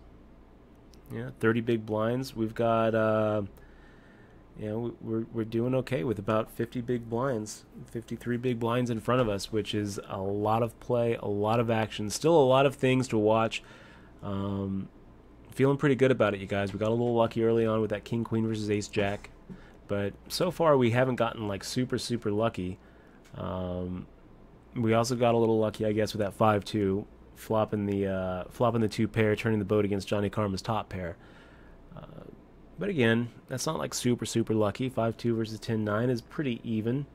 Yeah, 30 big blinds. We've got. We're doing okay with about 50 big blinds, 53 big blinds in front of us, which is a lot of play, a lot of action, still a lot of things to watch. Feeling pretty good about it, you guys. We got a little lucky early on with that King Queen versus Ace Jack, but so far we haven't gotten like super lucky. We also got a little lucky, I guess, with that 5-2 flopping the 2 pair, turning the boat against Johnny Karma's top pair. But again, that's not like super lucky. 5-2 versus 10-9 is pretty even.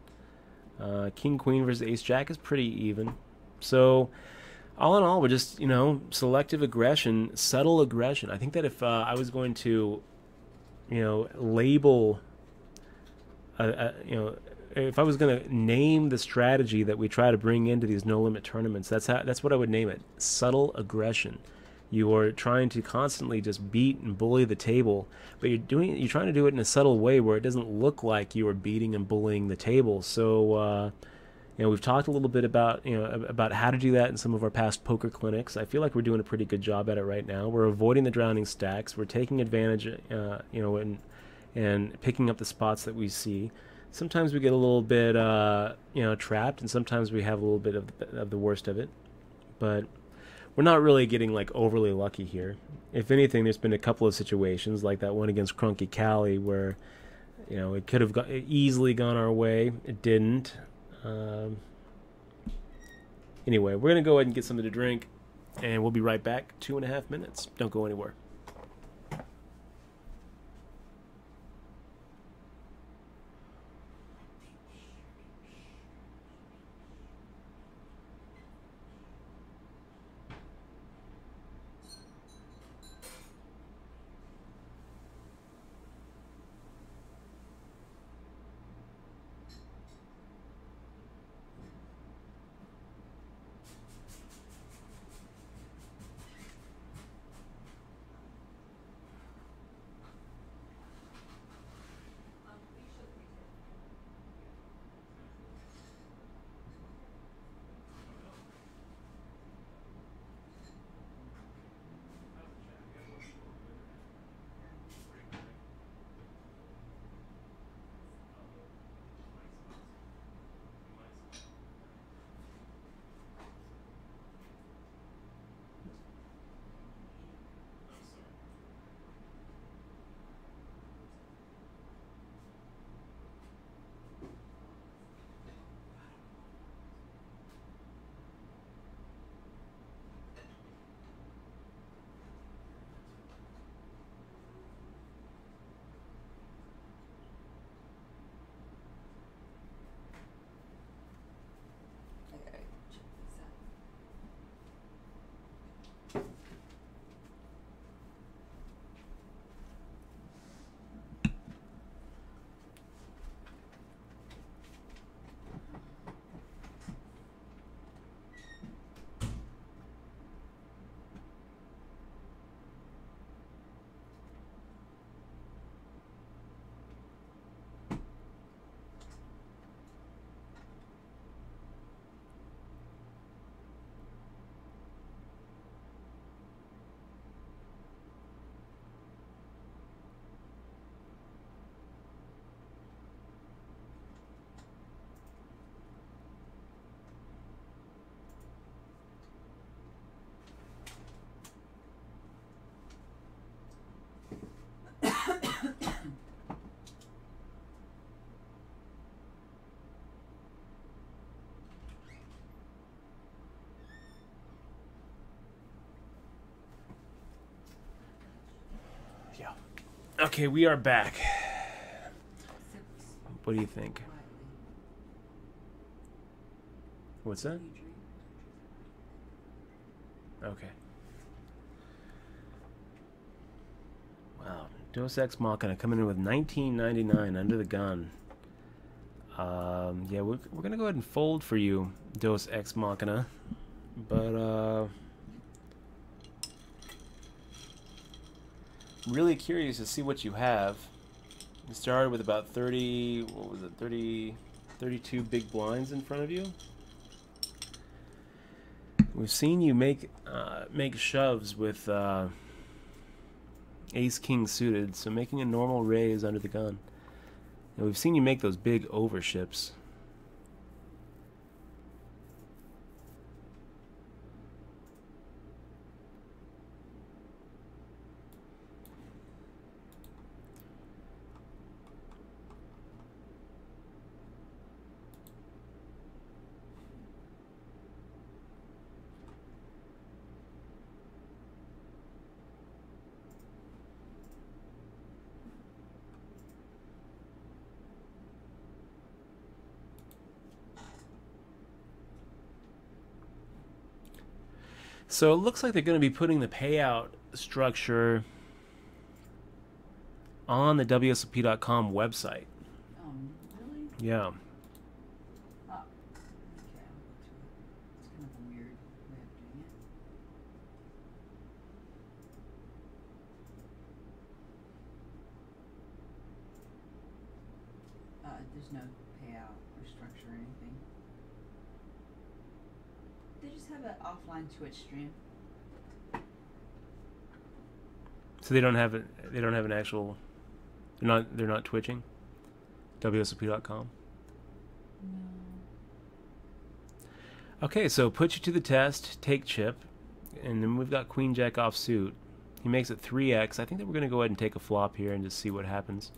King Queen versus Ace Jack is pretty even. So, all in all, we're just, selective aggression, subtle aggression. I think that if I was going to, label, if I was going to name the strategy that we try to bring into these no-limit tournaments, that's what I would name it. Subtle aggression. You are trying to constantly just beat and bully the table, but you're trying to do it in a subtle way where it doesn't look like you are beating and bullying the table. So, we've talked a little bit about how to do that in some of our past poker clinics. I feel like we're doing a pretty good job at it right now. We're avoiding the drowning stacks. We're taking advantage, and picking up the spots that we see. Sometimes we get a little bit, trapped, and sometimes we have a little bit of the worst of it. But we're not really getting like overly lucky here. If anything, there's been a couple of situations like that one against Crunky Cali where it could have easily gone our way. It didn't. Anyway, we're gonna go ahead and get something to drink, and we'll be right back. 2.5 minutes. Don't go anywhere. Okay, we are back. What do you think? What's that? Okay. Wow. Deus Ex Machina coming in with $19.99 under the gun. Yeah, we're gonna go ahead and fold for you, Deus Ex Machina. But really curious to see what you have. You started with about 30, what was it, 32 big blinds in front of you. We've seen you make shoves with Ace King suited, so making a normal raise under the gun. And we've seen you make those big overships. So it looks like they're going to be putting the payout structure on the WSOP.com website. Really? Yeah. Oh, okay, I'll go to it. It's kind of a weird way of doing it. There's no payout or structure or anything. They just have an offline Twitch stream. So they don't have an actual They're not twitching. WSOP.com. No. Okay, so put you to the test, take chip, and then we've got Queen Jack offsuit. He makes it 3x. I think that we're going to go ahead and take a flop here and just see what happens.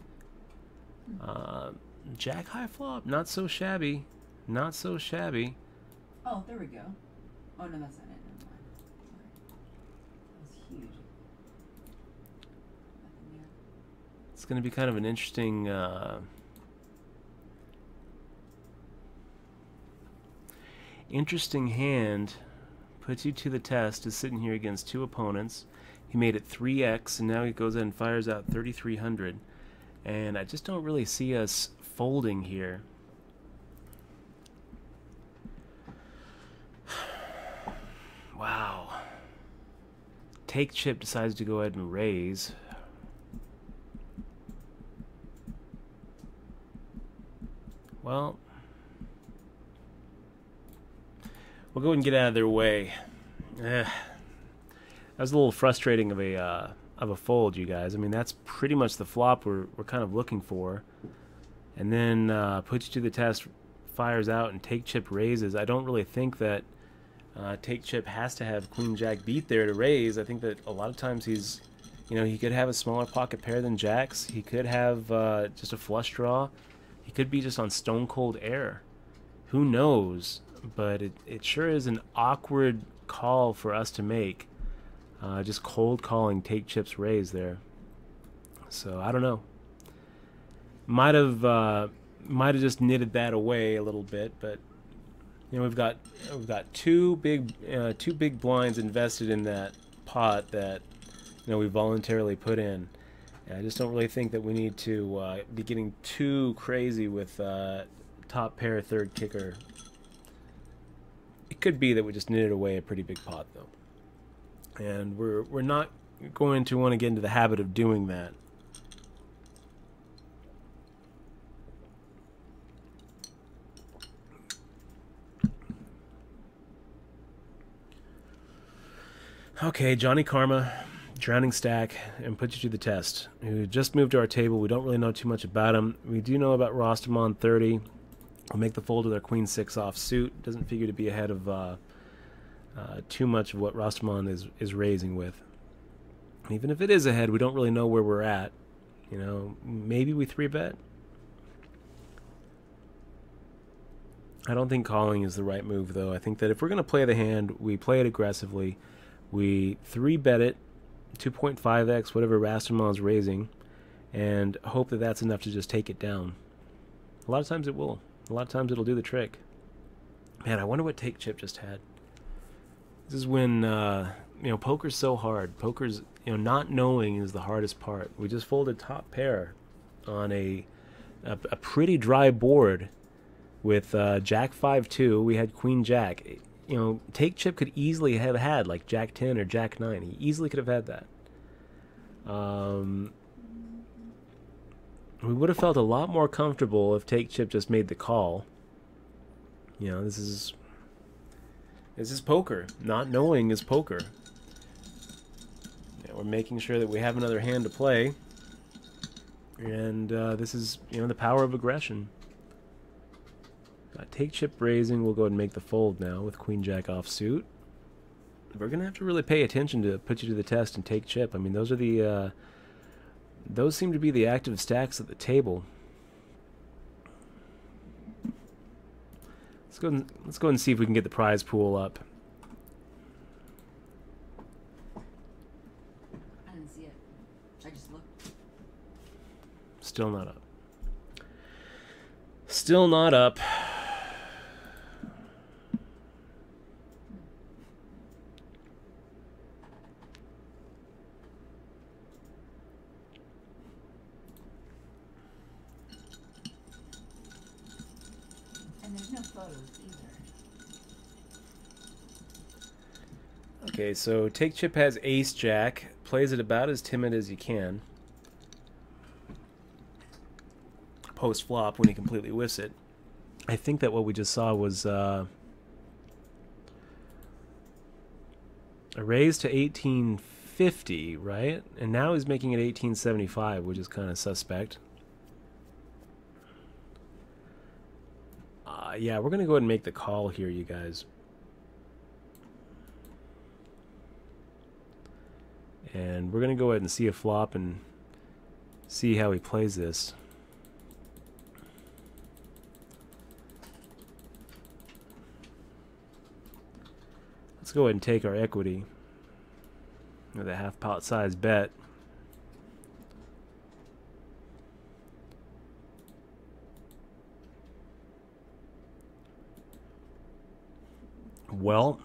Jack high flop, not so shabby. Not so shabby. Oh, there we go. Oh, no, that's not it. Never mind. Sorry. That was huge. Nothing there. It's going to be kind of an interesting... interesting hand. Puts you to the test. Is sitting here against two opponents. He made it 3x, and now he goes ahead and fires out 3,300. And I just don't really see us folding here. Wow. Take chip decides to go ahead and raise. Well, we'll go ahead and get out of their way. That was a little frustrating of a fold, you guys. I mean, that's pretty much the flop we're kind of looking for. And then puts you to the test, fires out, and take chip raises. I don't really think that take chip has to have Queen Jack beat there to raise. I think that a lot of times he's, you know, he could have a smaller pocket pair than Jacks. He could have just a flush draw. He could be just on stone cold air. Who knows? But it sure is an awkward call for us to make. Just cold calling take chips raise there. So I don't know. Might have just knitted that away a little bit, but you know we've got two big blinds invested in that pot that you know we voluntarily put in. And I just don't really think that we need to be getting too crazy with top pair third kicker. It could be that we just knitted away a pretty big pot though, and we're not going to want to get into the habit of doing that. Okay, Johnny Karma, drowning stack, and put you to the test. Who just moved to our table. We don't really know too much about him. We do know about Rostamon 30. We'll make the fold with our Queen 6 offsuit. Doesn't figure to be ahead of too much of what Rostamon is raising with. Even if it is ahead, we don't really know where we're at. You know, maybe we 3-bet. I don't think calling is the right move, though. I think that if we're going to play the hand, we play it aggressively. We 3-bet it, 2.5x, whatever Rastamon's raising, and hope that that's enough to just take it down. A lot of times it will. A lot of times it'll do the trick. Man, I wonder what take chip just had. This is when, you know, poker's so hard. Poker's, you know, not knowing is the hardest part. We just folded top pair on a pretty dry board with Jack 5-2. We had Queen Jack. You know, take chip could easily have had like Jack 10 or Jack 9. He easily could have had that. We would have felt a lot more comfortable if take chip just made the call. You know, this is poker. Not knowing is poker. Yeah, we're making sure that we have another hand to play. And this is, you know, the power of aggression. Take chip raising. We'll go ahead and make the fold now with Queen Jack offsuit. We're gonna have to really pay attention to put you to the test and take chip. I mean, those are the those seem to be the active stacks at the table. Let's go and see if we can get the prize pool up. I didn't see it. I just looked. Still not up. Still not up. And there's no photos either. Okay, so take chip has ace jack, plays it about as timid as you can. Post flop when he completely whiffs it. I think that what we just saw was a raise to 1850, right? And now he's making it 1875, which is kind of suspect. Yeah, we're going to go ahead and make the call here, you guys. And we're going to go ahead and see a flop and see how he plays this. Let's go ahead and take our equity with a half pot size bet. Well,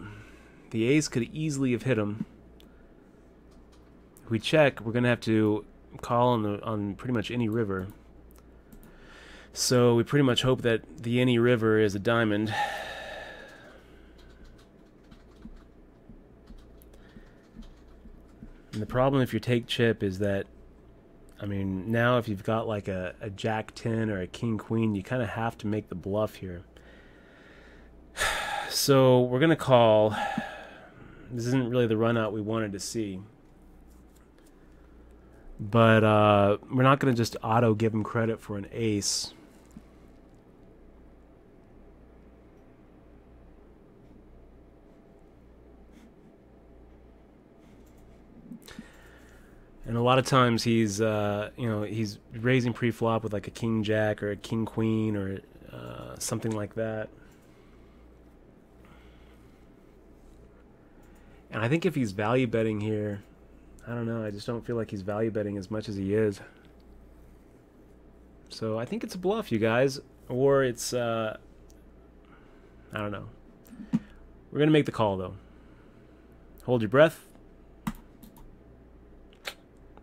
the ace could easily have hit him. If we check, we're going to have to call on pretty much any river. So we pretty much hope that the any river is a diamond. And the problem if you take chip is that, I mean, now if you've got like a jack 10 or a king queen, you kind of have to make the bluff here. So we're going to call. This isn't really the run out we wanted to see. But we're not going to just auto give him credit for an ace. And a lot of times he's, he's raising pre-flop with like a king jack or a king queen or something like that. And I think if he's value betting here, I don't know, I just don't feel like he's value betting as much as he is. So I think it's a bluff, you guys. Or it's, I don't know. We're going to make the call, though. Hold your breath.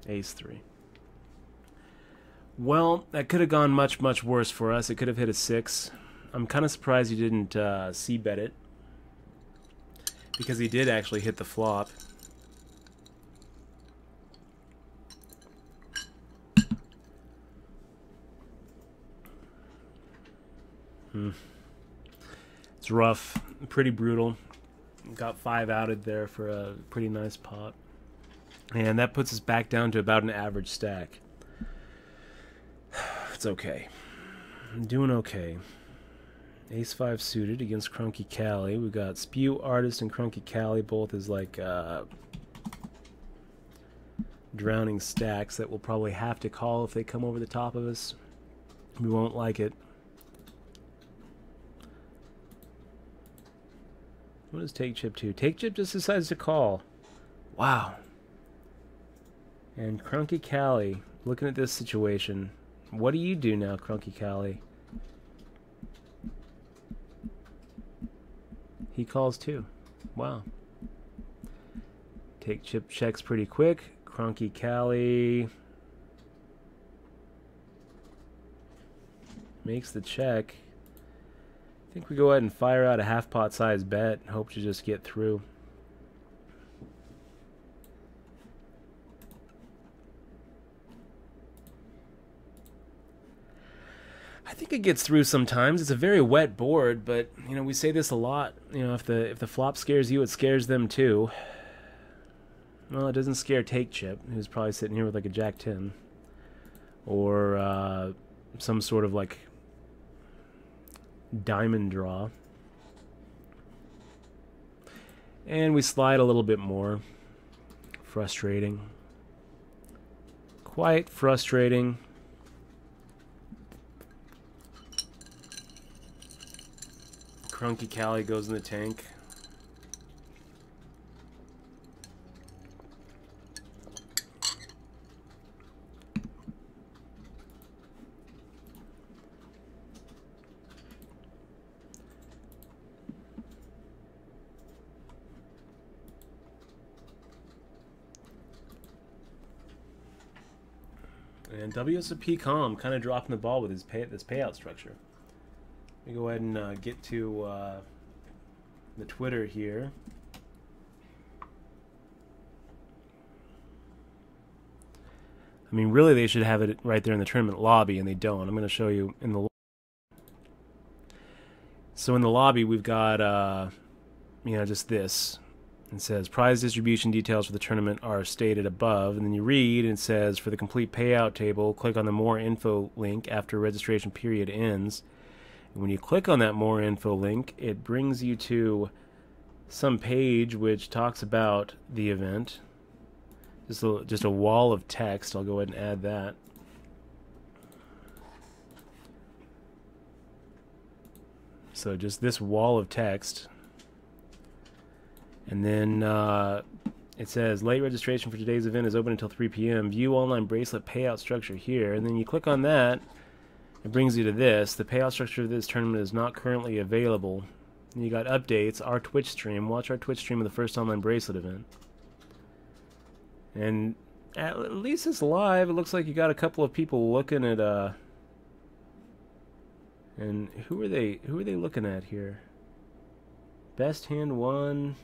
Ace 3. Well, that could have gone much, much worse for us. It could have hit a 6. I'm kind of surprised he didn't c-bet it, because he did actually hit the flop. It's rough, pretty brutal. Got 5 outed there for a pretty nice pot. And that puts us back down to about an average stack. It's okay. I'm doing okay. Ace 5 suited against Crunky Cali. We've got Spew Artist and Crunky Cali both as like drowning stacks that we'll probably have to call if they come over the top of us. We won't like it. What does Take Chip do? Take Chip just decides to call. Wow. And Crunky Cali, looking at this situation, what do you do now, Crunky Cali? He calls too. Wow. Take Chip checks pretty quick. Crunky Cali makes the check. I think we go ahead and fire out a half pot size bet and hope to just get through. I think it gets through sometimes. It's a very wet board, but you know, we say this a lot. You know, if the flop scares you, it scares them too. Well, it doesn't scare Take Chip, who's probably sitting here with like a jack 10 or some sort of like diamond draw. And we slide a little bit more. Frustrating. Quite frustrating. Crunky Cali goes in the tank. And WSOP Calm kind of dropping the ball with his this payout structure. Let me go ahead and get to the Twitter here. I mean, really, they should have it right there in the tournament lobby, and they don't. I'm going to show you in the. So in the lobby, we've got, you know, just this. It says prize distribution details for the tournament are stated above, and then you read and it says for the complete payout table, click on the more info link after registration period ends. And when you click on that more info link, it brings you to some page which talks about the event. Just a wall of text. I'll go ahead and add that. So just this wall of text. And then it says late registration for today's event is open until 3 p.m. View online bracelet payout structure here. And then you click on that. It brings you to this. The payout structure of this tournament is not currently available. And you got updates. Our Twitch stream. Watch our Twitch stream of the first online bracelet event. And at least it's live. It looks like you got a couple of people looking at and who are they looking at here? Best hand one.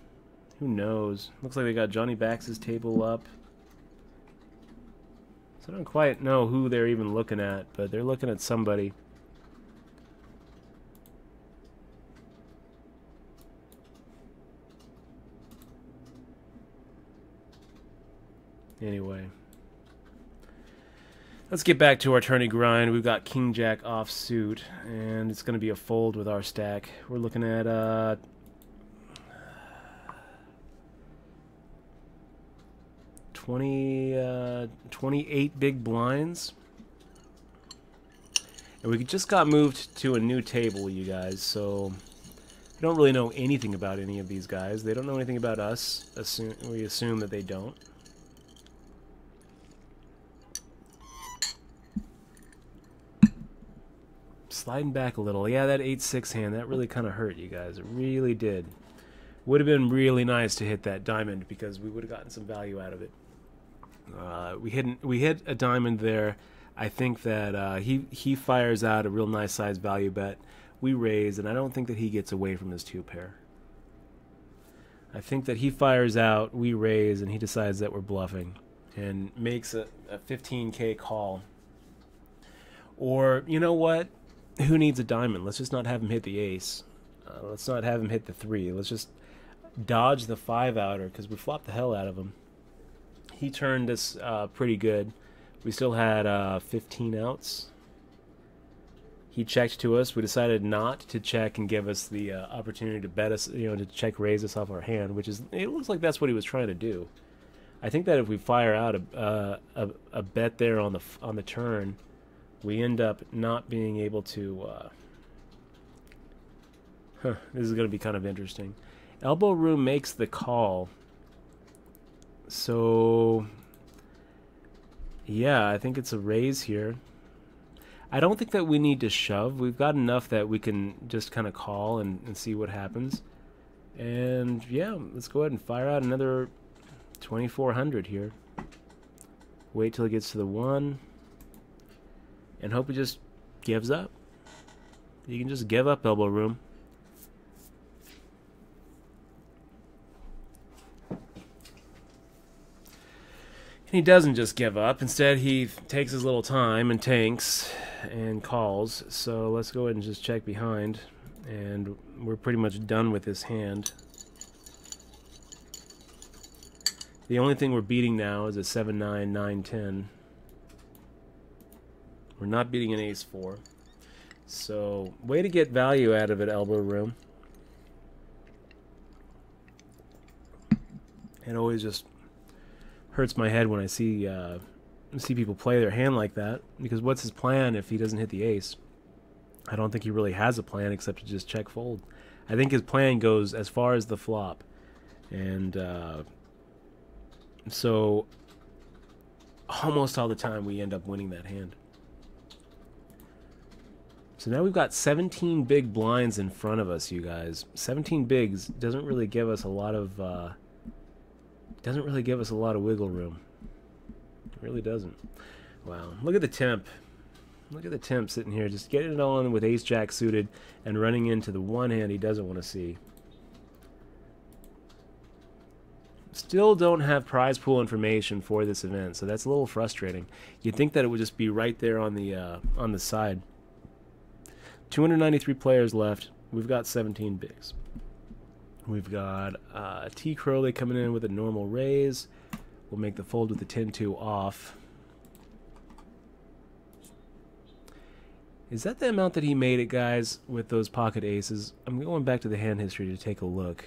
Who knows? Looks like they got Johnny Bax's table up. So I don't quite know who they're even looking at, but they're looking at somebody. Anyway. Let's get back to our tourney grind. We've got King Jack offsuit, and it's going to be a fold with our stack. We're looking at 28 big blinds. And we just got moved to a new table, you guys, so we don't really know anything about any of these guys. They don't know anything about us. We assume that they don't. Sliding back a little. Yeah, that 8-6 hand, that really kind of hurt, you guys. It really did. Would have been really nice to hit that diamond because we would have gotten some value out of it. We hit a diamond there. I think that he fires out a real nice size value bet. We raise, and I don't think that he gets away from his 2-pair. I think that he fires out, we raise, and he decides that we're bluffing and makes a 15K call. Or, you know what? Who needs a diamond? Let's just not have him hit the ace. Let's not have him hit the 3. Let's just dodge the 5-outer because we flopped the hell out of him. He turned us pretty good. We still had 15 outs. He checked to us. We decided not to check and give us the opportunity to bet us, to check raise us off our hand, which is, it looks like that's what he was trying to do. I think that if we fire out a bet there on the turn, we end up not being able to. This is going to be kind of interesting. Elbow room makes the call. So, yeah, I think it's a raise here. I don't think that we need to shove. We've got enough that we can just kind of call and see what happens. And, yeah, let's go ahead and fire out another 2,400 here. Wait till it gets to the 1. And hope it just gives up. You can just give up elbow room. And he doesn't just give up. Instead, he takes his little time and tanks and calls. So let's go ahead and just check behind. And we're pretty much done with this hand. The only thing we're beating now is a 7-9, 9-10. We're not beating an ace-4. So, way to get value out of it, elbow room. It always just hurts my head when I see people play their hand like that. Because what's his plan if he doesn't hit the ace? I don't think he really has a plan except to just check fold. I think his plan goes as far as the flop. And so, almost all the time we end up winning that hand. So now we've got 17 big blinds in front of us, you guys. 17 bigs doesn't really give us a lot of wiggle room. It really doesn't. Wow, look at the temp. Look at the temp sitting here, just getting it on with ace jack suited and running into the one hand he doesn't want to see. Still don't have prize pool information for this event, so that's a little frustrating. You'd think that it would just be right there on the side. 293 players left. We've got 17 bigs. We've got T. Crowley coming in with a normal raise. We'll make the fold with the 10-2 off. Is that the amount that he made it, guys, with those pocket aces? I'm going back to the hand history to take a look.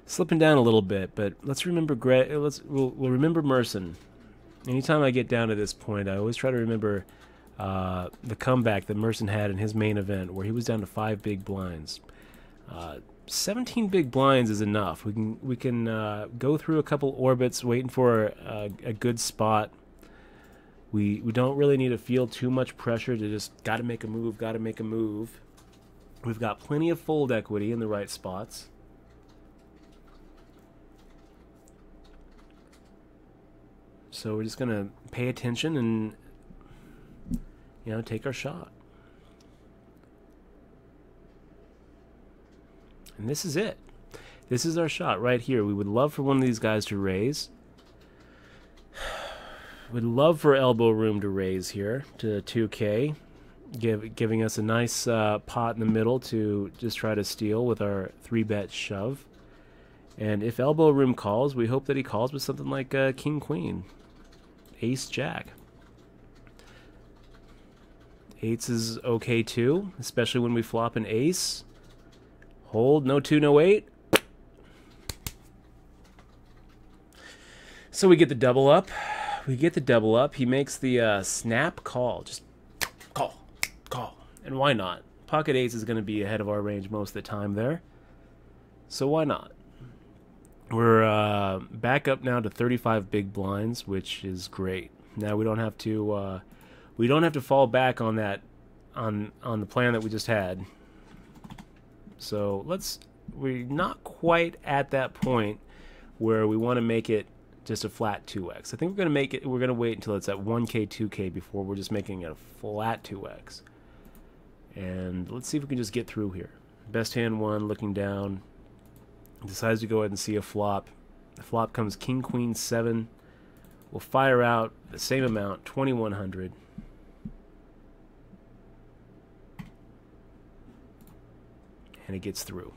Slipping down a little bit, but let's remember we'll remember Merson. Anytime I get down to this point, I always try to remember the comeback that Merson had in his main event, where he was down to 5 big blinds. 17 big blinds is enough. We can go through a couple orbits, waiting for a good spot. We don't really need to feel too much pressure to just gotta make a move, gotta make a move. We've got plenty of fold equity in the right spots. So we're just gonna pay attention and, you know, take our shot. And this is it. This is our shot right here. We would love for one of these guys to raise. We'd love for elbow room to raise here to 2K, giving us a nice pot in the middle to just try to steal with our 3-bet shove. And if elbow room calls, we hope that he calls with something like King Queen, Ace Jack. Eights is okay too, especially when we flop an ace. Hold, no 2, no 8. So we get the double up. He makes the snap call. Just call. And why not? Pocket ace is going to be ahead of our range most of the time there. So why not? We're back up now to 35 big blinds, which is great. Now we don't have to fall back on that on the plan that we just had. So we're not quite at that point where we want to make it just a flat 2x. I think we're going to wait until it's at 1K, 2K before we're just making it a flat 2x. And let's see if we can just get through here. Best hand 1, looking down, decides to go ahead and see a flop. The flop comes King Queen 7. We'll fire out the same amount, 2100. And it gets through.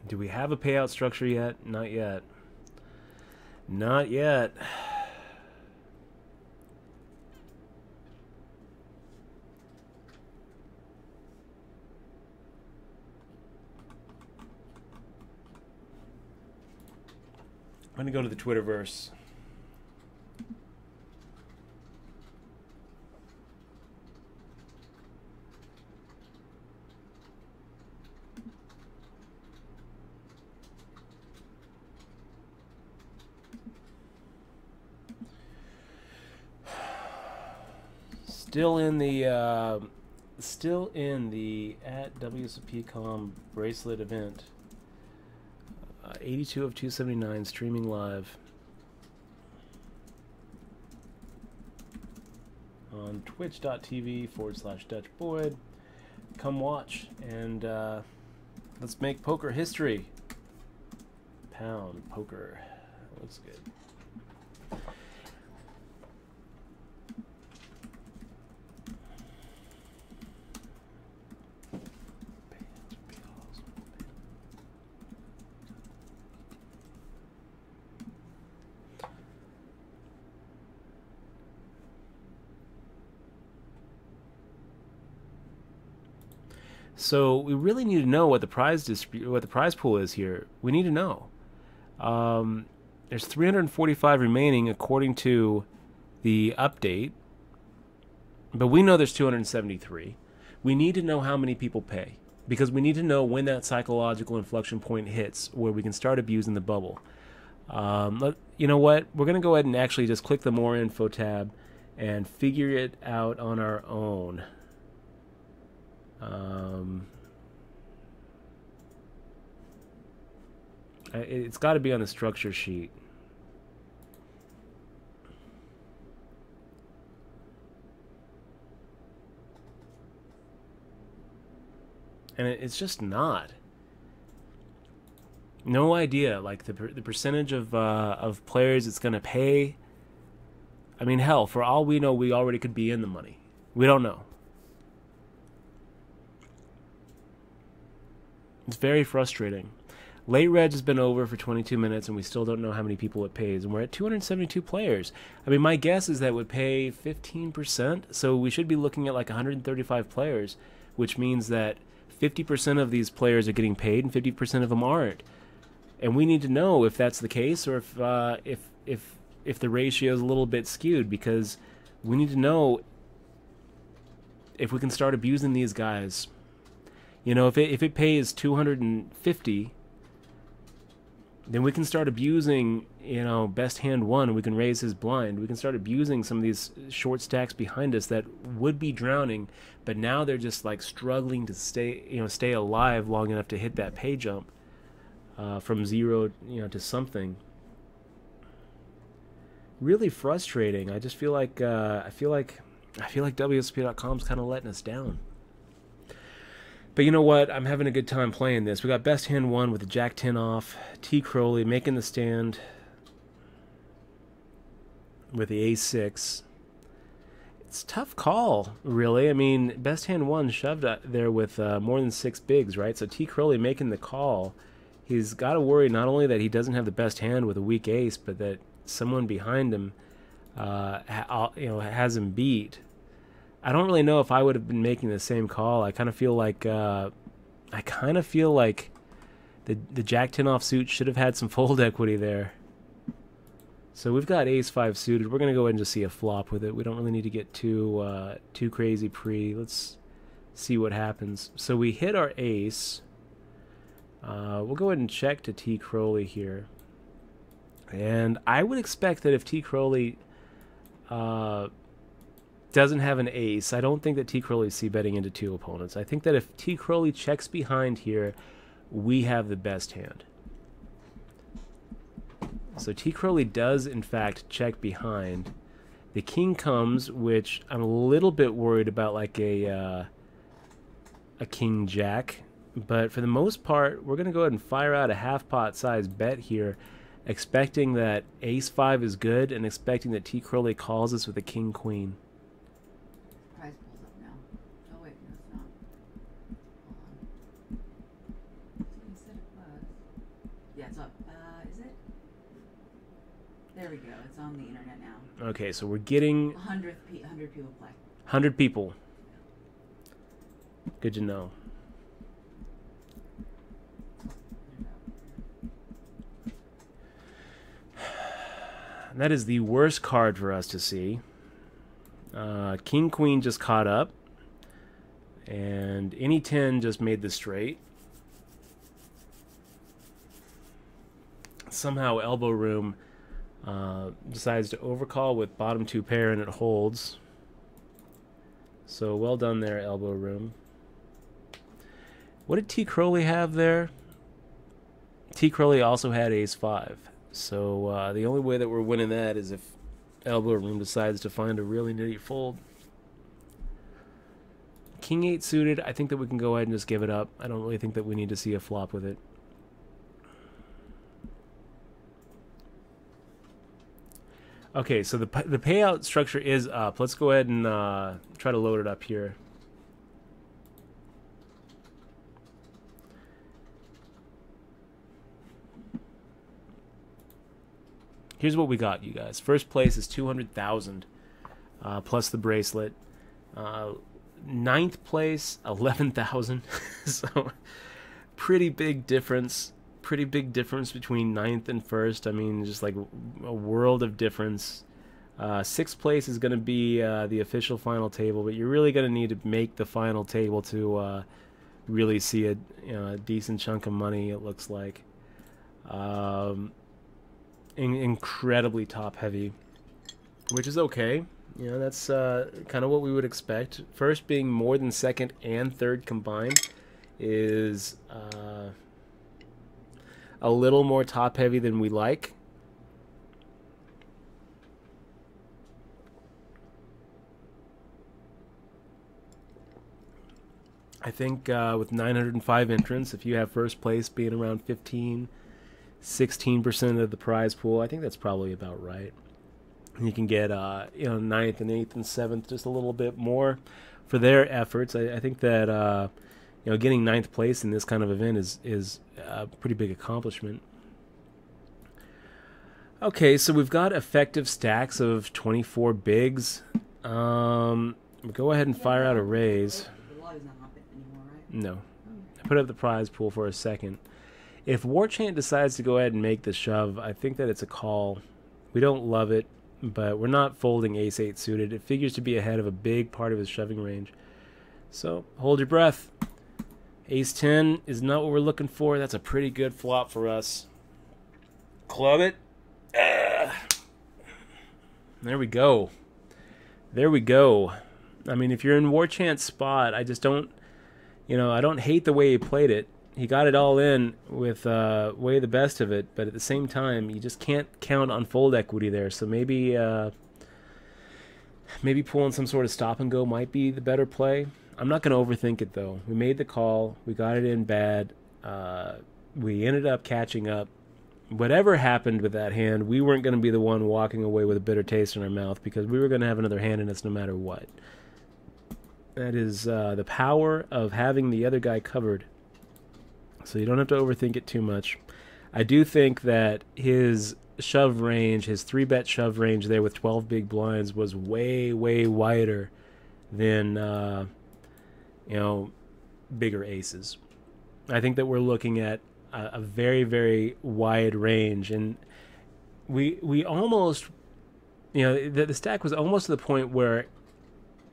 Do we have a payout structure yet? Not yet. Not yet. I'm going to go to the Twitterverse. Still in the at WSOP.com bracelet event. 82 of 279 streaming live on twitch.tv/DutchBoyd. Come watch and let's make poker history. Pound poker. Looks good. So we really need to know what the prize pool is here. We need to know. There's 345 remaining according to the update, but we know there's 273. We need to know how many people pay because we need to know when that psychological inflection point hits where we can start abusing the bubble. You know what? We're going to go ahead and actually just click the More Info tab and figure it out on our own. It's got to be on the structure sheet. and it's just not. No idea, like the percentage of players it's gonna pay. I mean, hell, for all we know, we already could be in the money. We don't know. It's very frustrating. Late Reg has been over for 22 minutes, and we still don't know how many people it pays. And we're at 272 players. I mean, my guess is that it would pay 15%, so we should be looking at like 135 players, which means that 50% of these players are getting paid, and 50% of them aren't. And we need to know if that's the case, or if the ratio is a little bit skewed, because we need to know if we can start abusing these guys. You know, if it pays 250, then we can start abusing, you know, best hand one, and we can raise his blind. We can start abusing some of these short stacks behind us that would be drowning, but now they're just like struggling to stay alive long enough to hit that pay jump from 0, to something. Really frustrating. I just feel like WSOP.com's kind of letting us down. But you know what? I'm having a good time playing this. We got best hand one with the Jack 10 off. T. Crowley making the stand with the A6. It's a tough call, really. I mean, best hand one shoved there with more than 6 bigs, right? So T. Crowley making the call. He's got to worry not only that he doesn't have the best hand with a weak ace, but that someone behind him, has him beat. I don't really know if I would have been making the same call. I kind of feel like the Jack 10 offsuit should have had some fold equity there. So we've got ace 5 suited. We're gonna go ahead and just see a flop with it. We don't really need to get too crazy pre. Let's see what happens. So we hit our ace. We'll go ahead and check to T. Crowley here. And I would expect that if T. Crowley doesn't have an ace, I don't think that T. Crowley's c-betting into 2 opponents. I think that if T. Crowley checks behind here, we have the best hand. So T. Crowley does, in fact, check behind. The king comes, which I'm a little bit worried about, like a king-jack. But for the most part, we're going to go ahead and fire out a half-pot size bet here, expecting that ace 5 is good and expecting that T. Crowley calls us with a king-queen. Prize pulls up now. Oh wait, no, it's not. Hold on. That's what you said it was. Yeah, it's up. Is it? There we go. It's on the internet now. Okay, so we're getting 100 people play. 100 people. Good to know. That is the worst card for us to see. King Queen just caught up, and any 10 just made the straight. Somehow Elbow Room decides to overcall with bottom 2 pair, and it holds. So well done there, Elbow Room. What did T. Crowley have there? T. Crowley also had ace 5. So the only way that we're winning that is if Elbow Room decides to find a really nitty fold. King 8 suited, I think that we can go ahead and just give it up. I don't really think that we need to see a flop with it. Okay, so the payout structure is up. Let's go ahead and try to load it up here. Here's what we got, you guys. First place is 200,000 plus the bracelet. Ninth place, 11,000. So pretty big difference. Pretty big difference between ninth and first. I mean, just like a world of difference. Sixth place is going to be the official final table, but you're really going to need to make the final table to really see a decent chunk of money, it looks like. Incredibly top heavy, which is okay. You know, that's kind of what we would expect. First being more than second and third combined is a little more top heavy than we like. I think with 905 entrants, if you have first place being around 16% of the prize pool, I think that's probably about right. You can get ninth and eighth and seventh just a little bit more for their efforts. I think that getting ninth place in this kind of event is a pretty big accomplishment. Okay, so we've got effective stacks of 24 bigs. Go ahead and fire out a raise. The log is not hopping anymore, right? No. I put up the prize pool for a second. If Warchant decides to go ahead and make the shove, I think that it's a call. We don't love it, but we're not folding ace-8 suited. It figures to be ahead of a big part of his shoving range. So, hold your breath. Ace-10 is not what we're looking for. That's a pretty good flop for us. Club it. There we go. There we go. I mean, if you're in Warchant's spot, I just don't, I don't hate the way he played it. He got it all in with way the best of it, but at the same time, you just can't count on fold equity there. So maybe pulling some sort of stop and go might be the better play. I'm not going to overthink it, though. We made the call. We got it in bad. We ended up catching up. Whatever happened with that hand, we weren't going to be the one walking away with a bitter taste in our mouth because we were going to have another hand in us no matter what. That is the power of having the other guy covered. So you don't have to overthink it too much. I do think that his shove range, his 3-bet shove range there with 12 big blinds was way, way wider than, bigger aces. I think that we're looking at a very, very wide range, and we almost, the stack was almost to the point where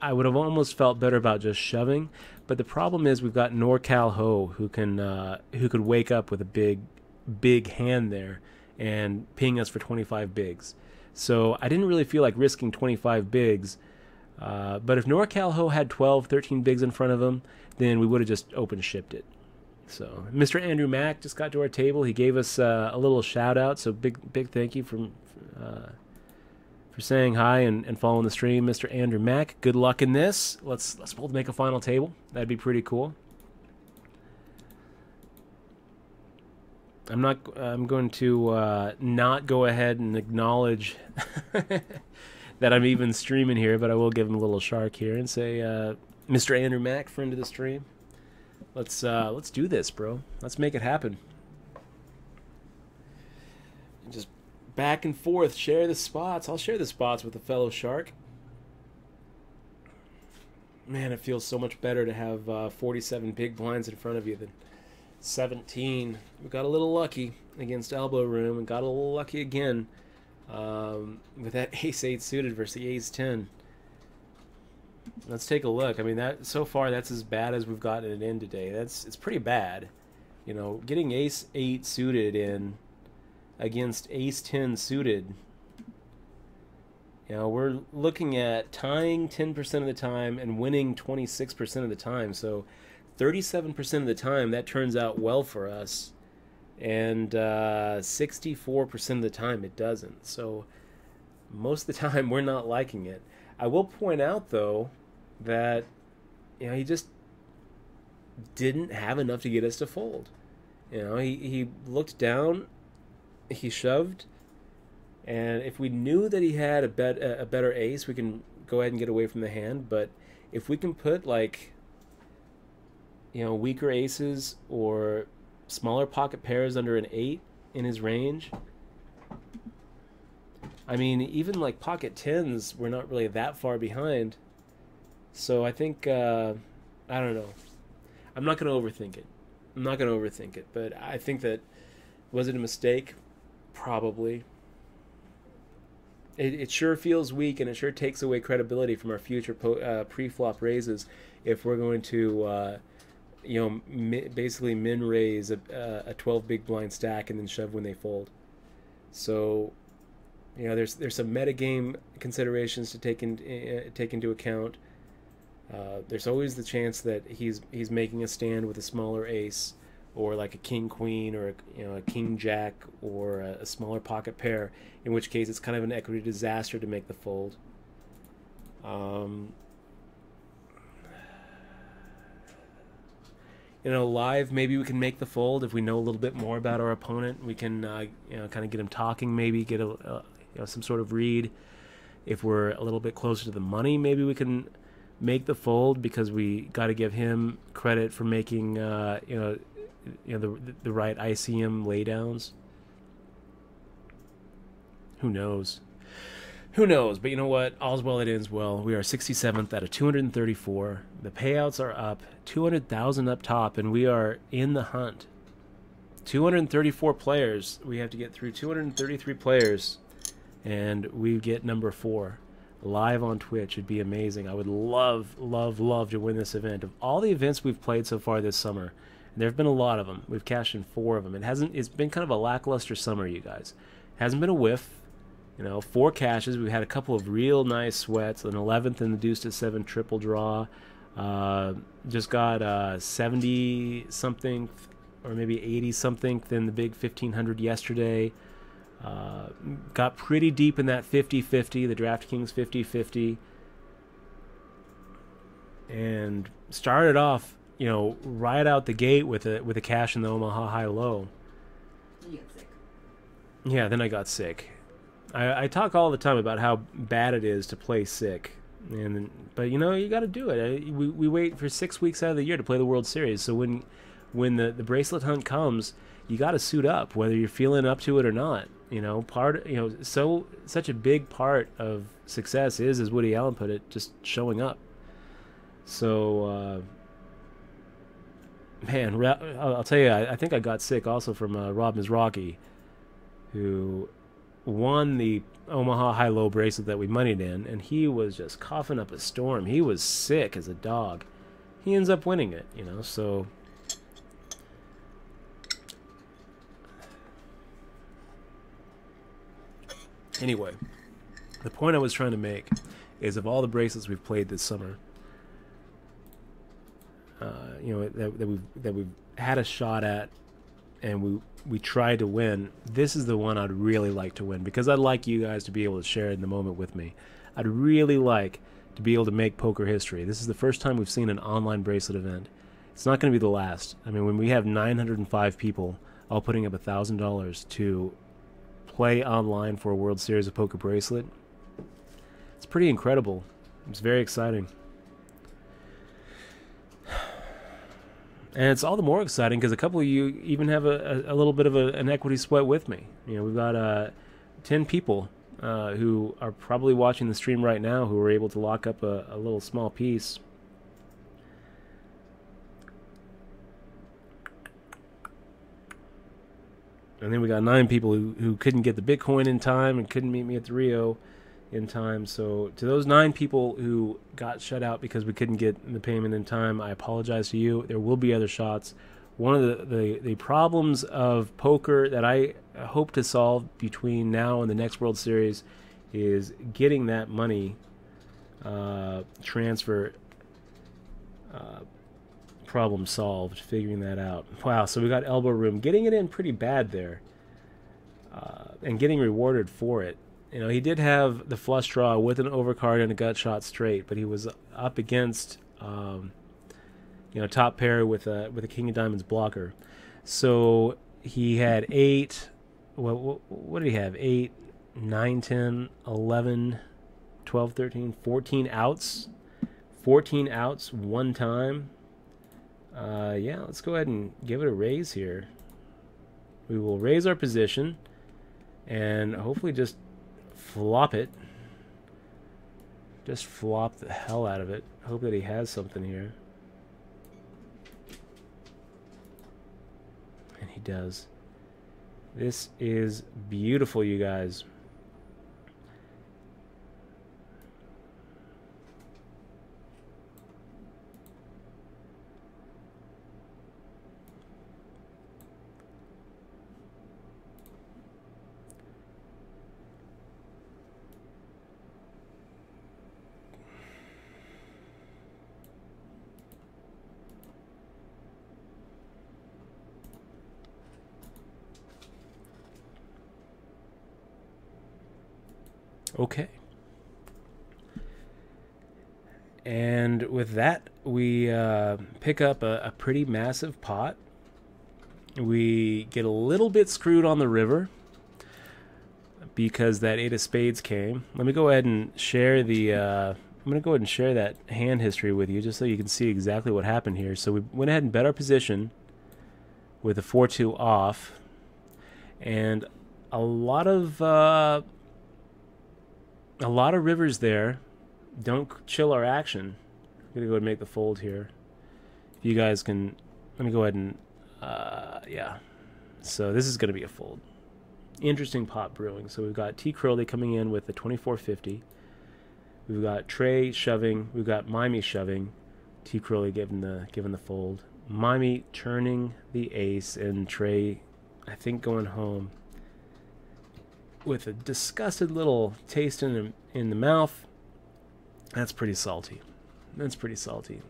I would have almost felt better about just shoving, but the problem is we've got NorCal Ho who could wake up with a big hand there and ping us for 25 bigs. So I didn't really feel like risking 25 bigs, but if NorCal Ho had 12, 13 bigs in front of him, then we would have just open shipped it. So Mr. Andrew Mack just got to our table. He gave us a little shout out. So big thank you for saying hi and following the stream, Mr. Andrew Mack. Good luck in this. Let's both make a final table. That'd be pretty cool. I'm going to not go ahead and acknowledge that I'm even streaming here, but I will give him a little shark here and say, Mr. Andrew Mack, friend of the stream. Let's do this, bro. Let's make it happen. Just back and forth, share the spots. I'll share the spots with a fellow shark. Man, it feels so much better to have 47 big blinds in front of you than 17. We got a little lucky against elbow room and got a little lucky again with that ace-8 suited versus the ace-10. Let's take a look. I mean, that so far that's as bad as we've gotten it in today. It's pretty bad. Getting ace-8 suited in against ace-10 suited. We're looking at tying 10% of the time and winning 26% of the time. So 37% of the time that turns out well for us, and 64% of the time it doesn't. So most of the time we're not liking it. I will point out, though, that he just didn't have enough to get us to fold. He looked down, he shoved, and if we knew that he had a better ace, we can go ahead and get away from the hand. But if we can put weaker aces or smaller pocket pairs under an 8 in his range. I mean, even pocket 10s, we're not really that far behind. So I think, I don't know. I'm not going to overthink it. But I think that, was it a mistake? Probably. It sure feels weak, and it sure takes away credibility from our future pre-flop raises if we're going to, basically min raise a 12 big blind stack and then shove when they fold. So, there's some metagame considerations to take into account. There's always the chance that he's making a stand with a smaller ace, or like a king queen, or a king jack, or a smaller pocket pair, in which case it's kind of an equity disaster to make the fold. live, maybe we can make the fold if we know a little bit more about our opponent. We can, kind of get him talking, maybe get some sort of read. If we're a little bit closer to the money, maybe we can make the fold because we got to give him credit for making, the right ICM laydowns. Who knows? Who knows? But you know what? All's well that ends well. We are 67th out of 234. The payouts are up, 200,000 up top, and we are in the hunt. 234 players. We have to get through 233 players, and we get number 4 live on Twitch. It'd be amazing. I would love, love, love to win this event. Of all the events we've played so far this summer, and there have been a lot of them. We've cashed in 4 of them. It's been kind of a lackluster summer, you guys. It hasn't been a whiff. 4 cashes. We've had a couple of real nice sweats. An 11th in the deuce to 7 triple draw. Just got 70 something, or maybe 80 something in the big 1500 yesterday. Got pretty deep in that 50-50, the DraftKings 50-50, and started off, right out the gate with a cash in the Omaha high low. You got sick. Yeah, then I got sick. I talk all the time about how bad it is to play sick, but you got to do it. We wait for 6 weeks out of the year to play the World Series, so when the bracelet hunt comes, you got to suit up, whether you're feeling up to it or not. Such a big part of success is, as Woody Allen put it, just showing up. So, man, I'll tell you, I think I got sick also from Rob Mizrachi, who won the Omaha high-low bracelet that we moneyed in, and he was just coughing up a storm. He was sick as a dog. He ends up winning it, so... Anyway, the point I was trying to make is, of all the bracelets we've played this summer, that we've had a shot at, and we tried to win, this is the one I'd really like to win, because I'd like you guys to be able to share in the moment with me. I'd really like to be able to make poker history. This is the first time we've seen an online bracelet event. It's not going to be the last. I mean, when we have 905 people all putting up $1,000 to play online for a World Series of Poker bracelet, it's pretty incredible. It's very exciting. And it's all the more exciting because a couple of you even have a little bit of an equity sweat with me. We've got 10 people who are probably watching the stream right now who were able to lock up a little small piece. And then we got 9 people who couldn't get the Bitcoin in time and couldn't meet me at the Rio in time. So to those 9 people who got shut out because we couldn't get the payment in time, I apologize to you. There will be other shots. One of the problems of poker that I hope to solve between now and the next World Series is getting that money transfer problem solved, figuring that out. Wow, so we got elbow room, getting it in pretty bad there, and getting rewarded for it. He did have the flush draw with an overcard and a gut shot straight, but he was up against top pair with a king of diamonds blocker. So he had 8, what did he have? 8, 9, 10, 11, 12, 13, 14 outs. 14 outs one time. Yeah, let's go ahead and give it a raise here. We will raise our position and hopefully just flop it. Just flop the hell out of it. Hope that he has something here. And he does. This is beautiful, you guys. Okay. And with that, we pick up a pretty massive pot. We get a little bit screwed on the river because that 8 of spades came. Let me go ahead and share the... I'm going to go ahead and share that hand history with you just so you can see exactly what happened here. So we went ahead and bet our position with a 4-2 off. And a lot of rivers there don't chill our action. I'm going to go ahead and make the fold here. If you guys can... Let me go ahead and... yeah. So this is going to be a fold. Interesting pot brewing. So we've got T. Crowley coming in with the 2450. We've got Trey shoving. We've got Mimey shoving. T. Crowley giving the fold. Mimey turning the ace, and Trey, I think, going home with a disgusted little taste in the mouth. That's pretty salty. That's pretty salty.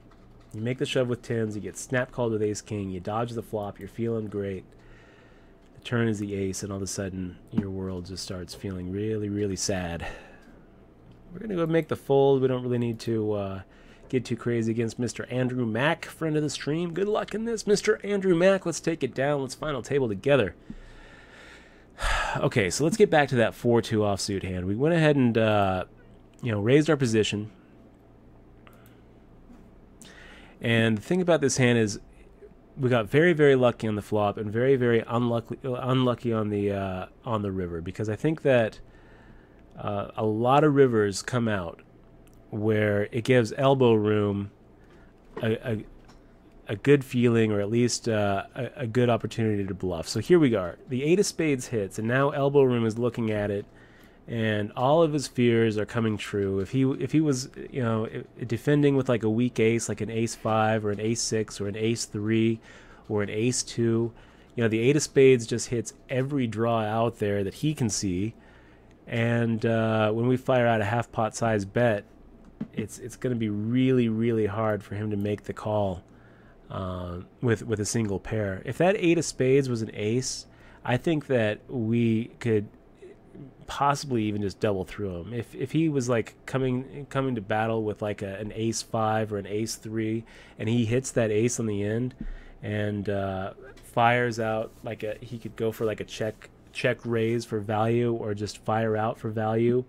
You make the shove with tens, you get snap called with ace king, you dodge the flop, you're feeling great. The turn is the ace, and all of a sudden your world just starts feeling really, really sad. We're going to go make the fold. We don't really need to get too crazy against Mr. Andrew Mack, friend of the stream. Good luck in this, Mr. Andrew Mack. Let's take it down. Let's final table together. Okay, so let's get back to that 4-2 offsuit hand. We went ahead and raised our position. And the thing about this hand is we got very, very lucky on the flop and very, very unlucky on the river, because I think that a lot of rivers come out where it gives elbow room a good feeling, or at least a good opportunity to bluff. So here we are. The 8 of spades hits, and now elbow room is looking at it, and all of his fears are coming true. If he was defending with like a weak ace, like an ace 5 or an ace 6 or an ace 3 or an ace 2, the 8 of spades just hits every draw out there that he can see. And when we fire out a half pot size bet, it's going to be really, really hard for him to make the call with a single pair. If that 8 of spades was an ace, I think that we could possibly even just double through him. If he was like coming to battle with like an ace 5 or an ace 3, and he hits that ace on the end and fires out like he could go for like a check raise for value, or just fire out for value,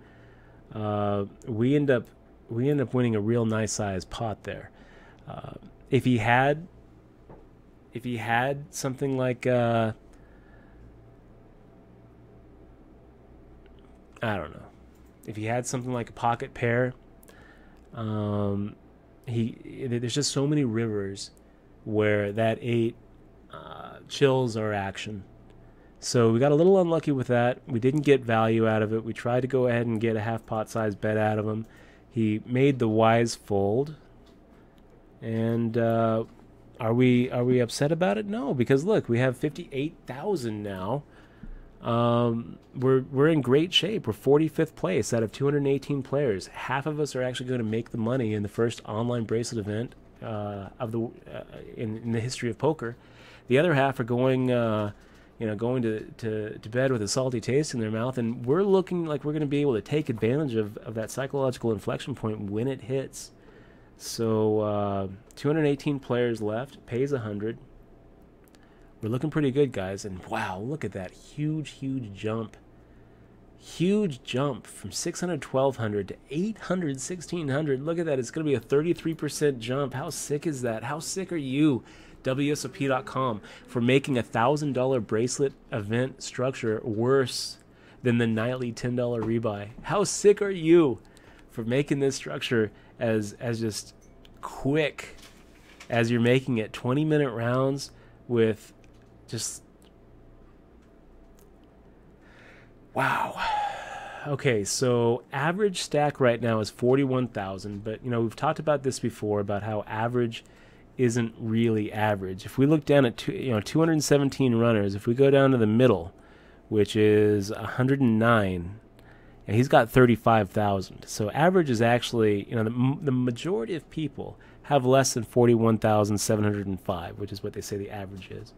we end up winning a real nice size pot there. If he had something like I don't know, if he had something like a pocket pair, there's just so many rivers where that 8 chills our action. So we got a little unlucky with that. We didn't get value out of it. We tried to go ahead and get a half pot size bet out of him. He made the wise fold. And are we upset about it? No, because look, we have 58,000 now. We're in great shape. We're 45th place out of 218 players. Half of us are actually going to make the money in the first online bracelet event in the history of poker. The other half are going to bed with a salty taste in their mouth, and we're looking like we're going to be able to take advantage of that psychological inflection point when it hits. So 218 players left, pays 100. We're looking pretty good, guys, and wow, look at that huge jump. Huge jump from 600, 1200 to 800, 1600. Look at that. It's going to be a 33% jump. How sick is that? How sick are you, WSOP.com, for making a $1,000 bracelet event structure worse than the nightly $10 rebuy? How sick are you for making this structure as just quick as you're making it? 20-minute rounds with just... wow. Okay, so average stack right now is 41,000, but we've talked about this before, about how average isn't really average. If we look down at 217 runners, if we go down to the middle, which is 109, and he's got 35,000. So average is actually, the majority of people have less than 41,705, which is what they say the average is.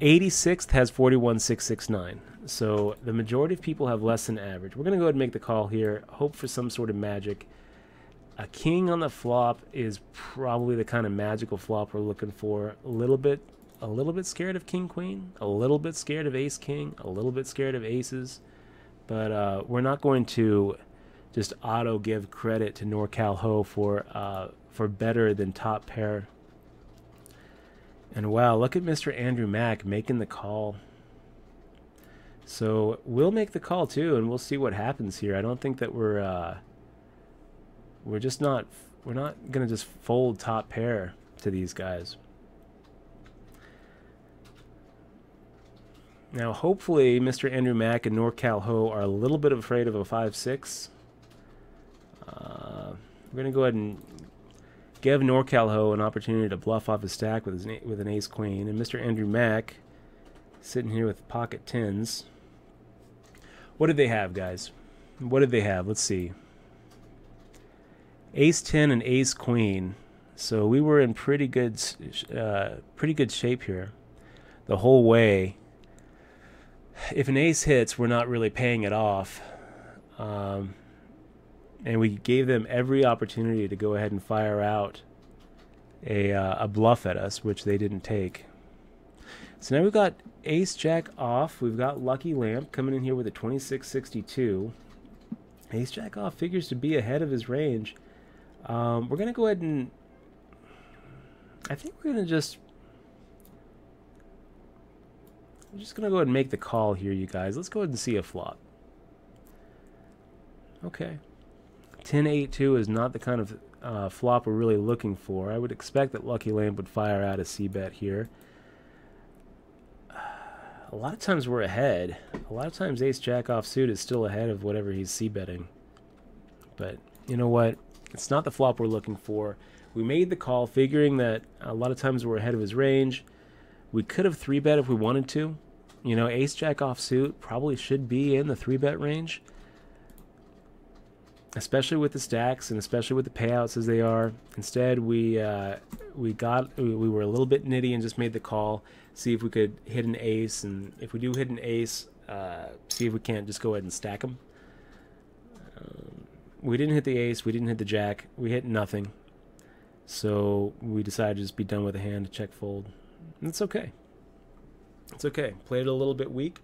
86th has 41,669. So the majority of people have less than average. We're going to go ahead and make the call here, hope for some sort of magic. A king on the flop is probably the kind of magical flop we're looking for. A little bit scared of king queen, a little bit scared of ace king, a little bit scared of aces, but we're not going to just auto give credit to NorCal Ho for better than top pair. And wow, look at Mr. Andrew Mack making the call. So we'll make the call too, and we'll see what happens here. I don't think that we're not gonna just fold top pair to these guys. Now, hopefully, Mr. Andrew Mack and NorCal Ho are a little bit afraid of a 5-6. We're going to go ahead and give NorCal Ho an opportunity to bluff off his stack with an ace-queen. And Mr. Andrew Mack sitting here with pocket tens. What did they have, guys? What did they have? Let's see. Ace-10 and ace-queen. So we were in pretty good shape here the whole way. If an ace hits, we're not really paying it off. And we gave them every opportunity to go ahead and fire out a bluff at us, which they didn't take. So now we've got ace jack off. We've got Lucky Lamp coming in here with a 26-62. Ace jack off figures to be ahead of his range. We're going to go ahead and... I think we're going to just... I'm just going to go ahead and make the call here, you guys. Let's go ahead and see a flop. Okay. 10-8-2 is not the kind of flop we're really looking for. I would expect that Lucky Lamp would fire out a c-bet here. A lot of times we're ahead. A lot of times ace-jack offsuit is still ahead of whatever he's c-betting. But you know what? It's not the flop we're looking for. We made the call figuring that a lot of times we're ahead of his range. We could have 3-bet if we wanted to. You know, ace-jack offsuit probably should be in the 3-bet range. Especially with the stacks and especially with the payouts as they are. Instead, we were a little bit nitty and just made the call. See if we could hit an ace, and if we do hit an ace, see if we can't just go ahead and stack them. We didn't hit the ace. We didn't hit the jack. We hit nothing. So we decided to just be done with the hand to check fold. And it's okay. It's okay. Played it a little bit weak.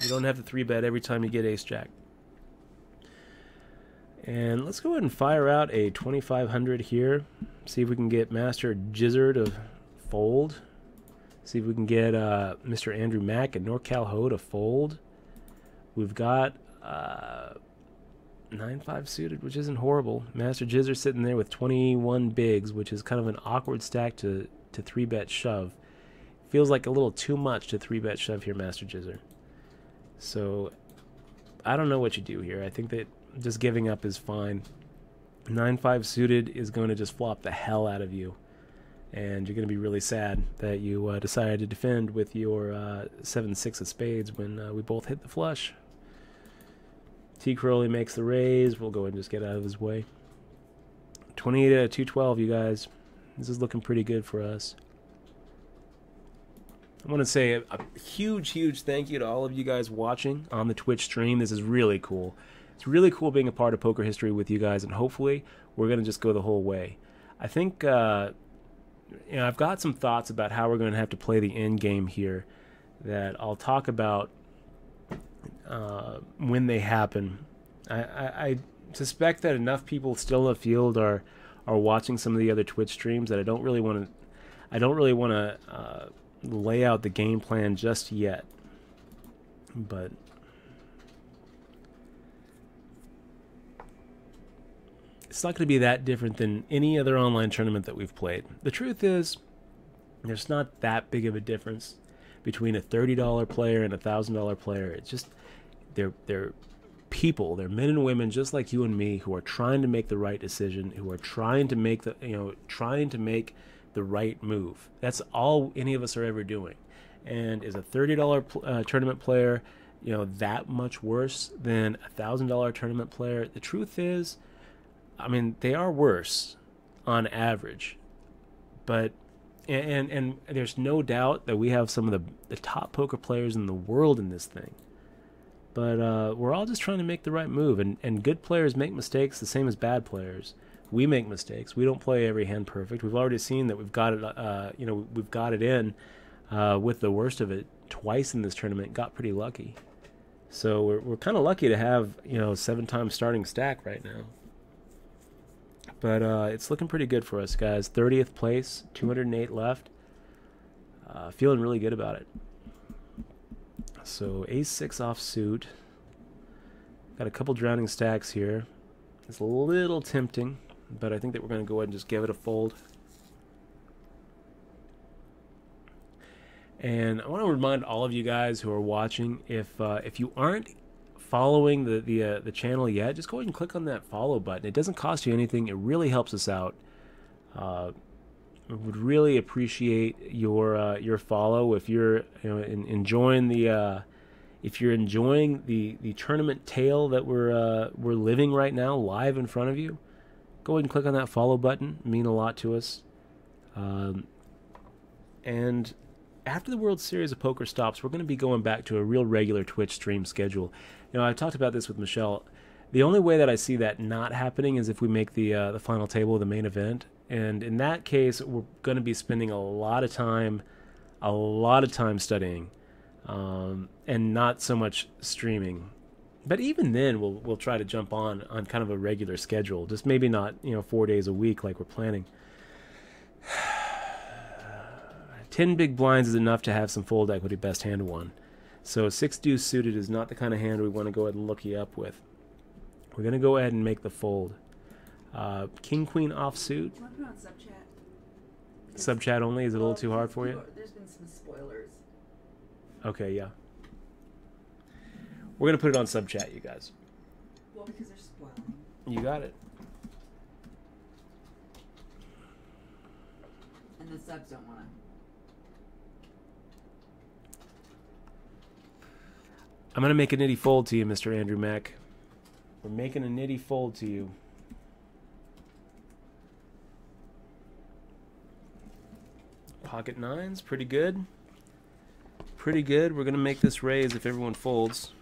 You don't have to 3-bet every time you get ace-jack. And let's go ahead and fire out a 2500 here. See if we can get Master Jizzard to fold. See if we can get Mr. Andrew Mack and NorCal Ho to fold. We've got 9-5 suited, which isn't horrible. Master Jizzard sitting there with 21 bigs, which is kind of an awkward stack to 3-bet shove. Feels like a little too much to 3-bet shove here, Master Jizzard. So I don't know what you do here. I think that just giving up is fine. 9-5 suited is going to just flop the hell out of you. And you're going to be really sad that you decided to defend with your 7-6 of spades when we both hit the flush. T. Crowley makes the raise. We'll go ahead and just get out of his way. 28 out of 212, you guys. This is looking pretty good for us. I want to say a huge thank you to all of you guys watching on the Twitch stream. This is really cool. It's really cool being a part of poker history with you guys, and hopefully we're going to just go the whole way. I think I've got some thoughts about how we're going to have to play the end game here that I'll talk about when they happen. I suspect that enough people still in the field are watching some of the other Twitch streams that I don't really want to lay out the game plan just yet. But it's not going to be that different than any other online tournament that we've played. The truth is, there's not that big of a difference between a $30 player and a $1,000 player. It's just they're people, they're men and women just like you and me who are trying to make the right decision, who are trying to make the right move. That's all any of us are ever doing. And is a $30 tournament player, that much worse than a $1,000 tournament player? The truth is, I mean, they are worse on average, but and there's no doubt that we have some of the top poker players in the world in this thing. But we're all just trying to make the right move, and good players make mistakes the same as bad players. We make mistakes. We don't play every hand perfect. We've already seen that we've got it. We've got it in with the worst of it twice in this tournament. Got pretty lucky. So we're kind of lucky to have 7 times starting stack right now. But it's looking pretty good for us, guys. 30th place, 208 left. Feeling really good about it. So ace-6 offsuit. Got a couple drowning stacks here. It's a little tempting, but I think that we're going to go ahead and just give it a fold. And I want to remind all of you guys who are watching, if you aren't following the channel yet, just go ahead and click on that follow button. It doesn't cost you anything. It really helps us out. Would really appreciate your follow if you're enjoying the tournament tale that we're living right now live in front of you. Go ahead and click on that follow button. It'd mean a lot to us. And after the World Series of Poker stops, we're going to be going back to a real regular Twitch stream schedule. I talked about this with Michelle. The only way that I see that not happening is if we make the final table of the main event. And in that case, we're going to be spending a lot of time studying, and not so much streaming. But even then, we'll try to jump on kind of a regular schedule. Just maybe not 4 days a week like we're planning. 10 big blinds is enough to have some fold equity best hand one. So 6 deuce suited is not the kind of hand we want to go ahead and look you up with. We're going to go ahead and make the fold. King queen offsuit. Do you want to put on sub chat? Sub chat only? Is it a little too hard for you? There's been some spoilers. Okay, yeah. We're going to put it on sub chat, you guys. Well, because they're spoiling. You got it. And the subs don't want to. I'm going to make a nitty fold to you, Mr. Andrew Mack. We're making a nitty fold to you. Pocket nines, pretty good. Pretty good. We're going to make this raise if everyone folds.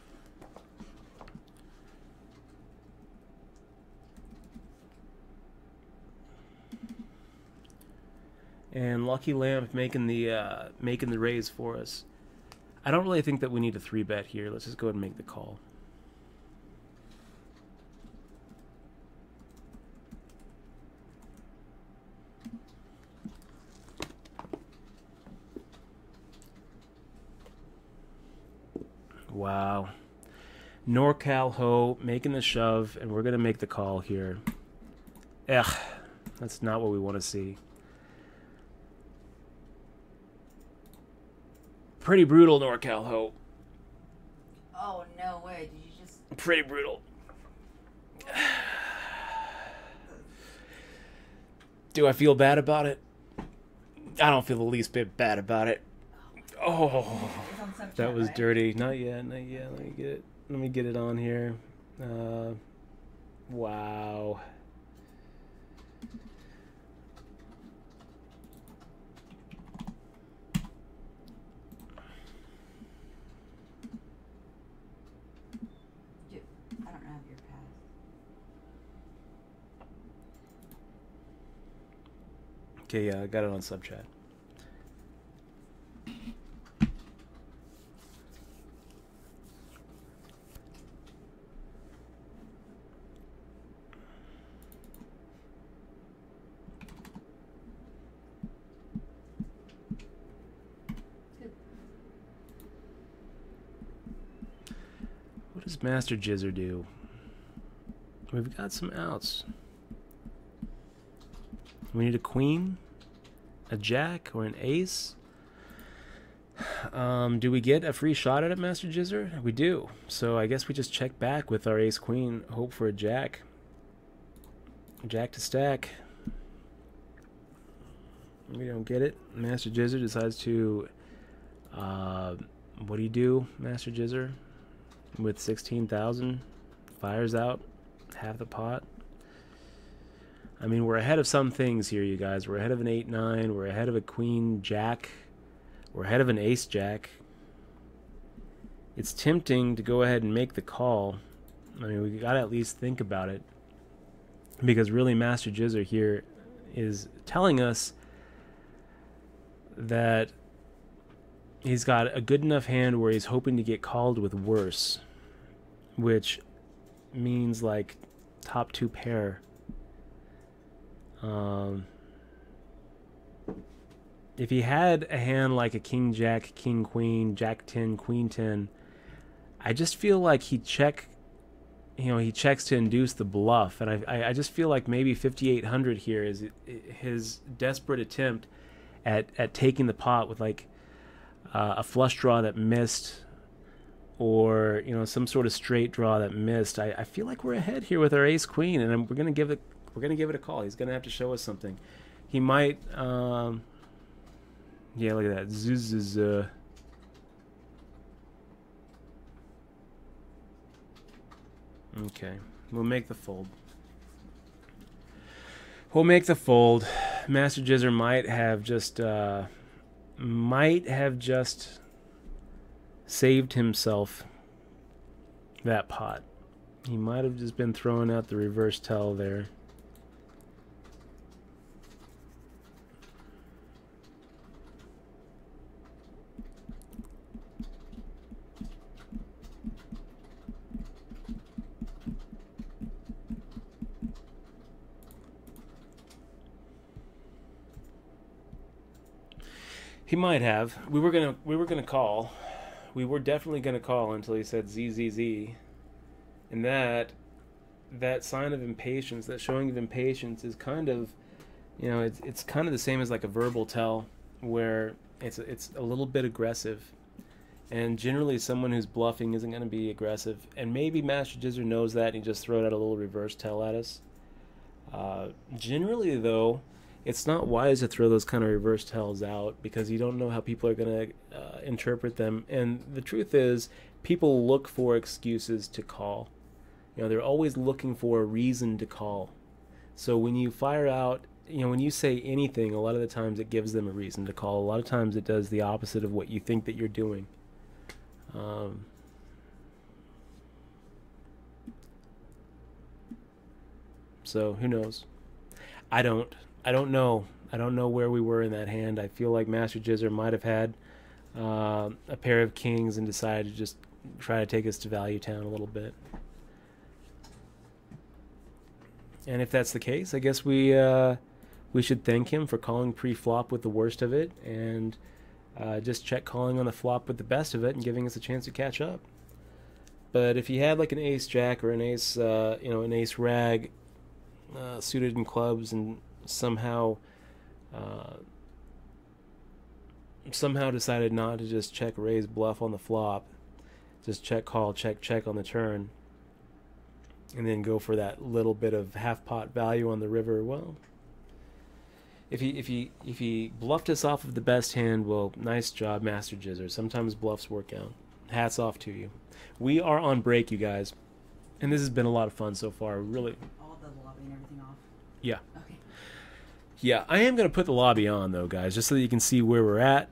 And Lucky Lamp making the raise for us. I don't really think that we need a 3-bet here. Let's just go ahead and make the call. Wow. NorCal Ho making the shove, and we're going to make the call here. Ugh, that's not what we want to see. Pretty brutal, NorCal Ho. Oh, no way. Did you just... Pretty brutal. Do I feel bad about it? I don't feel the least bit bad about it. Oh, that was dirty. Not yet, not yet. Let me get it on here. Wow. I don't have your pass. Okay, yeah, I got it on sub chat. What does Master Jizzer do? We've got some outs. We need a queen, a jack, or an ace. Do we get a free shot at it, Master Jizzer? We do. So I guess we just check back with our ace queen, hope for a jack. Jack to stack. We don't get it. Master Jizzer decides to... what do you do, Master Jizzer? With 16,000, fires out half the pot. I mean, we're ahead of some things here, you guys. We're ahead of an 8-9. We're ahead of a queen jack. We're ahead of an ace jack. it's tempting to go ahead and make the call. I mean, we got to at least think about it, because really Master Jizzer here is telling us that he's got a good enough hand where he's hoping to get called with worse, which means like top 2 pair. If he had a hand like a King Jack, King Queen, Jack 10, Queen 10, I just feel like he checks to induce the bluff, and I just feel like maybe 5,800 here is his desperate attempt at taking the pot with like a flush draw that missed, or some sort of straight draw that missed. I feel like we're ahead here with our Ace Queen, and we're gonna give it a call. He's gonna have to show us something. He might. Yeah, look at that. Okay, we'll make the fold. Master Jizzer might have just saved himself that pot. He might have just been throwing out the reverse tell there. He might have. We were gonna call. We were definitely gonna call until he said ZZZ, and that sign of impatience, that showing of impatience, is kind of, it's kind of the same as like a verbal tell, where it's a little bit aggressive, and generally someone who's bluffing isn't going to be aggressive, and maybe Master Jizzer knows that and he just throws out a little reverse tell at us. Generally though, it's not wise to throw those kind of reverse tells out, because you don't know how people are going to interpret them. And the truth is, people look for excuses to call. They're always looking for a reason to call. So when you fire out, when you say anything, a lot of the times it gives them a reason to call. A lot of times it does the opposite of what you think that you're doing. So who knows? I don't know. I don't know where we were in that hand. I feel like Master Jizzer might have had a pair of kings and decided to just try to take us to Value Town a little bit. And if that's the case, I guess we should thank him for calling pre-flop with the worst of it, and just check calling on the flop with the best of it, and giving us a chance to catch up. But if he had like an ace jack or an ace, an ace rag suited in clubs, and somehow decided not to just check raise bluff on the flop, just check call, check on the turn, and then go for that little bit of half pot value on the river, well, if he bluffed us off of the best hand, well, nice job, Master Jizzer. Sometimes bluffs work out. Hats off to you. We are on break, you guys, and this has been a lot of fun so far. Really. All the lobby and everything off. Yeah. Okay. Yeah, I am going to put the lobby on, though, guys, just so that you can see where we're at.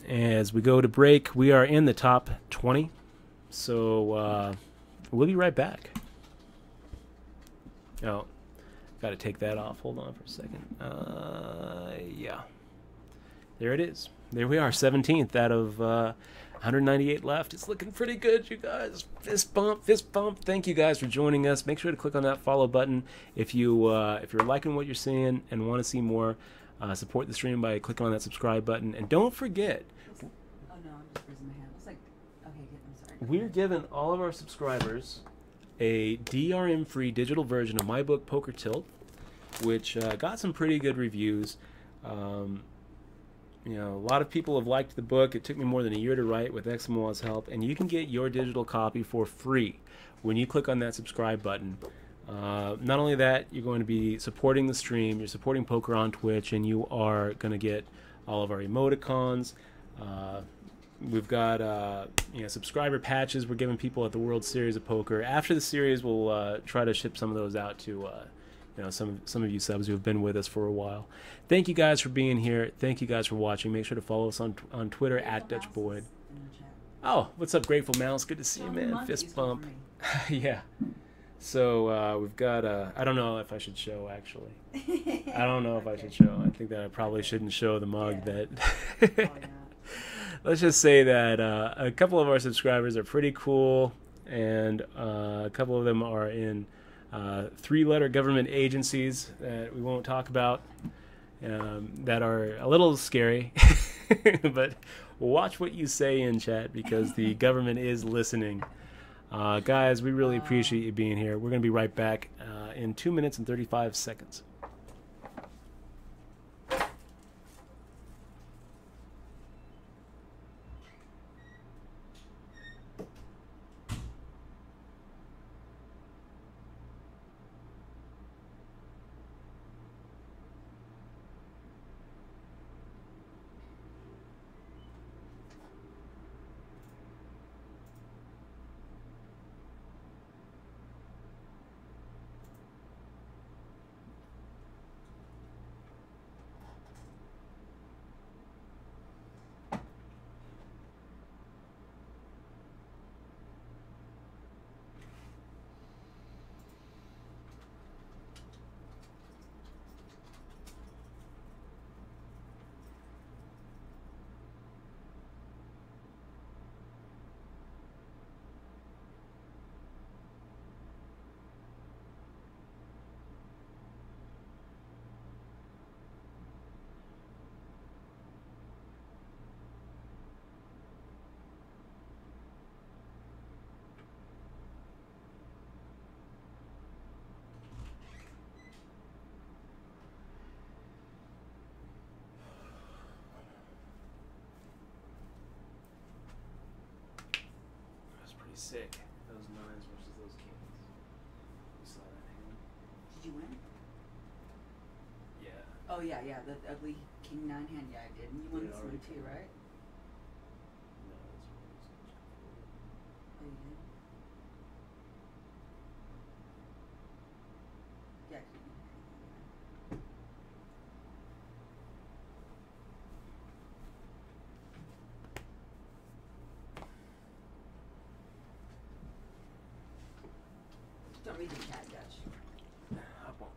As we go to break, we are in the top 20, so we'll be right back. Oh, got to take that off. Hold on for a second. Yeah. There it is. There we are, 17th out of 198 left. It's looking pretty good, you guys. Fist bump, fist bump. Thank you guys for joining us. Make sure to click on that follow button if you're liking what you're seeing and want to see more. Support the stream by clicking on that subscribe button. And don't forget, Oh no, I'm just raising my hand. It's like, okay, I'm sorry. we're giving all of our subscribers a DRM-free digital version of my book, Poker Tilt, which got some pretty good reviews. A lot of people have liked the book. It took me more than a year to write with Exmoa's help, and you can get your digital copy for free when you click on that subscribe button. Not only that, you're going to be supporting the stream, you're supporting poker on Twitch, and you are going to get all of our emoticons. We've got subscriber patches we're giving people at the World Series of Poker. After the series, we'll try to ship some of those out to some of you subs who have been with us for a while. Thank you guys for being here. Thank you guys for watching. Make sure to follow us on Twitter at Dutch Boyd. Oh, what's up, Grateful Mouse? Good to see you, man. Fist bump. Yeah. So we've got I don't know if I should show, actually. I don't know if I should show. I think that I probably shouldn't show the mug that... Let's just say that a couple of our subscribers are pretty cool, and a couple of them are in 3-letter government agencies that we won't talk about, that are a little scary. But watch what you say in chat, because the government is listening. Guys, we really appreciate you being here. We're going to be right back in 2 minutes and 35 seconds. Sick. Those 9s versus those kings. You saw that hand? Did you win? Yeah. Oh yeah, yeah. The ugly king 9 hand. Yeah, I did. And you won this one too, right? No, that's right. Oh, you did. Yeah. Don't read the chat, Dutch. I won't.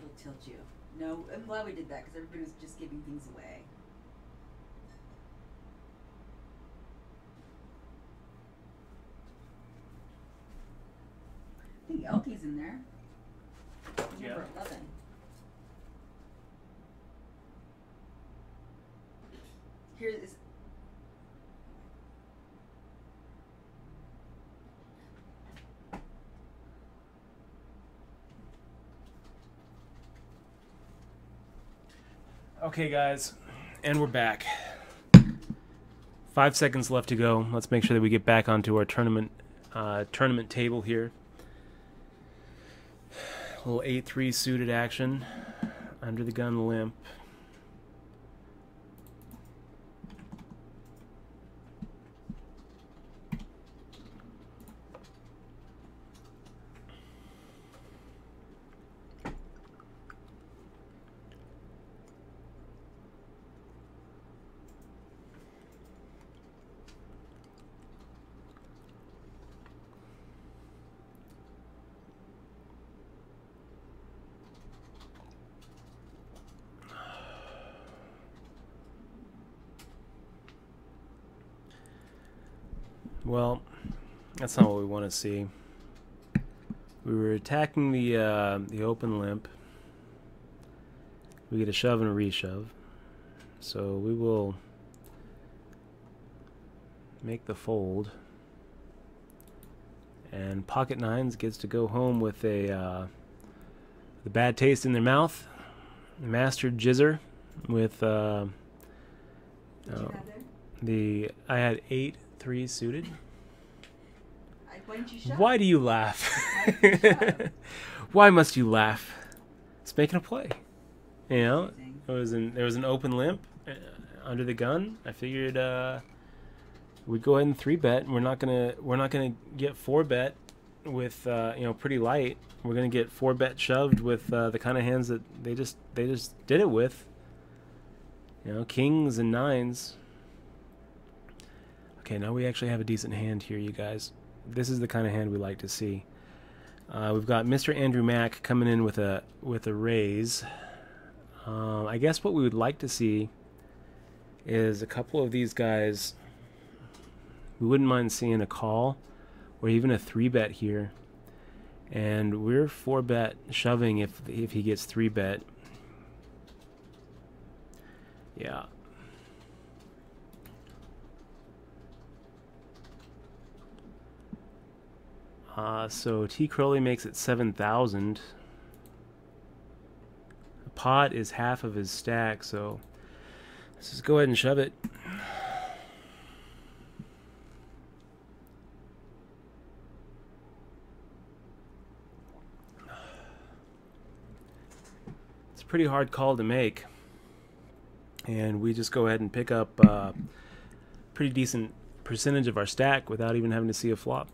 It'll tilt you. No, I'm glad we did that, because everybody was just giving things away. I think LT's in there. Number 11. Here is... Okay, guys, and we're back. 5 seconds left to go. Let's make sure that we get back onto our tournament table here. A little 8-3 suited action. Under the gun limp. Well, that's not what we want to see. We were attacking the open limp. We get a shove and a reshove. So we will make the fold. And pocket 9s gets to go home with the bad taste in their mouth. Mastered Jizzer with What you have there? I had 8-3 suited. Why didn't you shove? Why do you laugh? Why didn't you shove? Why must you laugh? It's making a play. You know, Amazing. there was an open limp under the gun. I figured we'd go ahead and 3-bet. We're not gonna get 4-bet with pretty light. We're gonna get 4-bet shoved with the kind of hands that they just did it with. You know, kings and 9s. Okay, Okay, now we actually have a decent hand here, you guys. This is the kind of hand we like to see. We've got Mr. Andrew Mack coming in with a raise. I guess what we would like to see is a couple of these guys. We wouldn't mind seeing a call or even a 3-bet here. And we're 4-bet shoving if he gets 3-bet. Yeah. So T. Crowley makes it 7,000. The pot is half of his stack, so let's just go ahead and shove it. It's a pretty hard call to make, and we just go ahead and pick up a pretty decent percentage of our stack without even having to see a flop.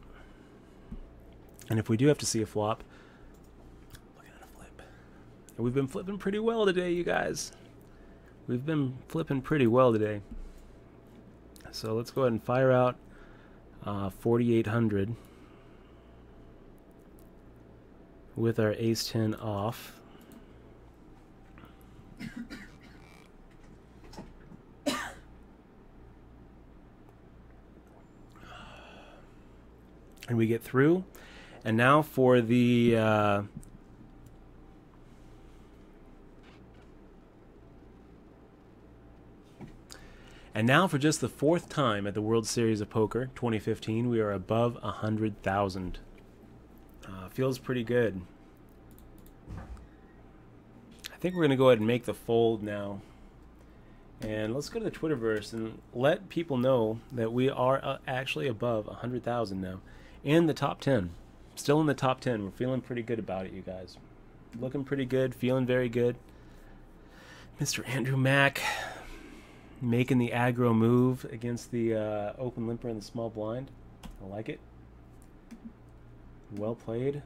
And if we do have to see a flop, look at a flip. And we've been flipping pretty well today, you guys. We've been flipping pretty well today. So let's go ahead and fire out 4,800 with our ace-10 off. And we get through. And now for the just the 4th time at the World Series of Poker 2015, we are above 100,000. Feels pretty good. I think we're going to go ahead and make the fold now. And let's go to the Twitterverse and let people know that we are actually above 100,000 now. In the top 10. Still in the top 10. We're feeling pretty good about it, you guys. Looking pretty good. Feeling very good. Mr. Andrew Mack making the aggro move against the open limper in the small blind. I like it. Well played.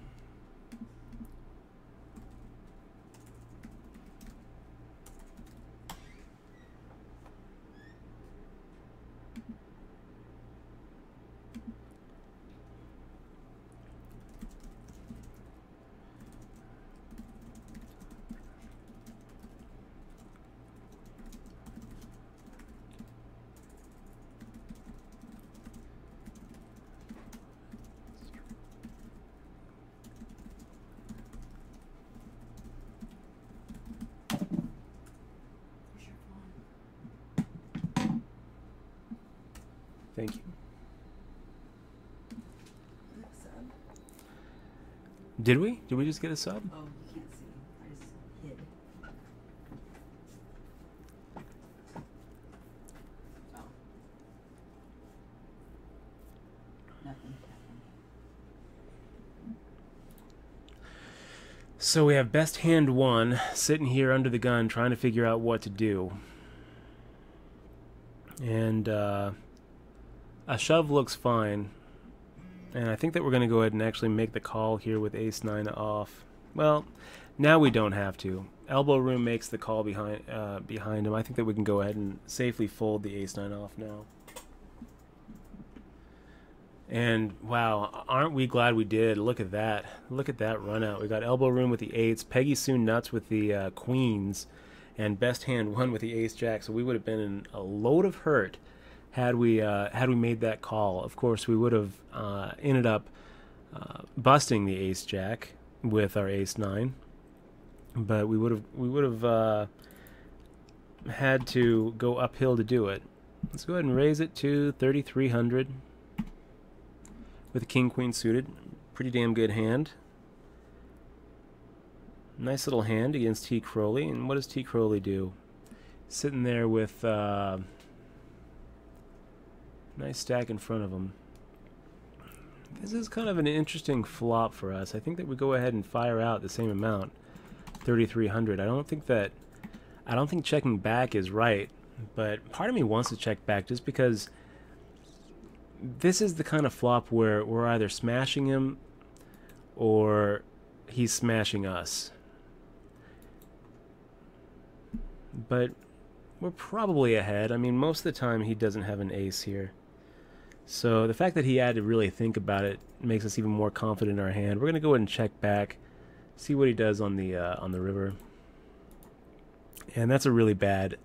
Thank you. Did we? Did we just get a sub? Oh, you can't see. I just hid. Oh. Nothing happened. So we have best hand 1 sitting here under the gun trying to figure out what to do. And a shove looks fine. And I think that we're going to go ahead and actually make the call here with ace-9 off. Well, now we don't have to. Elbow room makes the call behind him. I think that we can go ahead and safely fold the ace-9 off now. And wow, aren't we glad we did? Look at that. Look at that run out. We got elbow room with the 8s, Peggy Sue nuts with the queens, and best hand 1 with the ace-jack. So we would have been in a load of hurt had we made that call. Of course, we would have ended up busting the ace-jack with our ace-9, but we would have had to go uphill to do it. Let's go ahead and raise it to 3,300 with a king-queen suited. Pretty damn good hand. Nice little hand against T. Crowley. And what does T. Crowley do? Sitting there with nice stack in front of him. This is kind of an interesting flop for us. I think that we go ahead and fire out the same amount, 3,300. I don't think checking back is right, but part of me wants to check back just because this is the kind of flop where we're either smashing him or he's smashing us. But we're probably ahead. I mean, most of the time he doesn't have an ace here. So the fact that he had to really think about it makes us even more confident in our hand. We're going to go ahead and check back, see what he does on the river. And that's a really bad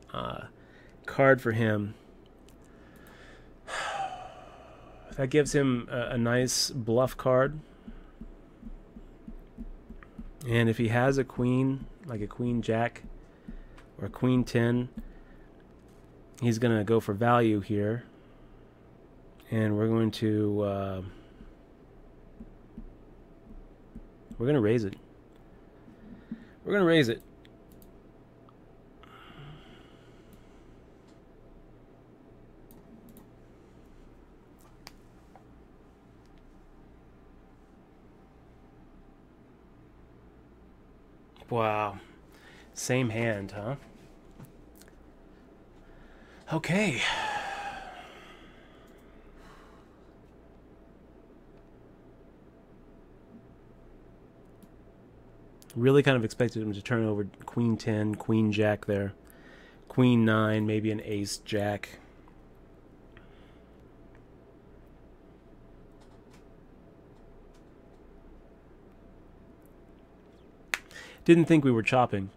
card for him. That gives him a nice bluff card. And if he has a queen, like a queen jack or a queen 10, he's going to go for value here. And we're going to raise it. We're going to raise it. Wow. Same hand, huh? Okay. Really kind of expected him to turn over queen 10, queen jack there. Queen 9, maybe an ace jack. Didn't think we were chopping,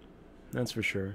that's for sure.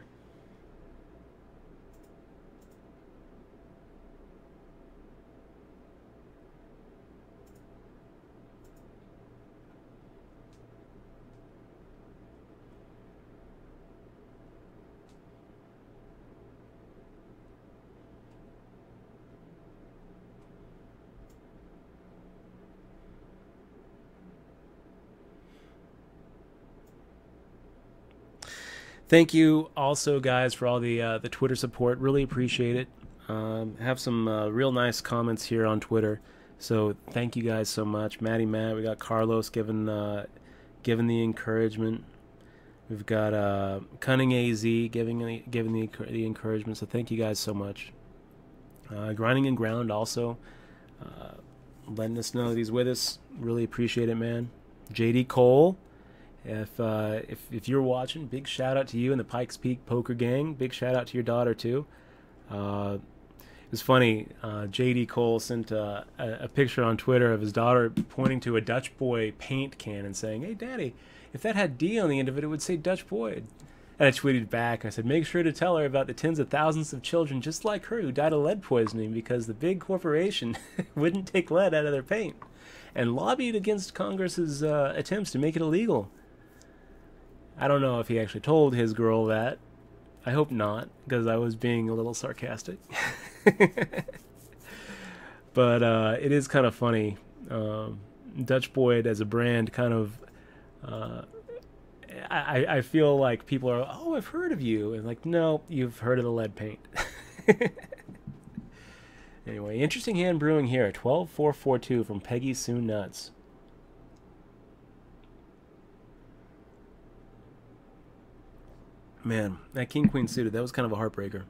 Thank you also, guys, for all the Twitter support. Really appreciate it. Have some real nice comments here on Twitter. So thank you guys so much. Maddie Matt, we got Carlos giving the encouragement. We've got Cunning AZ giving the encouragement. So thank you guys so much. Grinding and Ground also letting us know that he's with us. Really appreciate it, man. JD Cole. If you're watching, big shout out to you and the Pikes Peak Poker Gang. Big shout out to your daughter too. It was funny. JD Cole sent a picture on Twitter of his daughter pointing to a Dutch Boy paint can and saying, "Hey, Daddy, if that had D on the end of it, it would say Dutch Boy." And I tweeted back. I said, "Make sure to tell her about the tens of thousands of children just like her who died of lead poisoning because the big corporation wouldn't take lead out of their paint and lobbied against Congress's attempts to make it illegal." I don't know if he actually told his girl that. I hope not, because I was being a little sarcastic. But it is kind of funny. Dutch Boyd as a brand kind of... I feel like people are, "Oh, I've heard of you." And like, no, you've heard of the lead paint. Anyway, interesting hand brewing here. 12-4-4-2 from Peggy Sue Nuts. Man, that king-queen suited, that was kind of a heartbreaker.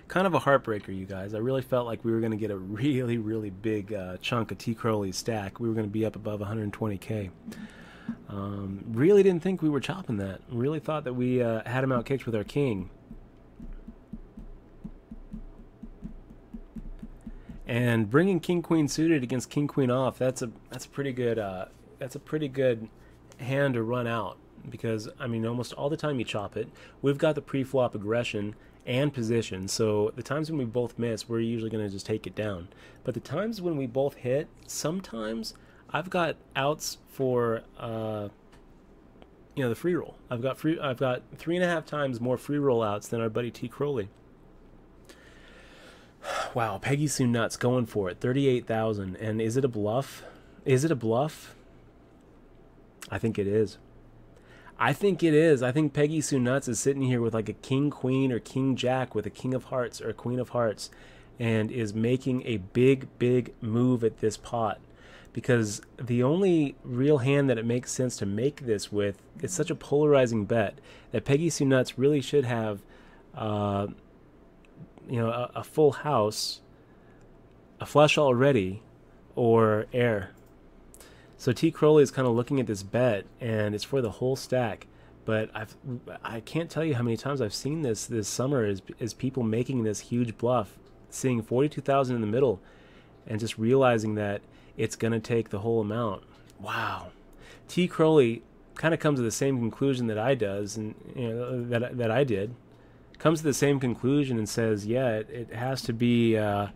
Kind of a heartbreaker, you guys. I really felt like we were going to get a really, really big chunk of T. Crowley's stack. We were going to be up above 120K. Really didn't think we were chopping that. Really thought that we had him outkicked with our king. And bringing king-queen suited against king-queen off, that's a pretty good hand to run out. Because, I mean, almost all the time you chop it, we've got the pre-flop aggression and position. So the times when we both miss, we're usually going to just take it down. But the times when we both hit, sometimes I've got outs for, the free roll. I've got 3.5 times more free roll outs than our buddy T. Crowley. Wow, Peggy Sue Nuts going for it. 38,000. And is it a bluff? Is it a bluff? I think it is. I think it is. I think Peggy Sue Nuts is sitting here with like a king queen or king jack with a king of hearts or a queen of hearts and is making a big, big move at this pot. Because the only real hand that it makes sense to make this with is such a polarizing bet that Peggy Sue Nuts really should have a full house, a flush already, or air. So T. Crowley is kind of looking at this bet, and it's for the whole stack. But I can't tell you how many times I've seen this summer is people making this huge bluff, seeing 42,000 in the middle, and just realizing that it's going to take the whole amount. Wow. T. Crowley kind of comes to the same conclusion that I does, and that I did. Comes to the same conclusion and says, yeah, it has to be a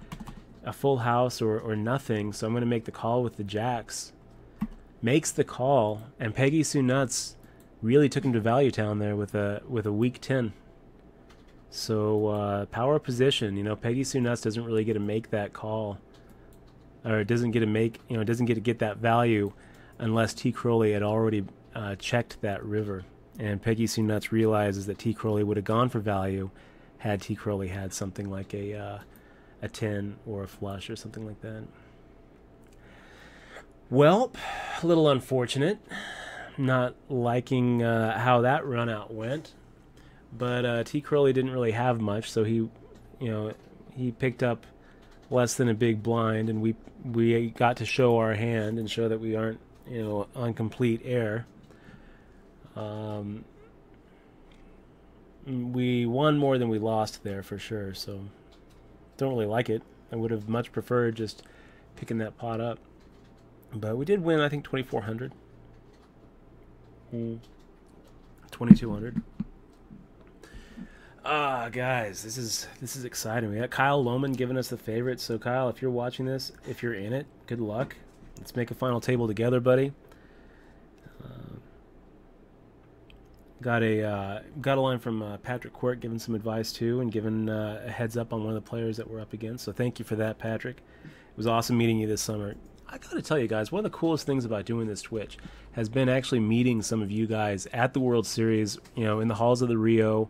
full house or nothing, so I'm going to make the call with the jacks. Makes the call, and Peggy Sue Nuts really took him to Value Town there with a weak 10. So power position, Peggy Sue Nuts doesn't really get to make that call, or it doesn't get to get that value unless T. Crowley had already checked that river. And Peggy Sue Nuts realizes that T. Crowley would have gone for value had T. Crowley had something like a 10 or a flush or something like that. Well, a little unfortunate. Not liking how that run out went. But T. Crowley didn't really have much, so he picked up less than a big blind, and we got to show our hand and show that we aren't on complete air. We won more than we lost there for sure, so don't really like it. I would have much preferred just picking that pot up, but we did win, I think, 2,400, 2,200. Guys, this is exciting. We got Kyle Lohman giving us the favorite. So Kyle, if you're watching this, if you're in it, good luck. Let's make a final table together, buddy. Got a line from Patrick Quirk giving some advice too, and giving a heads up on one of the players that we're up against. So thank you for that, Patrick. It was awesome meeting you this summer. I gotta tell you guys, one of the coolest things about doing this Twitch has been actually meeting some of you guys at the World Series, in the halls of the Rio.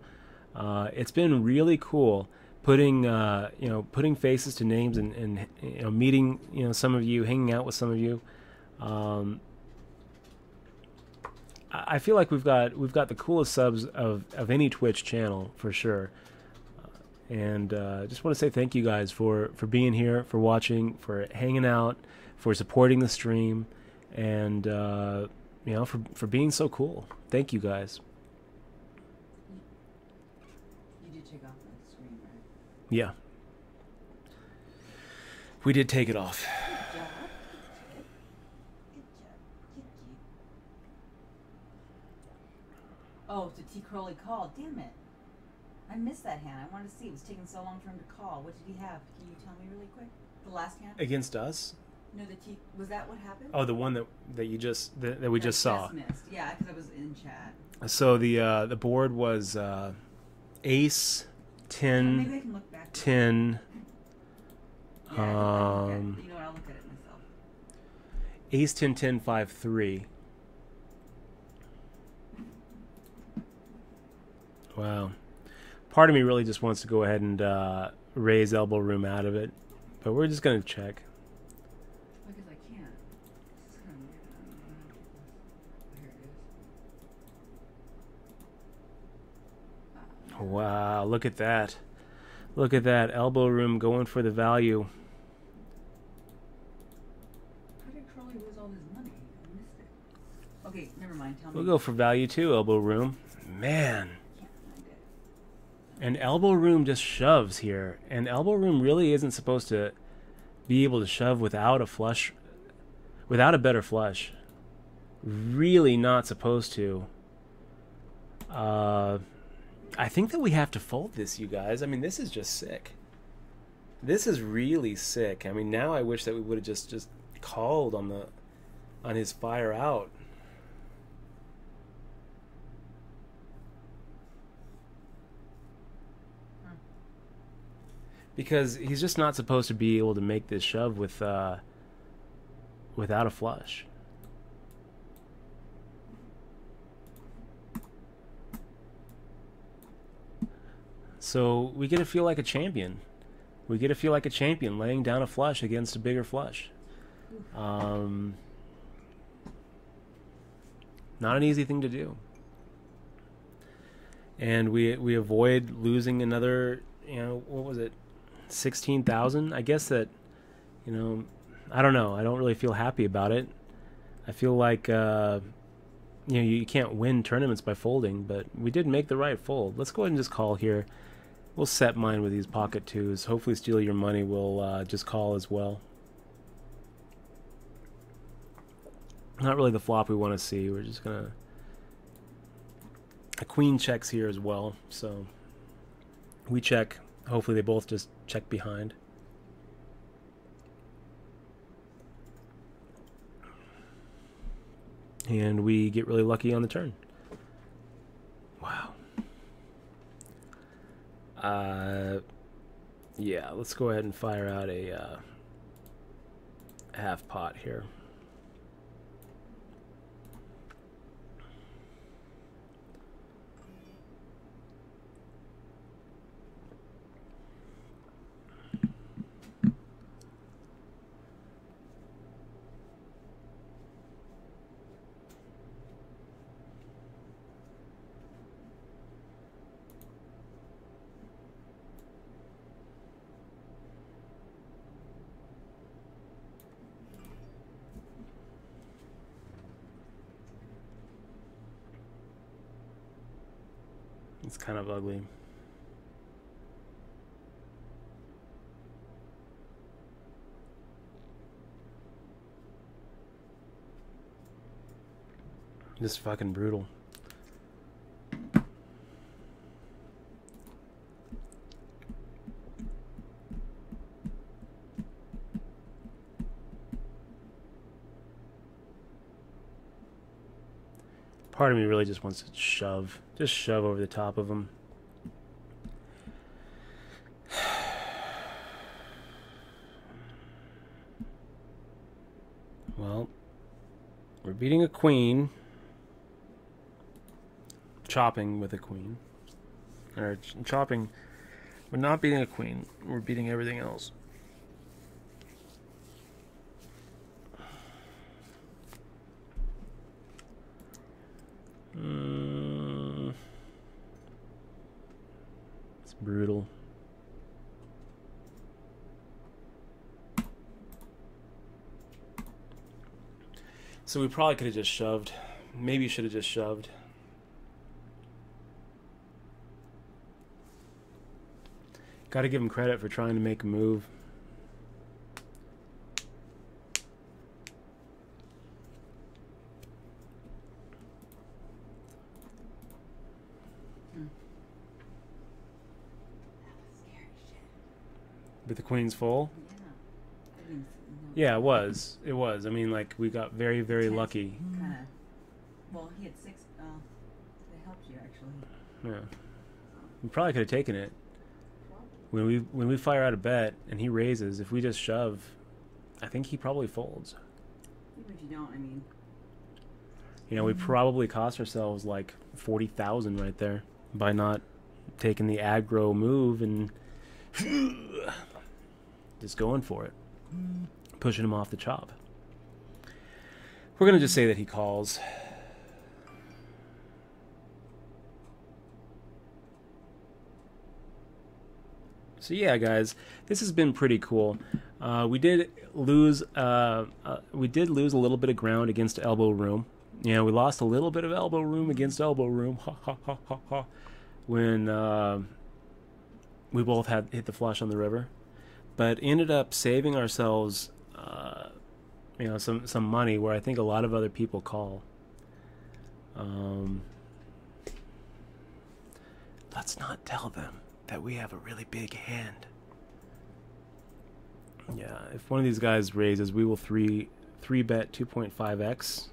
It's been really cool putting faces to names and meeting some of you, hanging out with some of you. I feel like we've got the coolest subs of any Twitch channel for sure, and just want to say thank you guys for being here, for watching, for hanging out, for supporting the stream, and for being so cool. Thank you guys. You did take off the screen, right? Yeah, we did take it off. Good job. Oh, so T. Crowley called. Damn it. I missed that hand. I wanted to see. It was taking so long for him to call. What did he have? Can you tell me really quick? The last hand? Against us? No, was that what happened? Oh, the one that we just saw. Missed. Yeah, because I was in chat. So the board was ace, 10, maybe I can look back 10. Yeah, you know what? I'll look at it myself. Ace, 10, 10, 5, 3. Wow. Part of me really just wants to go ahead and raise elbow room out of it, but we're just going to check. Because I can't. This is kind of weird. Here it is. Wow, look at that. Look at that. Elbow room going for the value. How did Crowley lose all his money? I missed it. Okay, never mind. Tell me. We'll go for value too, elbow room. Man. And elbow room just shoves here. And elbow room really isn't supposed to be able to shove without a flush, without a better flush. Really not supposed to. I think that we have to fold this, you guys. I mean, this is just sick. This is really sick. I mean, now I wish that we would have just called on his fire out. Because he's just not supposed to be able to make this shove without a flush. So we get to feel like a champion. We get to feel like a champion laying down a flush against a bigger flush. Not an easy thing to do. And we avoid losing another, what was it? 16,000. I guess that, I don't know. I don't really feel happy about it. I feel like, you can't win tournaments by folding, but we did make the right fold. Let's go ahead and just call here. We'll set mine with these pocket twos. Hopefully Steal Your Money will just call as well. Not really the flop we want to see. We're just gonna... A queen checks here as well, so we check. Hopefully they both just check behind. And we get really lucky on the turn. Wow. Yeah, let's go ahead and fire out a half pot here. It's kind of ugly. Just fucking brutal. Part of me really just wants to shove. Just shove over the top of him. Well, we're beating a queen. Chopping with a queen. Or chopping. We're not beating a queen. We're beating everything else. It's brutal. So we probably could have just shoved. Maybe should have just shoved. Got to give him credit for trying to make a move. But the queen's full? Yeah. Yeah, it was. It was. I mean, like, we got very, very lucky. Kind of. Well, he had 6. They helped you, actually. Yeah. We probably could have taken it. When we fire out a bet and he raises, if we just shove, I think he probably folds. Even if you don't, I mean... You know, we probably cost ourselves like 40,000 right there by not taking the aggro move and just going for it. Pushing him off the chop. We're going to just say that he calls. So yeah, guys, this has been pretty cool. We did lose a little bit of ground against elbow room. Yeah, we lost a little bit of elbow room against elbow room. Ha ha ha ha ha. When we both had hit the flush on the river, but ended up saving ourselves, you know, some money where I think a lot of other people call. Let's not tell them that we have a really big hand. Yeah, if one of these guys raises, we will three bet 2.5x.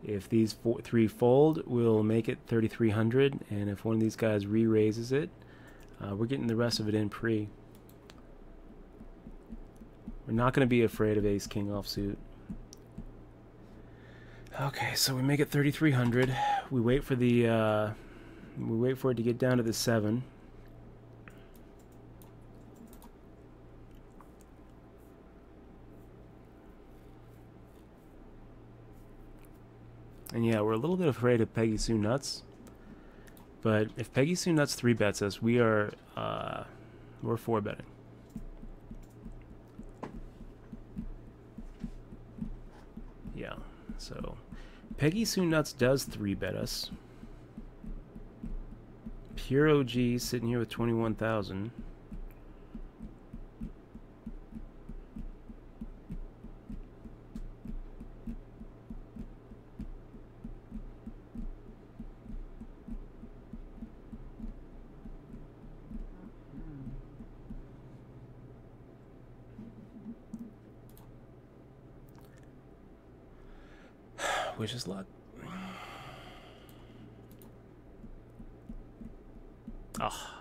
If these three fold, we'll make it 3,300, and if one of these guys re-raises it, we're getting the rest of it in pre. We're not going to be afraid of ace king offsuit. Okay, so we make it 3,300. We wait for the we wait for it to get down to the 7. And yeah, we're a little bit afraid of Peggy Sue Nuts. But if Peggy Sue Nuts 3-bets us, we're 4-betting. Yeah, so Peggy Sue Nuts does 3-bet us. Pure OG sitting here with 21,000. Wish us luck. Oh.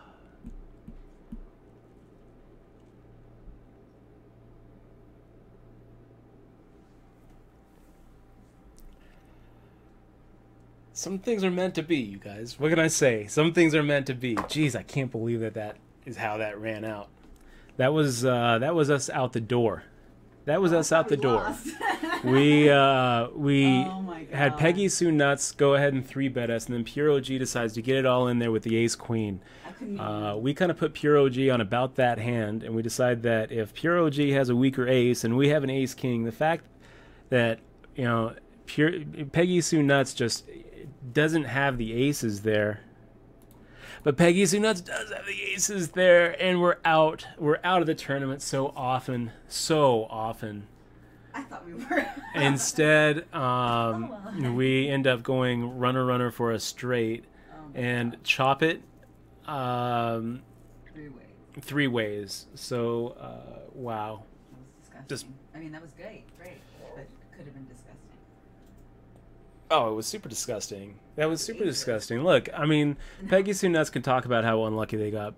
Some things are meant to be, you guys. What can I say? Some things are meant to be. Jeez, I can't believe that is how that ran out. That was us out the door. That was us out the door. We had Peggy Sue Nuts go ahead and 3-bet us, and then Pure OG decides to get it all in there with the Ace Queen. We kind of put Pure OG on about that hand, and we decide that if Pure OG has a weaker ace and we have an Ace King, the fact that Peggy Sue Nuts just doesn't have the aces there. But Peggy Sue Nuts does have the aces there, and we're out. We're out of the tournament so often. I thought we were. Instead, we end up going runner for a straight and chop it 3 ways. So, wow. That was disgusting. I mean, that was great, but it could have been disgusting. Oh, it was super disgusting. That was super disgusting. Look, I mean, Peggy Sue Nuts can talk about how unlucky they got,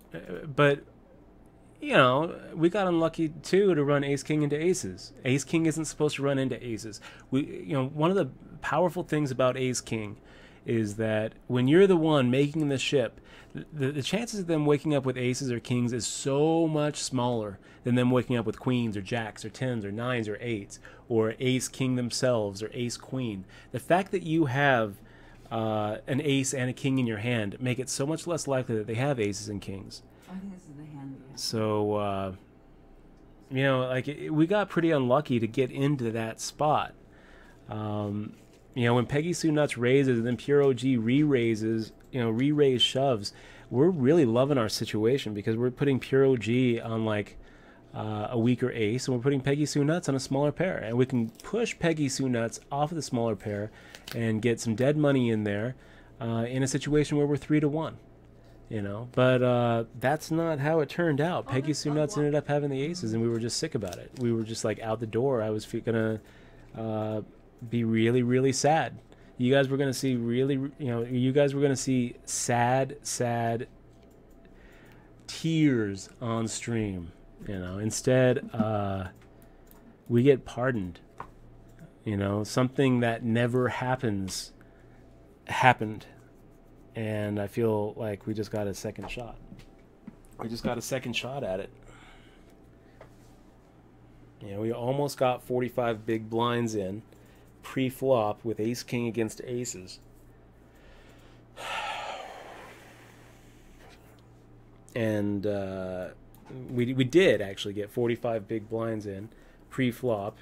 but, you know, we got unlucky, too, to run Ace King into aces. Ace King isn't supposed to run into aces. One of the powerful things about Ace King is that when you're the one making the ship, the chances of them waking up with aces or kings is so much smaller than them waking up with queens or jacks or tens or nines or eights or ace king themselves or ace queen. The fact that you have an ace and a king in your hand make it so much less likely that they have aces and kings. I think this is the hand. Yeah. So, we got pretty unlucky to get into that spot. When Peggy Sue Nuts raises and then Pure OG re-raises, re-raise shoves, we're really loving our situation because we're putting Pure OG on like a weaker ace, and we're putting Peggy Sue Nuts on a smaller pair, and we can push Peggy Sue Nuts off of the smaller pair and get some dead money in there in a situation where we're 3-1. But that's not how it turned out. Peggy Sue Nuts ended up having the aces, and we were just sick about it. We were just like out the door. I was gonna be really, really sad. You guys were gonna see sad tears on stream. Instead, we get pardoned. Something that never happened. And I feel like we just got a second shot. We just got a second shot at it. We almost got 45 big blinds in pre-flop with ace king against aces. And we did actually get 45 big blinds in pre-flop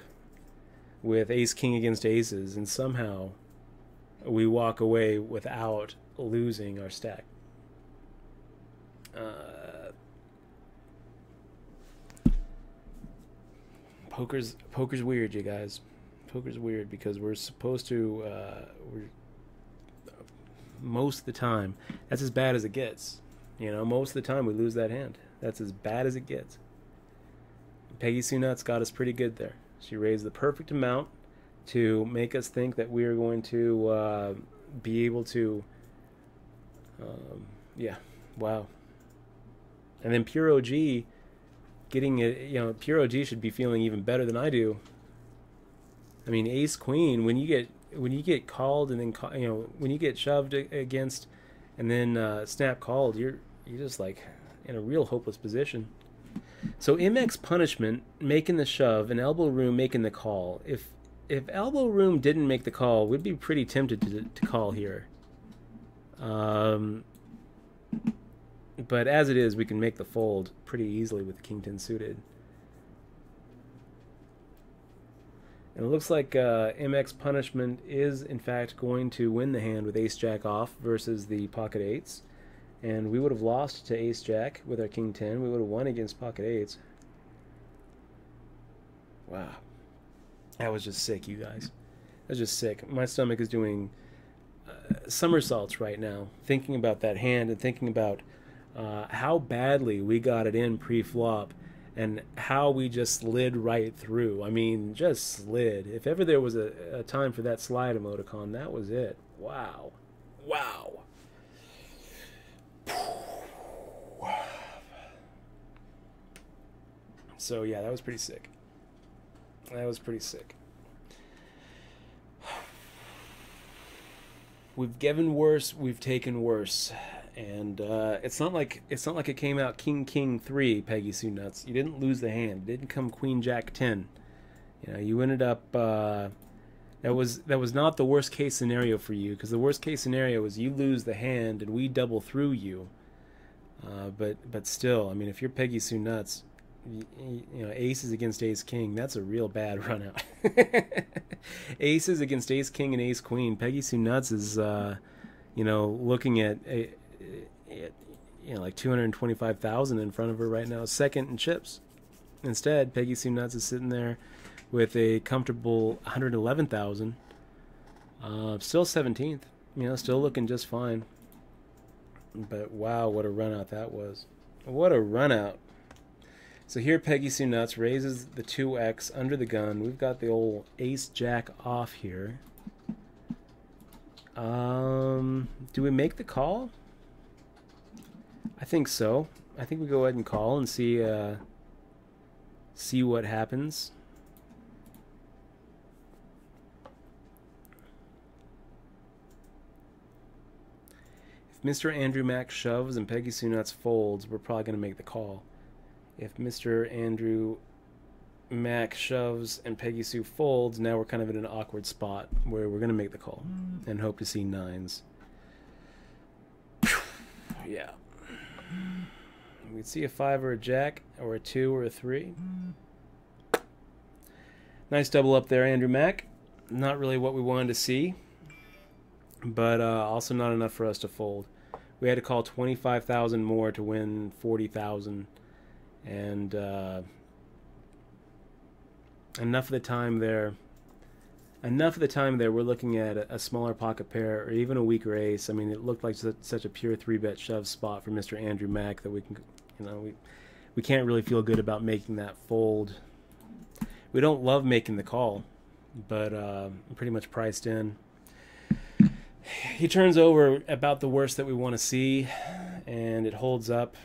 with ace king against aces, and somehow we walk away without losing our stack. Poker's weird, you guys. Poker's weird because we're supposed to most of the time that's as bad as it gets. Most of the time we lose that hand. That's as bad as it gets. Peggy Sue Nuts got us pretty good there. She raised the perfect amount to make us think that we are going to be able to wow. And then Pure OG getting it, Pure OG should be feeling even better than I do. I mean, ace queen, when you get called and then when you get shoved against and then snap called, you're just like in a real hopeless position. So MX punishment making the shove and elbow room making the call. If elbow room didn't make the call, we'd be pretty tempted to call here. But as it is, we can make the fold pretty easily with the king 10 suited. And it looks like MX punishment is in fact going to win the hand with ace jack off versus the pocket eights. And we would have lost to ace jack with our king 10. We would have won against pocket eights. Wow. That was just sick, you guys. That was just sick. My stomach is doing somersaults right now, thinking about that hand and thinking about how badly we got it in pre-flop, and how we just slid right through. I mean, just slid. If ever there was a time for that slide emoticon, that was it. Wow. Wow. So yeah, that was pretty sick. That was pretty sick. We've given worse, we've taken worse, and it's not like it came out King 3, Peggy Sue Nuts. You didn't lose the hand. It didn't come Queen Jack 10. You know, you ended up. That was not the worst case scenario for you, because the worst case scenario was you lose the hand and we double through you. But still, I mean, if you're Peggy Sue Nuts, you know, aces against ace king, that's a real bad run out. Aces against ace king and ace queen, Peggy Sue Nuts is you know, looking at you know, like 225,000 in front of her right now, second in chips. Instead, Peggy Sue Nuts is sitting there with a comfortable 111,000, still 17th, you know, still looking just fine. But wow, what a run out that was. What a run out. So here Peggy Sue Nuts raises the 2x under the gun. We've got the old ace jack off here. Do we make the call? I think so. I think we go ahead and call and see what happens. If Mr. Andrew Mack shoves and Peggy Sue Nuts folds, we're probably going to make the call. If Mr. Andrew Mack shoves and Peggy Sue folds, now we're kind of in an awkward spot where we're going to make the call and hope to see nines. Yeah. We'd see a 5 or a jack or a 2 or a 3. Nice double up there, Andrew Mack. Not really what we wanted to see, but also not enough for us to fold. We had to call 25,000 more to win 40,000. And enough of the time there, we're looking at a smaller pocket pair or even a weaker ace. I mean, it looked like such a pure 3-bet shove spot for Mr. Andrew Mack that we can, you know, we can't really feel good about making that fold. We don't love making the call, but I'm pretty much priced in. He turns over about the worst that we want to see, and it holds up.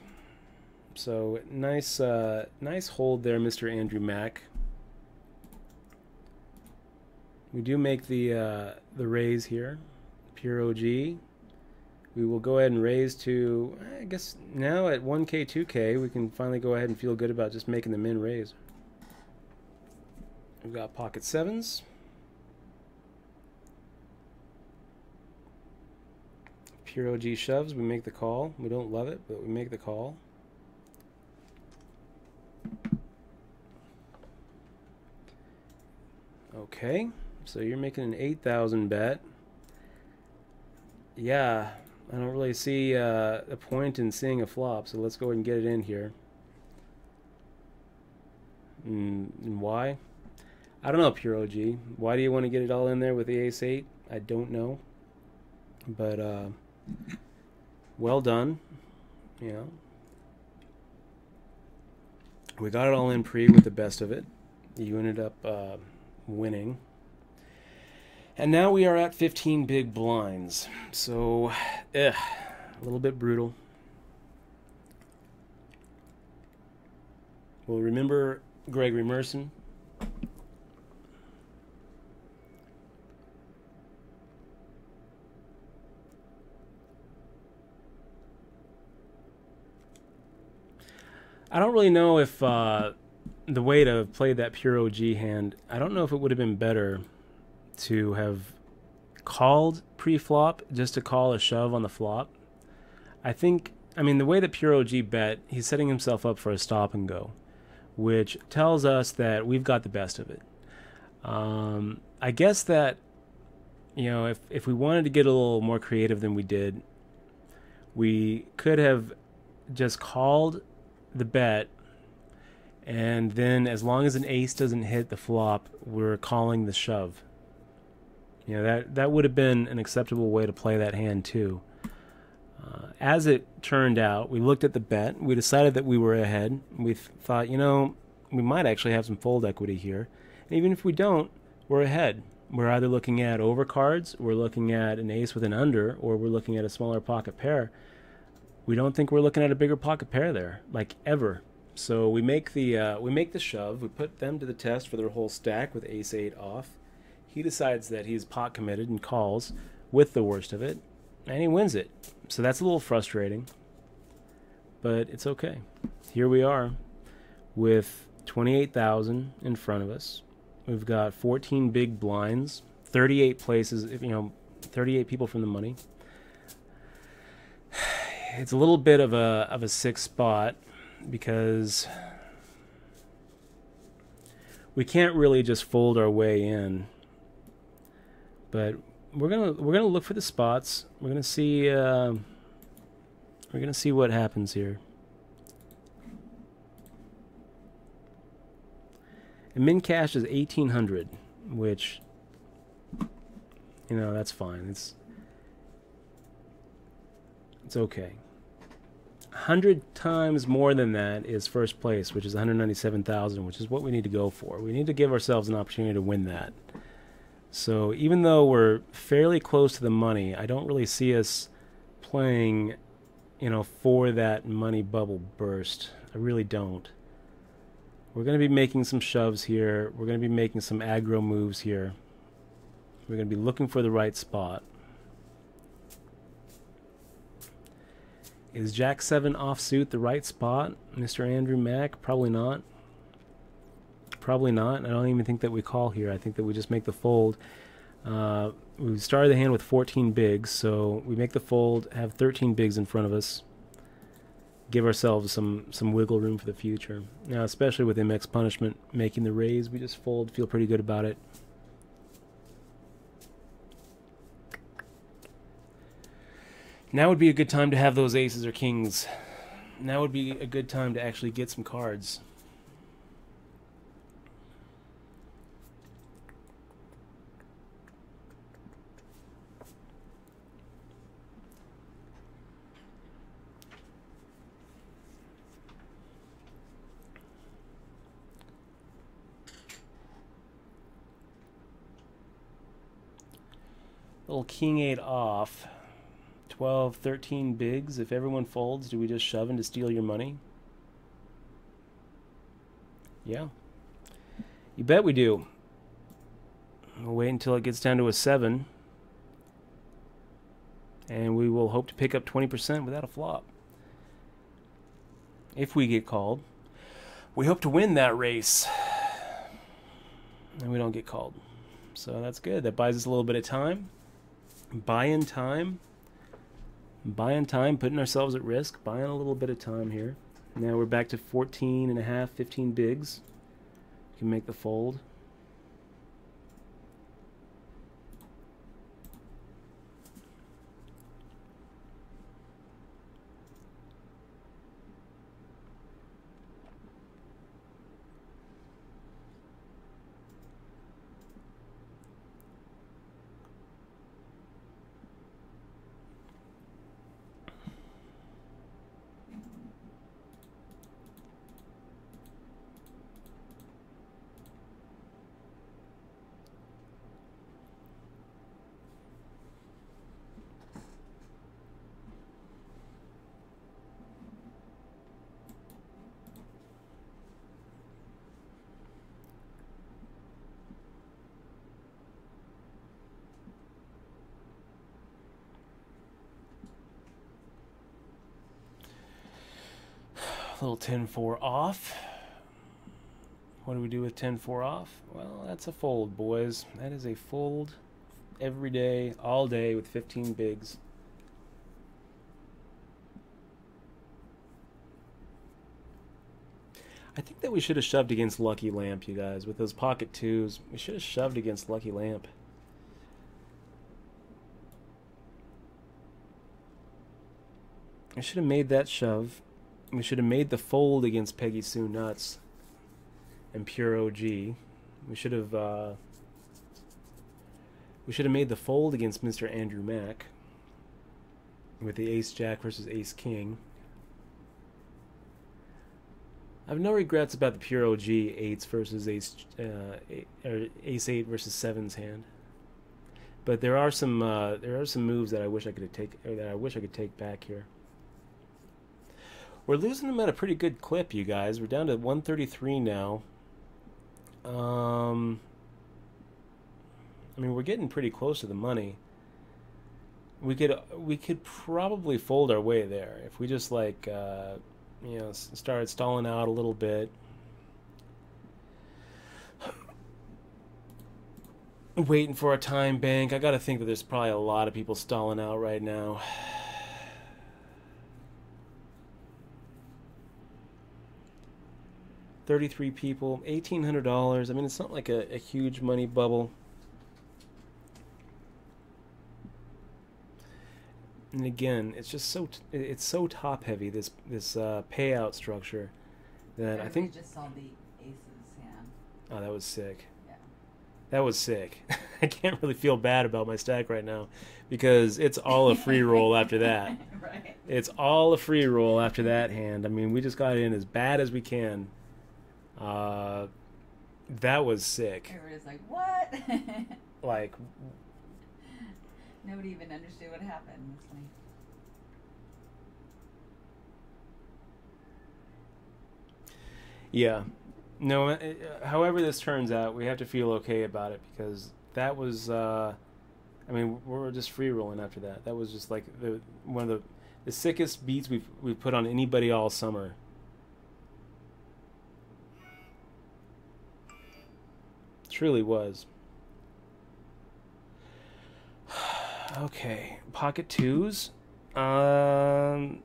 So nice hold there, Mr. Andrew Mack. We do make the raise here, pure OG. We will go ahead and raise to, I guess now at 1K, 2K, we can finally go ahead and feel good about just making the min raise. We've got pocket sevens. Pure OG shoves, we make the call. We don't love it, but we make the call. Okay, so you're making an 8,000 bet. Yeah, I don't really see a point in seeing a flop, so let's go ahead and get it in here. And why? I don't know, Pure OG. Why do you want to get it all in there with the ace-8? I don't know. But, well done. You know. We got it all in pre with the best of it. You ended up winning. And now we are at 15 big blinds. So, a little bit brutal. We'll remember Gregory Merson. I don't really know if the way to play that pure OG hand, I don't know if it would have been better to have called pre-flop just to call a shove on the flop. I mean, the way that pure OG bet, he's setting himself up for a stop and go, which tells us that we've got the best of it. I guess that, you know, if we wanted to get a little more creative than we did, we could have just called the bet, and then as long as an ace doesn't hit the flop, we're calling the shove. You know, that would have been an acceptable way to play that hand too. As it turned out, we looked at the bet. We decided that we were ahead. We thought, you know, we might actually have some fold equity here. And even if we don't, we're ahead. We're either looking at overcards, we're looking at an ace with an under, or we're looking at a smaller pocket pair. We don't think we're looking at a bigger pocket pair there, like ever. So we make the shove. We put them to the test for their whole stack with ace 8 off. He decides that he's pot committed and calls with the worst of it, and he wins it. So that's a little frustrating, but it's okay. Here we are with 28,000 in front of us. We've got 14 big blinds, 38 places, 38 people from the money. It's a little bit of a sick spot because we can't really just fold our way in. But we're gonna look for the spots. We're gonna see what happens here. And min cash is 1,800, which, you know, that's fine. It's okay. 100 times more than that is first place, which is 197,000, which is what we need to go for. We need to give ourselves an opportunity to win that. So even though we're fairly close to the money, I don't really see us playing, you know, for that money bubble burst. I really don't. We're going to be making some shoves here. We're going to be making some aggro moves here. We're going to be looking for the right spot. Is Jack 7 offsuit the right spot, Mr. Andrew Mack? Probably not. Probably not. I don't even think that we call here. I think that we just make the fold. We started the hand with 14 bigs, so we make the fold, have 13 bigs in front of us. Give ourselves some wiggle room for the future. Now, especially with MX Punishment making the raise, we just fold, feel pretty good about it. Now would be a good time to have those aces or kings. Now would be a good time to actually get some cards. Little king 8 off. 12, 13 bigs. If everyone folds, do we just shove in to steal your money? Yeah. You bet we do. We'll wait until it gets down to a 7. And we will hope to pick up 20% without a flop. If we get called. We hope to win that race. And we don't get called. So that's good. That buys us a little bit of time. Buying time. Buying time, putting ourselves at risk, buying a little bit of time here. Now we're back to 14 and a half, 15 bigs. You can make the fold. Little 10-4 off. What do we do with 10-4 off? Well, that's a fold, boys. That is a fold every day, all day with 15 bigs. I think that we should have shoved against Lucky Lamp, you guys. With those pocket twos, we should have shoved against Lucky Lamp. I should have made that shove. We should have made the fold against Peggy Sue Nuts and Pure OG. We should have made the fold against Mr. Andrew Mack. with the ace jack versus ace king. I have no regrets about the pure OG eights versus ace 8 versus sevens hand. But there are some moves that I wish I could take back here. We're losing them at a pretty good clip, you guys. We're down to 133 now. I mean, we're getting pretty close to the money. We could probably fold our way there if we just like started stalling out a little bit. Waiting for a time bank. I gotta think that there's probably a lot of people stalling out right now. $33 people, $1,800. I mean, it's not like a huge money bubble. And again, it's just it's so top heavy, this payout structure, that I think just saw the aces hand. Oh, that was sick. Yeah. That was sick. I can't really feel bad about my stack right now because it's all a free roll after that. Right. It's all a free roll after that hand. I mean, we just got in as bad as we can. That was sick. Everybody's like, what? Like, nobody even understood what happened. It's funny. Yeah. No, however this turns out, we have to feel okay about it because that was, I mean, we're just free rolling after that. That was just like one of the sickest beats we've put on anybody all summer. Truly was. Okay, pocket twos. 14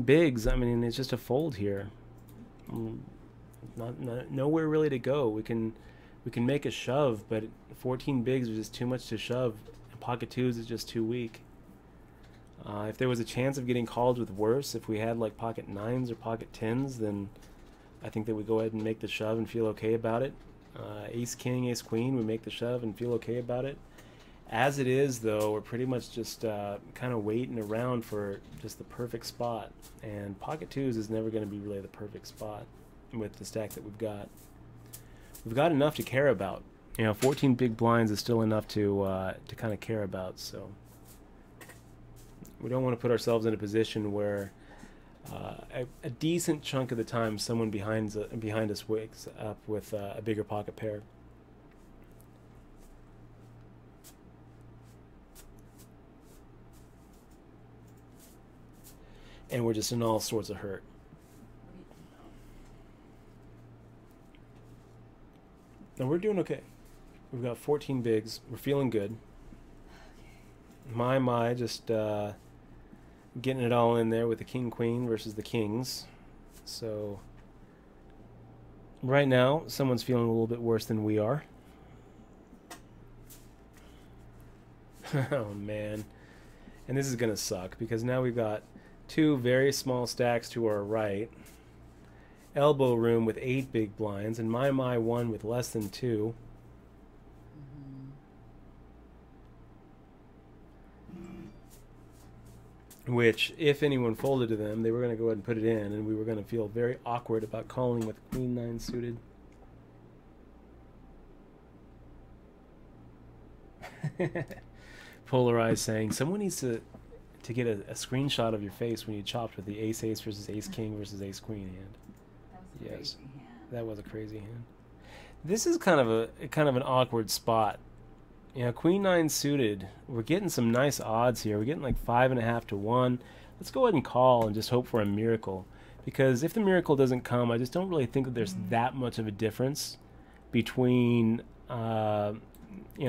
bigs. I mean, it's just a fold here. Nowhere really to go. We can make a shove, but 14 bigs is just too much to shove. Pocket twos is just too weak. If there was a chance of getting called with worse, if we had like pocket nines or pocket tens, then I think that we go ahead and make the shove and feel okay about it. Ace king, ace queen, we make the shove and feel okay about it. As it is, though, we're pretty much just kind of waiting around for just the perfect spot. And pocket twos is never going to be really the perfect spot with the stack that we've got. We've got enough to care about. 14 big blinds is still enough to kind of care about. So we don't want to put ourselves in a position where a decent chunk of the time someone behind us wakes up with a bigger pocket pair. And we're just in all sorts of hurt. Now we're doing okay. We've got 14 bigs. We're feeling good. My, just getting it all in there with the king queen versus the kings. So right now, someone's feeling a little bit worse than we are. Oh man. And this is gonna suck because now we've got two very small stacks to our right, elbow room with 8 big blinds, and my one with less than 2. Which, if anyone folded to them, they were going to go ahead and put it in, and we were going to feel very awkward about calling with queen 9 suited. Polarized saying, someone needs to get a screenshot of your face when you chopped with the ace versus ace king versus ace queen hand. That was a crazy hand. That was a crazy hand. This is kind of an awkward spot. Queen 9 suited. We're getting some nice odds here. We're getting like 5.5 to 1. Let's go ahead and call and just hope for a miracle. Because if the miracle doesn't come, I just don't really think that there's that much of a difference between the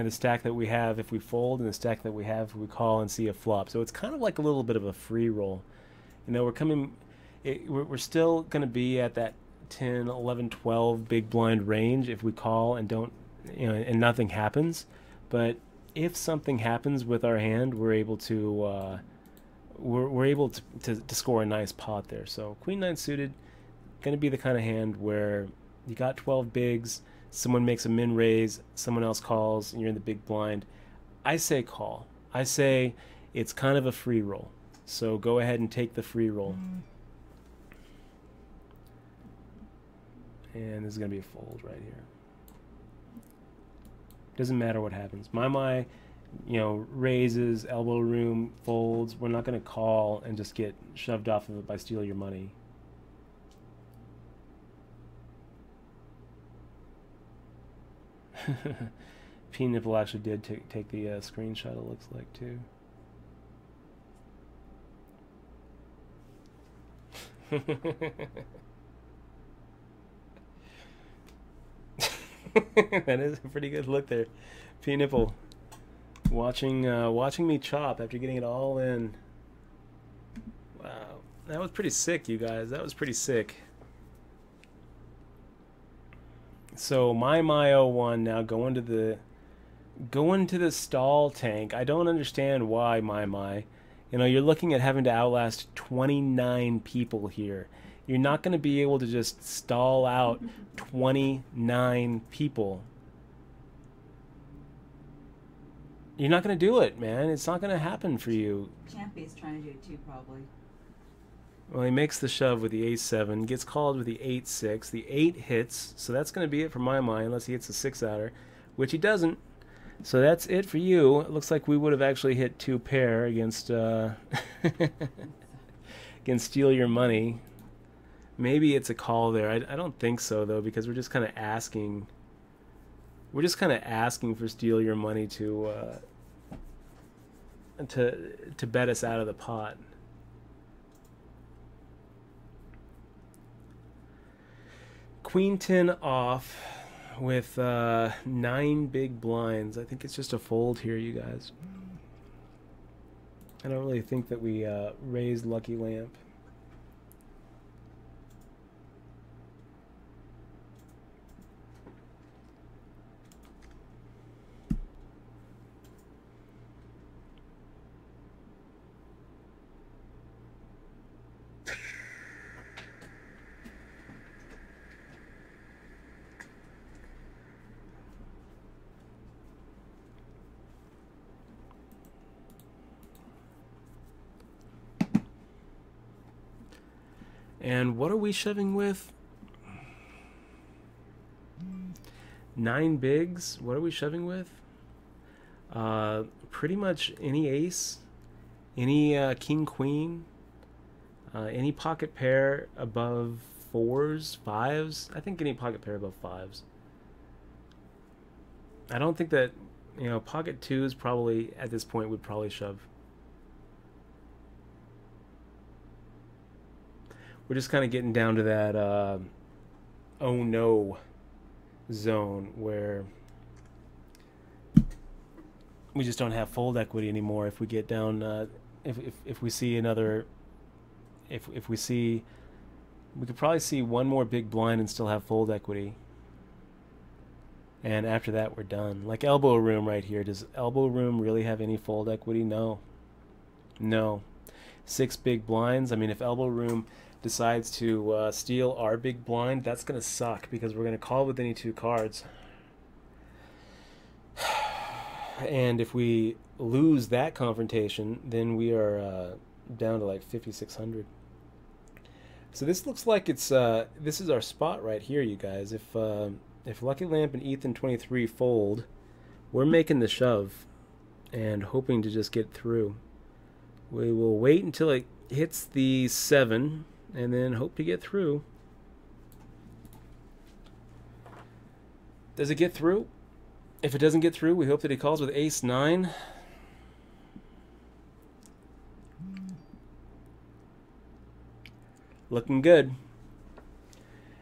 stack that we have if we fold and the stack that we have if we call and see a flop. So it's kind of like a little bit of a free roll. We're still going to be at that 10, 11, 12 big blind range if we call and don't, and nothing happens. But if something happens with our hand, we're able to score a nice pot there. So queen 9 suited, going to be the kind of hand where you got 12 bigs, someone makes a min raise, someone else calls, and you're in the big blind. I say call. I say it's kind of a free roll. So go ahead and take the free roll. And this is going to be a fold right here. Doesn't matter what happens. My, you know, raises, elbow room, folds. We're not going to call and just get shoved off of it by steal your money. P Nipple actually did take the screenshot, it looks like, too. That is a pretty good look there. P Nipple watching me chop after getting it all in. Wow, that was pretty sick, you guys. That was pretty sick. So my 01 now going to the stall tank. I don't understand why my. You know, you're looking at having to outlast 29 people here. You're not going to be able to just stall out 29 people. You're not going to do it, man. It's not going to happen for you. Champy's trying to do it too, probably. Well, he makes the shove with the ace-7, gets called with the 8-6. The 8 hits, so that's going to be it for my mind, unless he hits a 6-outer, which he doesn't. So that's it for you. It looks like we would have actually hit 2 pair against against Steal Your Money. Maybe it's a call there. I don't think so, though, because we're just kind of asking. We're just kind of asking for Steal Your Money to bet us out of the pot. Queen 10 off with 9 big blinds. I think it's just a fold here, you guys. I don't really think that we raised Lucky Lamp. And what are we shoving with? 9 bigs. What are we shoving with? Pretty much any ace, any king queen, any pocket pair above 4s, 5s. I think any pocket pair above 5s. I don't think that, you know, pocket 2s probably at this point would probably shove. We're just kind of getting down to that oh no zone where we just don't have fold equity anymore. If we get down, if we see another, if we see, we could probably see one more big blind and still have fold equity. And after that, we're done. Like elbow room right here. Does elbow room really have any fold equity? No. No. 6 big blinds. I mean, if elbow room decides to steal our big blind, that's going to suck because we're going to call with any 2 cards. And if we lose that confrontation, then we are down to like 5,600. So this looks like it's this is our spot right here, you guys. If Lucky Lamp and Ethan 23 fold, we're making the shove and hoping to just get through. We will wait until it hits the 7 and then hope to get through. Does it get through? If it doesn't get through, we hope that he calls with ace 9. Looking good.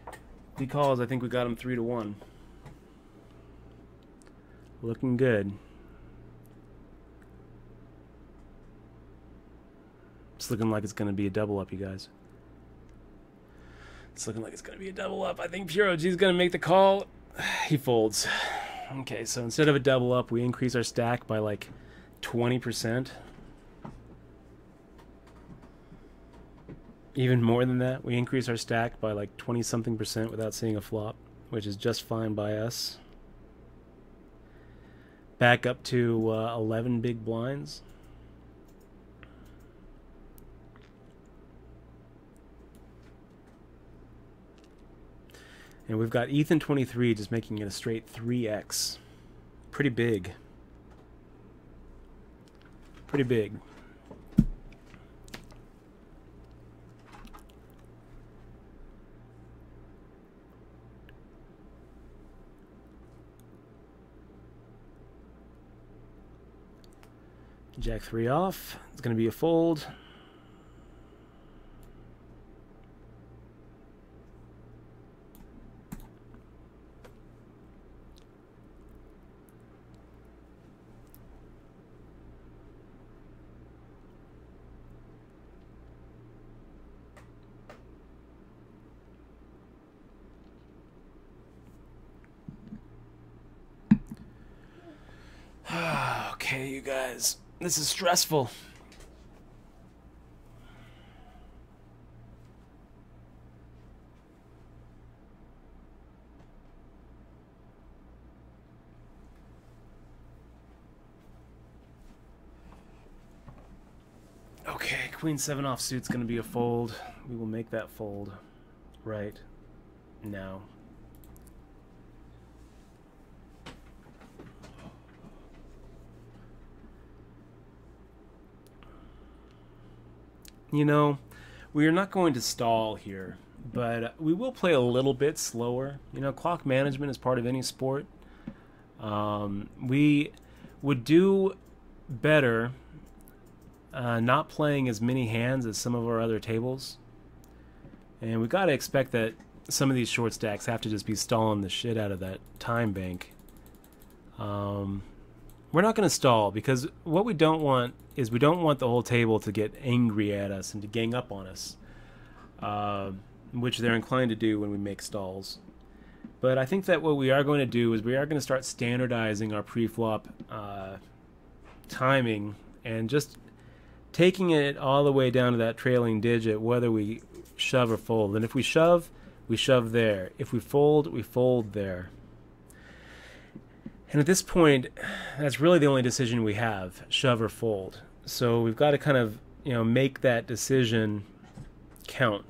If he calls, I think we got him 3-1. Looking good. It's looking like it's going to be a double up, you guys. It's looking like it's going to be a double up. I think Pure OG is going to make the call. He folds. Okay, so instead of a double up, we increase our stack by like 20%. Even more than that, we increase our stack by like 20-something% without seeing a flop, which is just fine by us. Back up to 11 big blinds. And we've got Ethan 23 just making it a straight 3x. Pretty big. Pretty big. Jack 3 off. It's going to be a fold. Okay, you guys. This is stressful. Okay, Queen 7 offsuit's going to be a fold. We will make that fold right now. You know, we are not going to stall here, but we will play a little bit slower. You know, clock management is part of any sport. We would do better not playing as many hands as some of our other tables. And we got to expect that some of these short stacks have to just be stalling the shit out of that time bank. We're not going to stall, because what we don't want is we don't want the whole table to get angry at us and to gang up on us, which they're inclined to do when we make stalls. But I think that what we are going to do is we are going to start standardizing our pre-flop timing and just taking it all the way down to that trailing digit, whether we shove or fold. And if we shove there. If we fold there. And at this point, that's really the only decision we have, shove or fold. So we've got to kind of, make that decision count.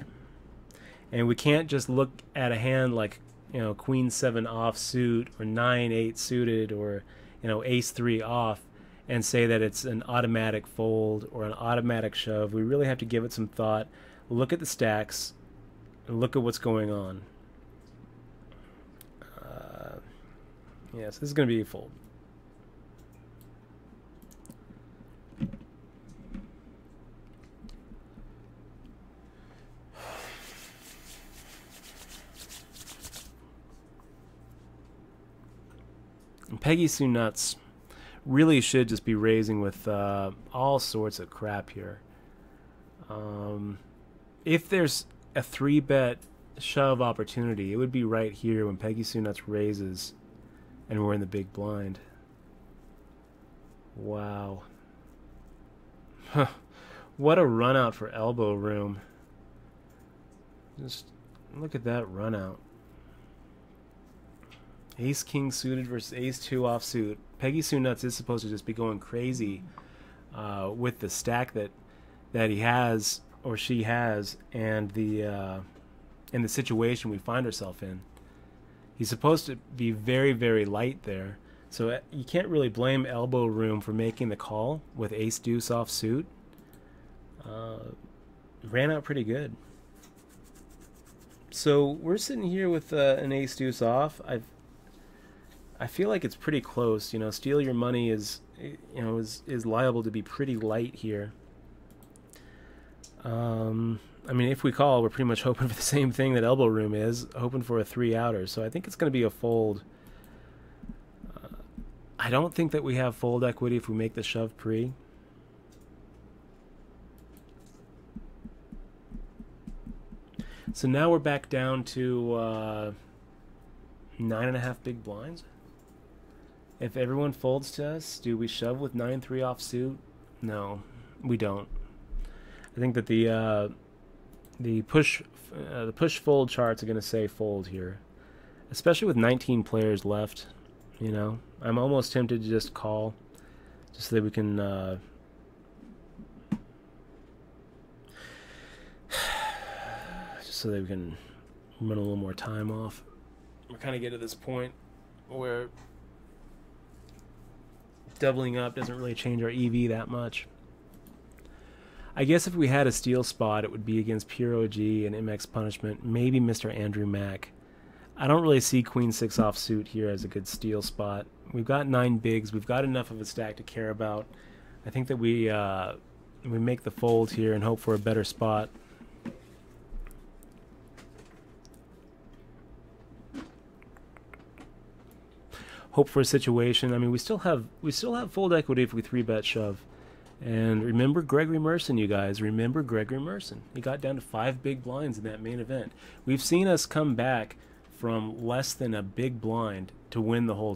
And we can't just look at a hand like, Queen 7 offsuit or 9-8 suited or, Ace 3 off and say that it's an automatic fold or an automatic shove. We really have to give it some thought, look at the stacks, and look at what's going on. Yes, this is going to be a fold. And Peggy Sue Nuts really should just be raising with all sorts of crap here. If there's a 3-bet shove opportunity, it would be right here when Peggy Sue Nuts raises and we're in the big blind. Wow. Huh. What a run out for elbow room. Just look at that run out. Ace King suited versus Ace 2 offsuit. Peggy Sue Nuts is supposed to just be going crazy with the stack that he has or she has and the situation we find ourselves in. He's supposed to be very, very light there. So you can't really blame elbow room for making the call with Ace Deuce offsuit. Ran out pretty good. So we're sitting here with an Ace Deuce off. I feel like it's pretty close. Steal Your Money is liable to be pretty light here. If we call, we're pretty much hoping for the same thing that elbow room is, hoping for a 3-outer. So I think it's going to be a fold. I don't think that we have fold equity if we make the shove pre. So now we're back down to 9.5 big blinds. If everyone folds to us, do we shove with 9-3 offsuit? No, we don't. I think that the push fold charts are going to say fold here, especially with 19 players left. I'm almost tempted to just call, just so that we can run a little more time off. we're kind of getting to this point where doubling up doesn't really change our EV that much. I guess if we had a steal spot, it would be against Pure OG and MX Punishment, maybe Mr. Andrew Mack. I don't really see Queen 6 offsuit here as a good steal spot. We've got 9 bigs. We've got enough of a stack to care about. I think that we make the fold here and hope for a better spot. Hope for a situation. I mean, we still have fold equity if we 3-bet shove. And remember Gregory Merson, you guys. Remember Gregory Merson. He got down to 5 big blinds in that main event. We've seen us come back from less than a big blind to win the whole